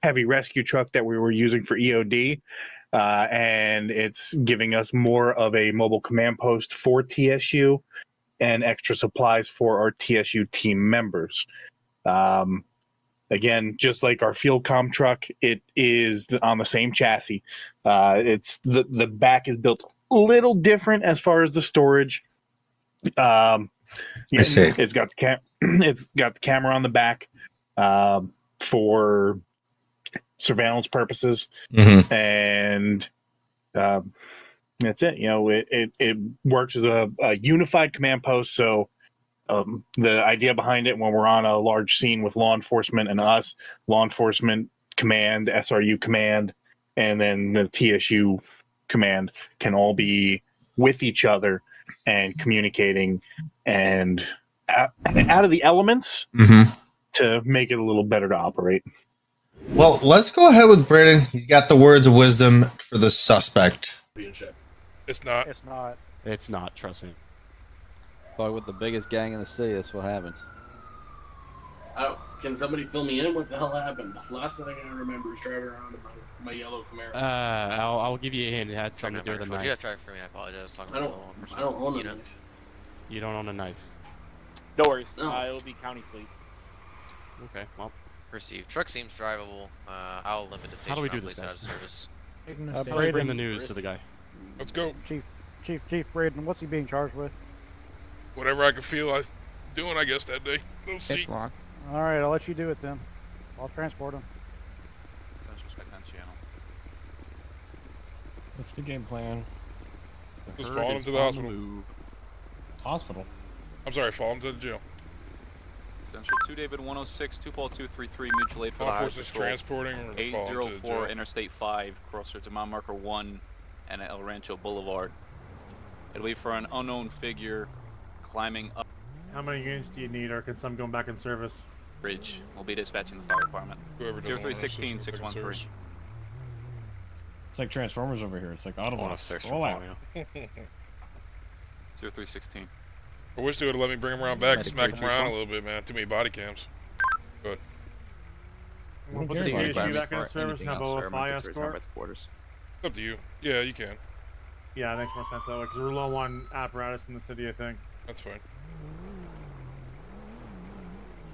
heavy rescue truck that we were using for EOD, and it's giving us more of a mobile command post for TSU and extra supplies for our TSU team members. Again, just like our field comm truck, it is on the same chassis. It's the back is built a little different as far as the storage. I see. It's got the camera on the back for surveillance purposes, and that's it. It works as a unified command post. So the idea behind it, when we're on a large scene with law enforcement and us, law enforcement command, SRU command, and then the TSU command can all be with each other and communicating and out of the elements to make it a little better to operate. Well, let's go ahead with Braden. He's got the words of wisdom for the suspect. It's not. It's not. It's not. Trust me. But with the biggest gang in the city, that's what happened. Can somebody fill me in? What the hell happened? Last thing I remember is driving around in my yellow Camaro. I'll give you a hint. It had something to do with a Would knife. you have tried for me? I apologize. I don't own a knife. You don't own a knife. No worries. No. It'll be county fleet. Okay, well. Received. Truck seems drivable. I'll limit the station. How do we do on this, place out guys? of service. Bring the news to the guy. Let's go. Chief Braden, what's he being charged with? Whatever I could feel like doing, I guess, that day. No seat. All right, I'll let you do it then. I'll transport him. What's the game plan? Just follow him to the hospital. Hospital? I'm sorry, follow him to the jail. Central 2 David 106, 2 Paul 233, mutual aid for the Law high enforcement's patrol. transporting or follow him to the 804 jail? Interstate 5, crossroads to mile marker 1 and El Rancho Boulevard. It'll be for an unknown figure climbing up How many units do you need, or can some go back in service? bridge. We'll be dispatching the fire department. Whoever doesn't want 0316 to go back in 613. service. It's like Transformers over here. It's like Autobots. Roll out. 0316. I wish they would have let me bring him around back and Medic smack him around a 334. little bit, man. Too many body cams. We'll put the TSU back in service and have OFI escort. It's up to you. Yeah, you can. Yeah, it makes more sense that way, because we're low on apparatus in the city, I think. That's fine.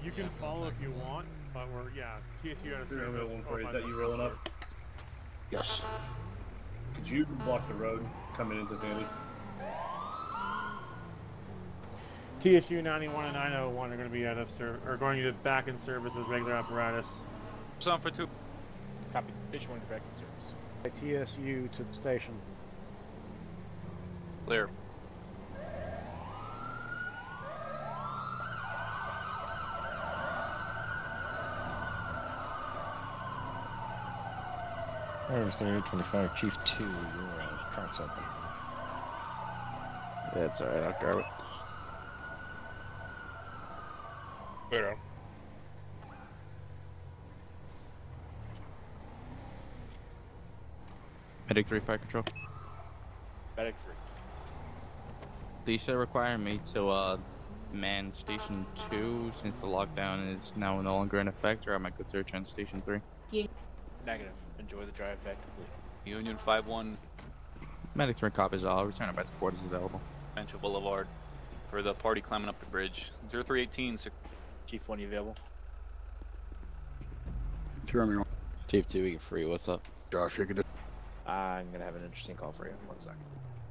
You can follow if you want, but TSU out of service. Is that you rolling up? Yes. Could you block the road coming into Sandy? TSU 91 and 901 are going to be out of going to back in service with regular apparatus. Some for 2. Copy. Fish one back in service. TSU to the station. Clear. Understand 825, Chief 2, your trunk's open. That's alright, I'll grab it. Wait on. Medic 3 fire control. Medic 3. These should require me to man station 2 since the lockdown is now no longer in effect, or am I good to return to station 3? Negative. Enjoy the drive back to fleet. Union 5-1, Medic 3 copies all. Return of beds quarters available. Rancho Boulevard for the party climbing up the bridge. 0318, Chief 1, you available? Chief 2, we can free. What's up? Josh, you can do. I'm gonna have an interesting call for you. 1 second.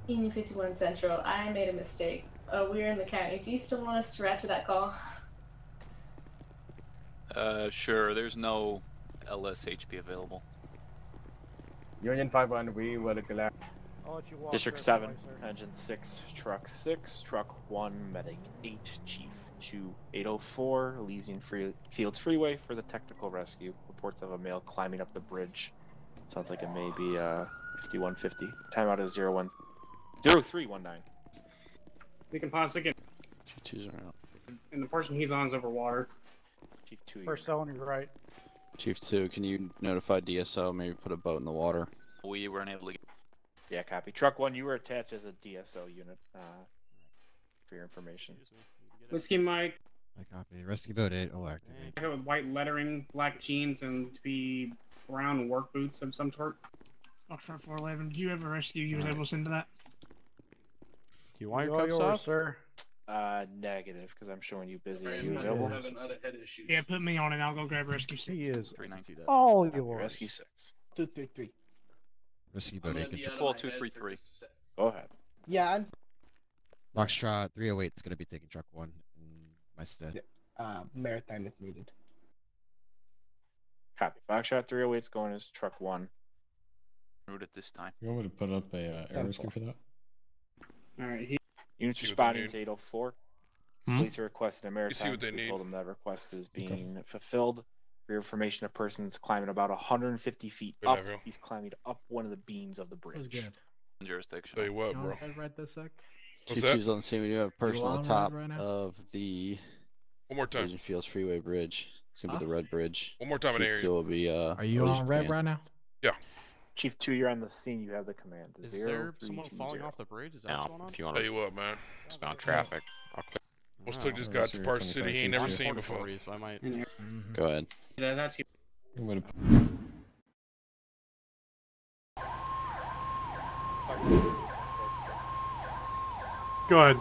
Union 51 Central, I made a mistake. We're in the county. Do you still want us to route to that call? Sure, there's no LSHP available. Union 5-1, we will go. I'll let you walk. District there, 7, sir. Engine 6, Truck 6, Truck 1, Medic 8, Chief 2, 804, Elysian Fields Freeway for the technical rescue. Reports of a male climbing up the bridge. Sounds like it may be 5150. Timeout is 0319. We can pause. We can. Chief 2's around. And the person he's on is over water. Chief 2. First cell on your right. Chief 2, can you notify DSO? Maybe put a boat in the water. We weren't able to get. Yeah, copy. Truck 1, you were attached as a DSO unit. For your information. Whiskey Mike. I copy. Rescue boat 8 will activate. With white lettering, black jeans, and to be brown work boots of some sort. Offshore 411. Do you have a rescue unit able to send to that? Do you want your All cuffs yours, off? sir. Negative, because I'm showing you busy. Are Right, you I'm available? having other head issues. Yeah, put me on it. I'll go grab rescue 6. He is 390. all Copy, yours. Rescue 6. 233. Rescue boat 8 control. Call 233. Go ahead. Yeah, I'm. Foxtrot 308 is going to be taking truck 1 in my stead. Maritime if needed. Copy. Foxtrot 308 is going as Truck 1. Route at this time. You want me to put up a air rescue for that? Alright, Units See what they responding need. to 804. Hmm? Police are requesting a maritime. what they We need. told them that request is being fulfilled. For your information, a person's climbing about 150 feet Good up. have you. He's climbing up one of the beams of the bridge. Jurisdiction. Tell you what, bro. Right this sec. What's Chief that? 2's on the scene. We do have a person on on the red top right now? of the One more time. Elysian Fields Freeway Bridge. It's going to be the red bridge. One more time in Chief area. 2 will be, Are you Elysian on red command. right now? Yeah. Chief 2, you're on the scene. You have the command. Is there someone 0320. falling off the bridge? Is that what's going on? If you want Tell to you what, man. expound traffic, I'll clear. Let's took this guy to parts city he ain't never seen before. So I might. Go ahead. Yeah, that's you. I'm gonna. Go ahead.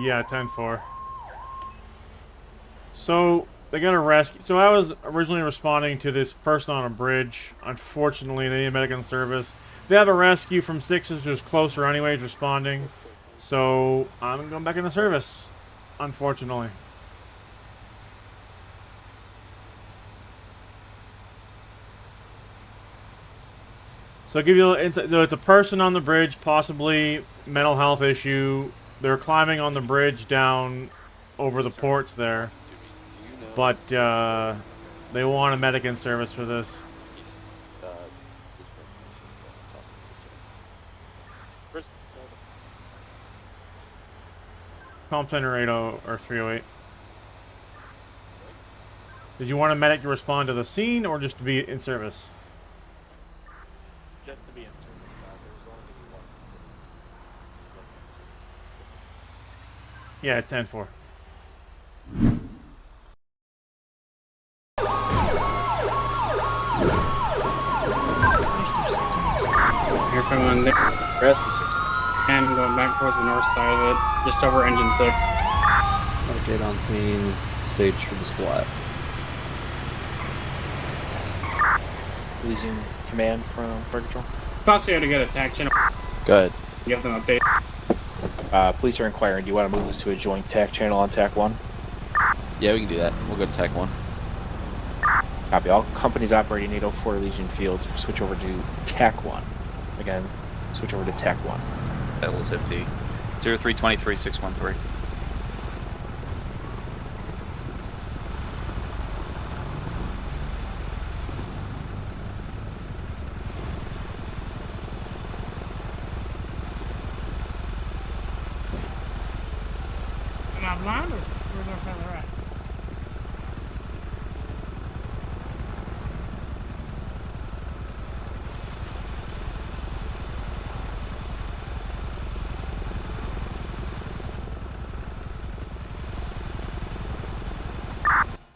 Yeah, 10-4. So they got a rescue. So I was originally responding to this person on a bridge. Unfortunately, they need medical service. They have a rescue from 6s who's closer anyways, responding. So I'm going back into service. Unfortunately. So I'll give you a little insight. So it's a person on the bridge, possibly mental health issue. They're climbing on the bridge down over the ports there. But they want a medic in service for this. Comp Center 80 or 308. Did you want a medic to respond to the scene or just to be in service? Just to be in service. There's only one. Yeah, 10-4. Here from on there. Rescue 6. And going back towards the north side of it, just over engine 6. Medicate on scene. Stage for the splat. Elysian command from Fire Control. Possibly to get attack channel. Go ahead. Give them an update. Police are inquiring. Do you want to move this to a joint TAC channel on TAC 1? Yeah, we can do that. We'll go to TAC 1. Copy. All companies operating 804 Elysian Fields switch over to TAC 1. Again, switch over to TAC 1. LSFD. 0323 613. Am I blind or where's our fella at?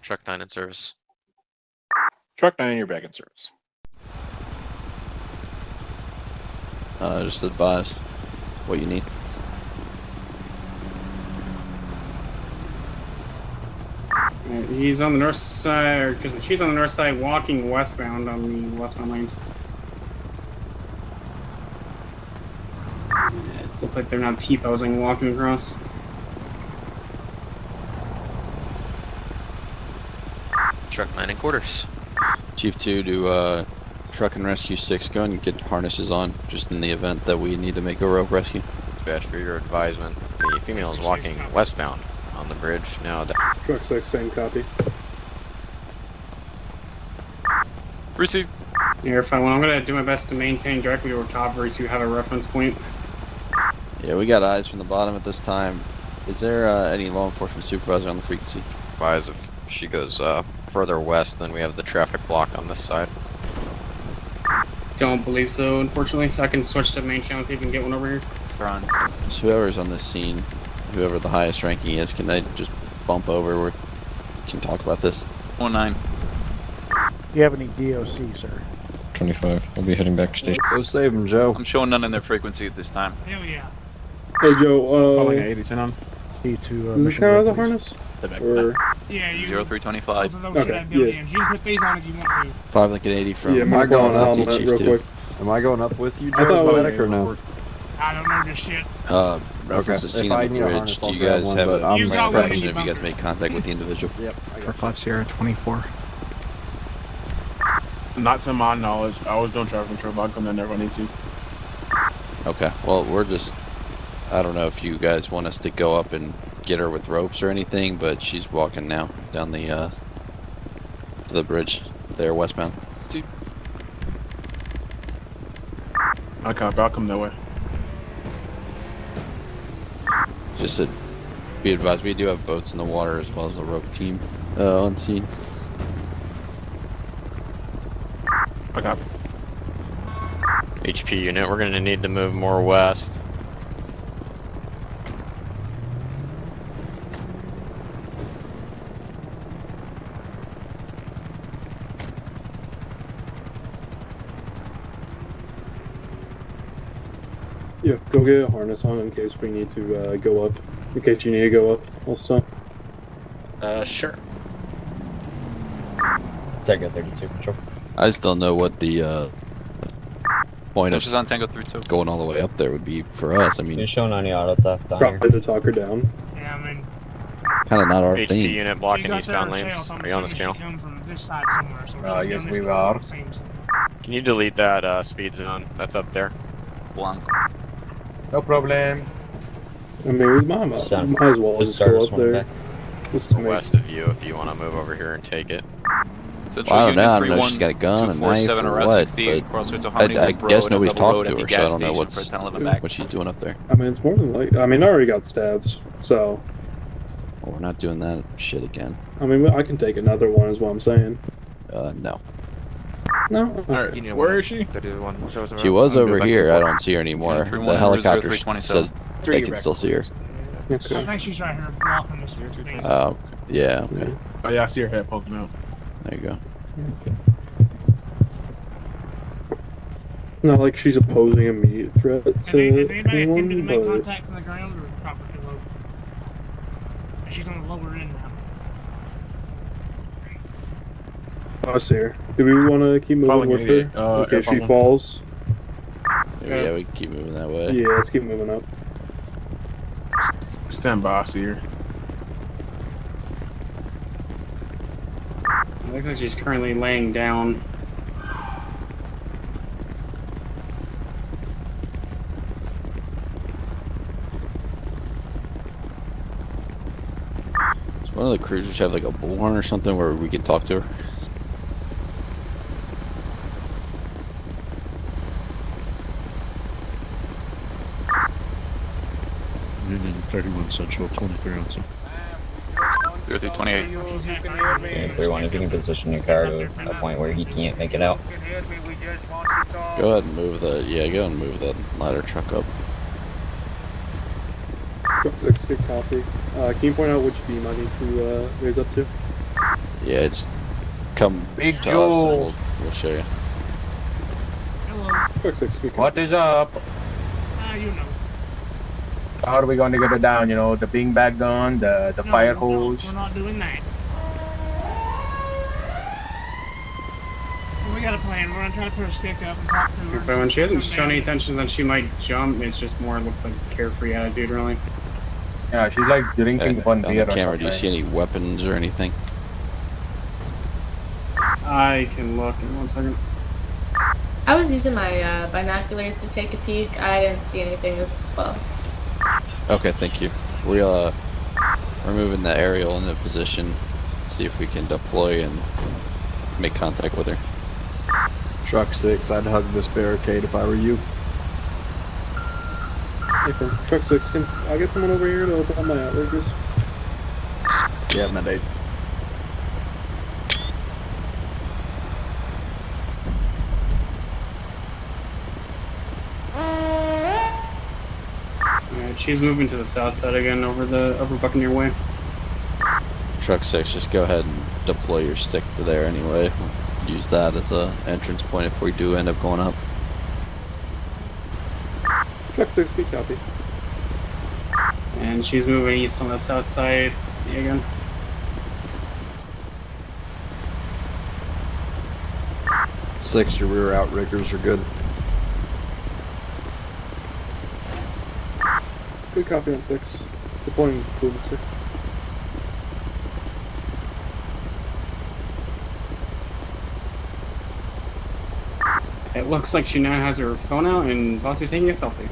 Truck 9 in service. Truck 9, you're back in service. Just advise what you need. He's on the north side, or excuse me, she's on the north side walking westbound on the westbound lanes. It looks like they're not T-posing walking across. Truck 9 in quarters. Chief 2 to Truck and Rescue 6, go and get harnesses on, just in the event that we need to make a rope rescue. Dispatch, for your advisement, the female is walking westbound on the bridge now. Truck 6, same copy. Receive. You're fine. Well, I'm gonna do my best to maintain directly over cavalry so you have a reference point. Yeah, we got eyes from the bottom at this time. Is there any law enforcement supervisor on the frequency? Advise if she goes further west, then we have the traffic block on this side. Don't believe so, unfortunately. I can switch to main channel and see if we can get one over here. So whoever's on this scene, whoever the highest ranking is, can they just bump over? We can talk about this. 19. Do you have any DOC, sir? 25. I'll be heading back to station. Go save him, Joe. I'm showing none in their frequency at this time. Hell yeah. Hey, Joe, Following 80, turn on. does this count as a harness? Or... Yeah, you. 0325. Okay, yeah. You can put these on if you want to. 5 Lincoln 80 from... Yeah, am I going up Chief real 2. quick? Am I going up with you, I Joe, thought medic, or no? I don't know this shit. Reference to If scene I on the need a bridge, harness, do I'll you grab guys one, have but a I'm impression if you guys made contact with the individual? Yep, I got 5 Sierra 24. Not to my knowledge. I was doing traffic control, but I'll come down there if I need to. Okay, well, we're just... I don't know if you guys want us to go up and get her with ropes or anything, but she's walking now down the, to the bridge there, westbound. I copy. I'll come that way. Just to be advised, we do have boats in the water as well as a rope team on scene. I copy. HP unit, we're going to need to move more west. Yeah, go get a harness on in case we need to go up. In case you need to go up, also. Sure. Tango 32 control. I just don't know what the point Touches of on Tango 32. going all the way up there would be for us. I mean, You're showing any auto theft on here. Probably to talk her down. Yeah, I mean. kind of not our HP thing. unit blocking eastbound lanes. Are you on this channel? This side somewhere, so I guess we are. Can you delete that speed zone that's up there? Blanc. No problem. I mean, we might as well just go up there. Just to make... West of you if you want to move over here and take it. Well, I don't know. I don't know if she's got a gun, a knife, or what. But I guess nobody's talked to her, so I don't know what she's doing up there. I mean, it's more than like. I mean, I already got stabs, so. Well, we're not doing that shit again. I mean, I can take another one, is what I'm saying. No. No. Alright, where is she? She was over here. I don't see her anymore. The helicopter says they can still see her. I think she's right here blocking this. Oh, yeah. Okay. Oh yeah, I see her head poking out. There you go. It's not like she's opposing immediate threat to Did anybody anyone, make but... contact from the ground or property low? She's on the lower end now. Oh, I see her. Do we want to keep moving with her in case she falls? Yeah, we can keep moving that way. Yeah, let's keep moving up. Stand by, I see her. It looks like she's currently laying down. Does one of the cruisers have like a bullhorn or something where we can talk to her? Union 31 Central, 23 on 0328. Unit 31, if you can position your car to a point where he can't make it out. Go ahead and move the, go ahead and move that ladder truck up. Truck 6, good copy. Can you point out which beam I need to raise up to? Yeah, just come Big to us and Joe. we'll show you. What is up? You know. How are we going to get it down? You know, the beanbag gun, the fire hose. We're not doing that. We got a plan. We're gonna try to put her stick up and talk to her. But when she hasn't shown any intention that she might jump, it's just more looks like a carefree attitude, really. Yeah, she's like drinking one On beer the or camera, do you something. see any weapons or anything? I can look in 1 second. I was using my binoculars to take a peek. I didn't see anything as well. Okay, thank you. We're moving the aerial into position, see if we can deploy and make contact with her. Truck 6, I'd hug this barricade if I were you. Hey, from Truck 6, can I get someone over here to open up my outriggers? Yeah, Med-8. Alright, she's moving to the south side again over the Upper Buccaneer Way. Truck 6, just go ahead and deploy your stick to there anyway. Use that as a entrance point if we do end up going up. Truck 6, good copy. And she's moving east on the south side again. Six, your rear outriggers are good. Good copy on 6. Deploying cooling stick. It looks like she now has her phone out and possibly taking a selfie.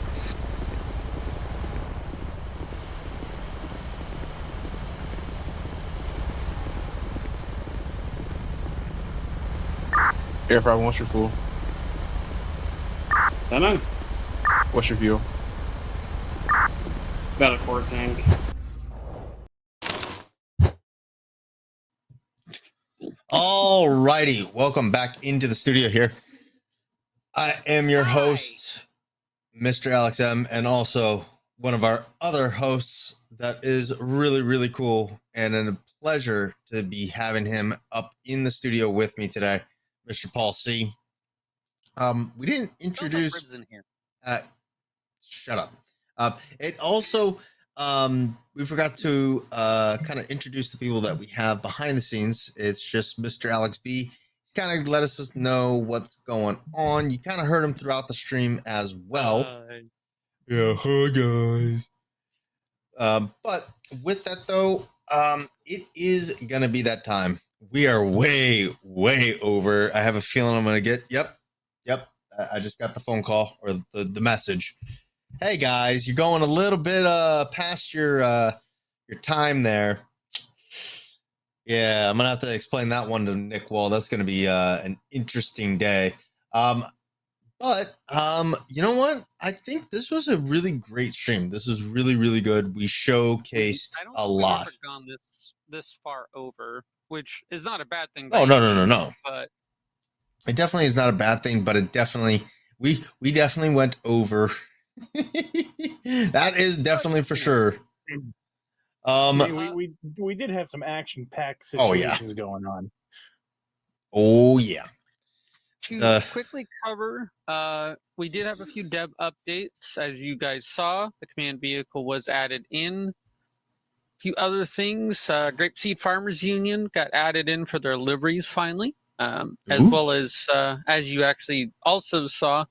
Air 5, what's your fuel? Don't know. What's your fuel? About a quart tank. Alrighty, welcome back into the studio here. I am your host, Mr. Alex M, and also one of our other hosts that is really, really cool, and a pleasure to be having him up in the studio with me today, Mr. Paul C. We didn't introduce. Ribs in here. Shut up. It also, we forgot to kind of introduce the people that we have behind the scenes. It's just Mr. Alex B. He's kind of let us know what's going on. You kind of heard him throughout the stream as well. Yeah, hi guys. But with that though, it is gonna be that time. We are way over. I have a feeling I'm gonna get. Yep. I just got the phone call or the message. Hey guys, you're going a little bit past your time there. Yeah, I'm gonna have to explain that one to Nick Wall. That's gonna be an interesting day. But you know what? I think this was a really great stream. This was really good. We showcased a lot. We've never gone this far over, which is not a bad thing. Oh no. But It definitely is not a bad thing, but it definitely we definitely went over. That is definitely for sure. We did have some action-packed Oh, yeah. situations going on. Oh yeah. to quickly cover, we did have a few dev updates. As you guys saw, the command vehicle was added in. A few other things, Grapeseed Farmers Union got added in for their liveries finally, as well as you actually also saw,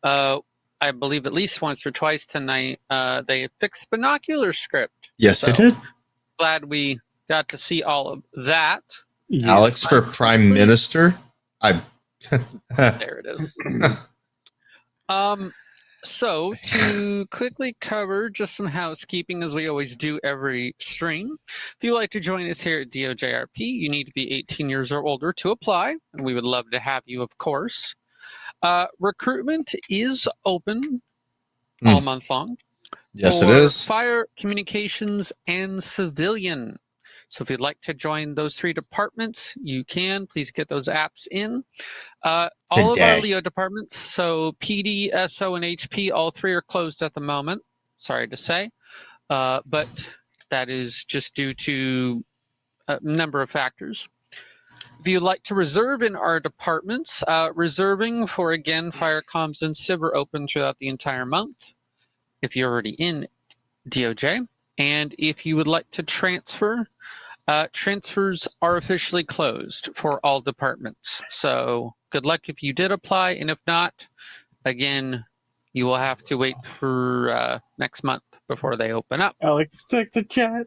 I believe at least once or twice tonight, they fixed binocular script. Yes, they did. Glad we got to see all of that. Alex for Prime Minister. There it is. So to quickly cover just some housekeeping, as we always do every stream. If you'd like to join us here at DoJRP, you need to be 18 years or older to apply, and we would love to have you, of course. Recruitment is open all month long. Yes, it for is. Fire, communications, and civilian. So if you'd like to join those three departments, you can. Please get those apps in. All of our Leo departments, so PD, SO, and HP, all three are closed at the moment. Sorry to say. But that is just due to a number of factors. If you'd like to reserve in our departments, reserving for, again, fire comms and civ are open throughout the entire month if you're already in DOJ. And if you would like to transfer, transfers are officially closed for all departments. So good luck if you did apply, and if not, again, you will have to wait for next month before they open up. Alex, check the chat.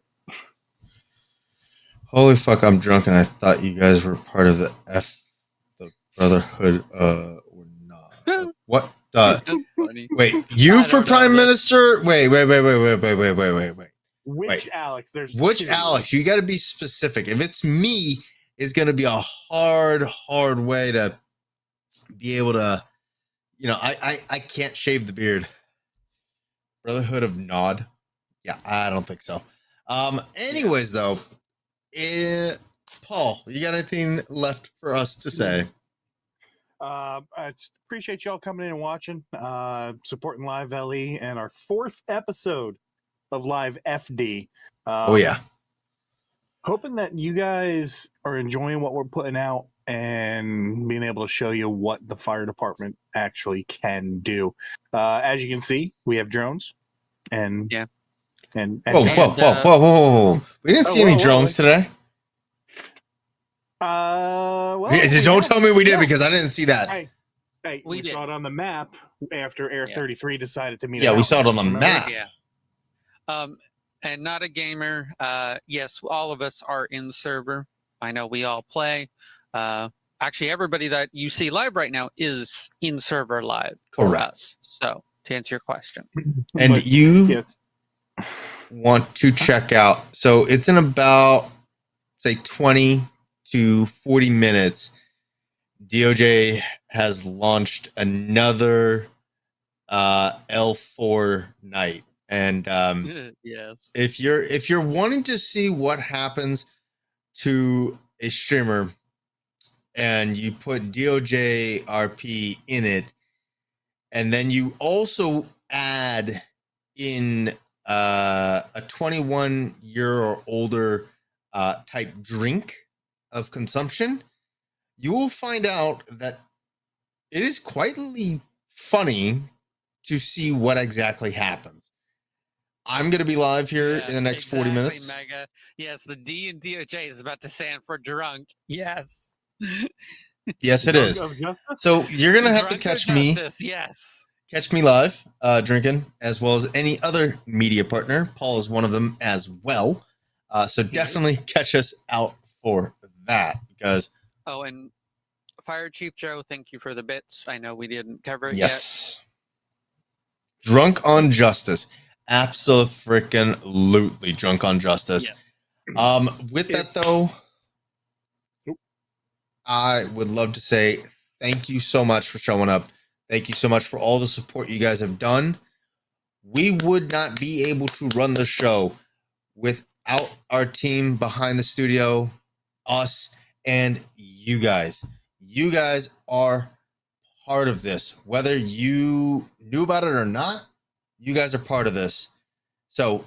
Holy fuck, I'm drunk and I thought you guys were part of the Brotherhood or not. What the? Wait, you for Prime Minister? Wait. Which Alex? There's Which two. Alex? You got to be specific. If it's me, it's going to be a hard way to be able to, I can't shave the beard. Brotherhood of Nod? Yeah, I don't think so. Anyways, though, Paul, you got anything left for us to say? I just appreciate y'all coming in and watching, supporting LiveLE and our 4th episode of LiveFD. Oh yeah. Hoping that you guys are enjoying what we're putting out and being able to show you what the fire department actually can do. As you can see, we have drones and whoa. We didn't see any drones today. Don't tell me we did because I didn't see that. Hey, we saw it on the map after Air 33 decided to meet. Yeah, we saw it on the map. Yeah. And not a gamer. Yes, all of us are in server. I know we all play. Actually, everybody that you see live right now is in server live for us. So to answer your question. And you want to check out. So it's in about, say, 20 to 40 minutes. DOJ has launched another L4 night. And yes, if you're wanting to see what happens to a streamer and you put DoJRP in it, and then you also add in a 21-year or older type drink of consumption, you will find out that it is quietly funny to see what exactly happens. I'm going to be live here in the next 40 minutes. Mega. Yes, the D in DOJ is about to stand for drunk. Yes. Yes, it is. So you're going to have to catch me. Yes. Catch me live, drinking, as well as any other media partner. Paul is one of them as well. So definitely catch us out for that because. Oh, and Fire Chief Joe, thank you for the bits. I know we didn't cover it yet. Drunk on justice. Absolutely drunk on justice. Yeah. With that though, I would love to say thank you so much for showing up. Thank you so much for all the support you guys have done. We would not be able to run the show without our team behind the studio, us, and you guys. You guys are part of this. Whether you knew about it or not, you guys are part of this. So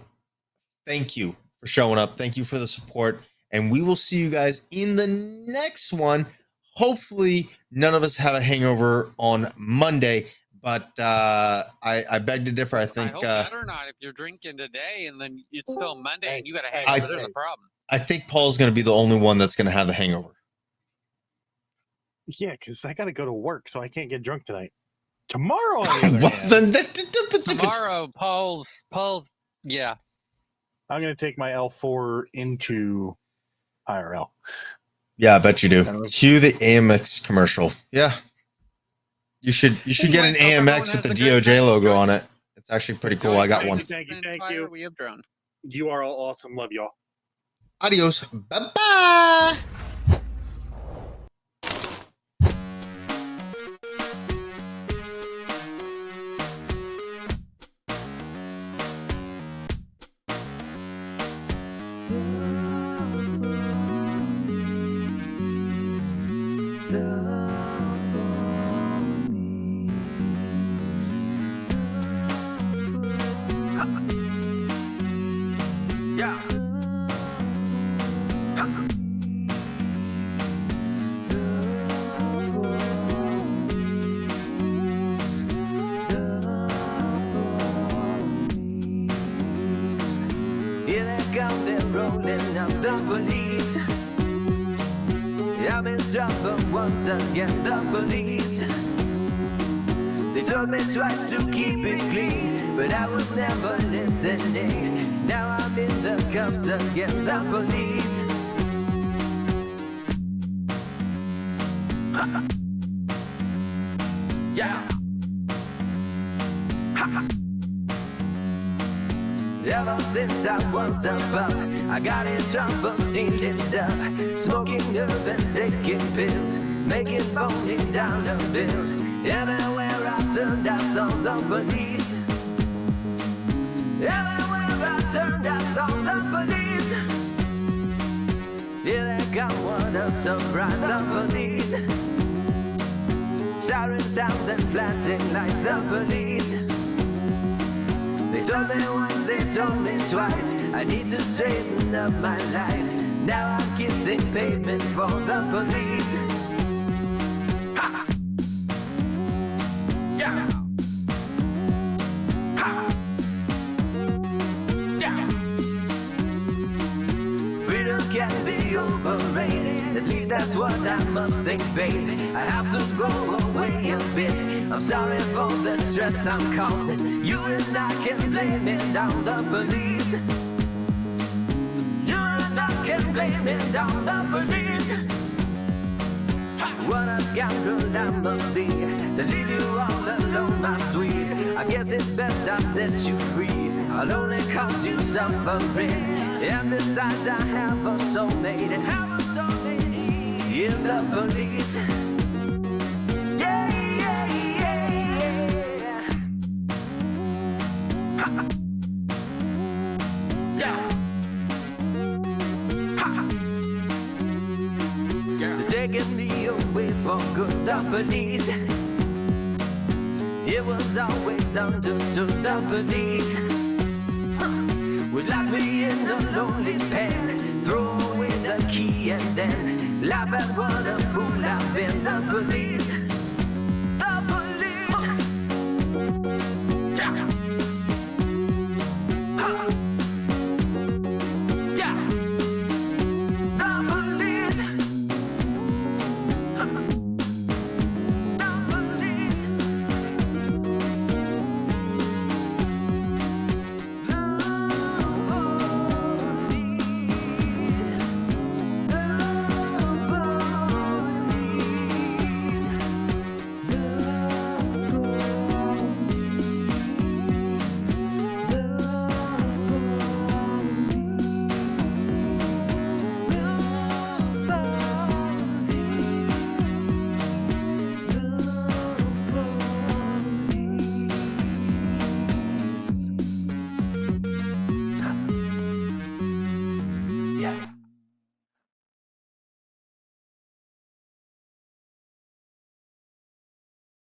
thank you for showing up. Thank you for the support. And we will see you guys in the next one. Hopefully none of us have a hangover on Monday, but I beg to differ. I think I hope not or not. If you're drinking today and then it's still Monday and you got a hangover, there's a problem. I think Paul's going to be the only one that's going to have the hangover. Yeah, because I got to go to work, so I can't get drunk tonight. Tomorrow, on the other hand, tomorrow, Paul's, yeah. I'm going to take my L4 into IRL. Yeah, I bet you do. Cue the AMX commercial. Yeah. You should get an AMX with the DOJ logo on it. It's actually pretty cool. I got one. Thank you. We have drone. You are all awesome. Love y'all. Adios. Bye-bye. once again the police. They told me twice to keep it clean, but I was never listening. Now I'm in the cuffs again, the police. Yeah. Ever since I was a pup, I got in trouble stealing stuff, smoking herb and taking pills, making phony dollar bills. Everywhere I turned, I saw the police. Everywhere I turned, I saw the police. Here they come, what a surprise, the police. Siren sounds and flashing lights, the police. They told me once, they told me twice, I need to straighten up my life. Now I'm kissing pavement for the police. Ha! Yeah! Ha! Yeah! Freedom can be overrated, at least that's what I must think, baby. I have to go away a bit. I'm sorry for the stress I'm causing. You and I can blame it on the police. You and I can blame it on the police. What a scoundrel I must be to leave you all alone, my sweet. I guess it's best I set you free. I'll only cause you suffering. And besides, I have a soulmate. In the police. Yeah, yeah, yeah, yeah. Ha. Yeah. Ha. Yeah. They're taking me away for good, the police. It was always understood, the police would lock me in a lonely pen, throw away the key and then laugh at what a fool I've been, the police.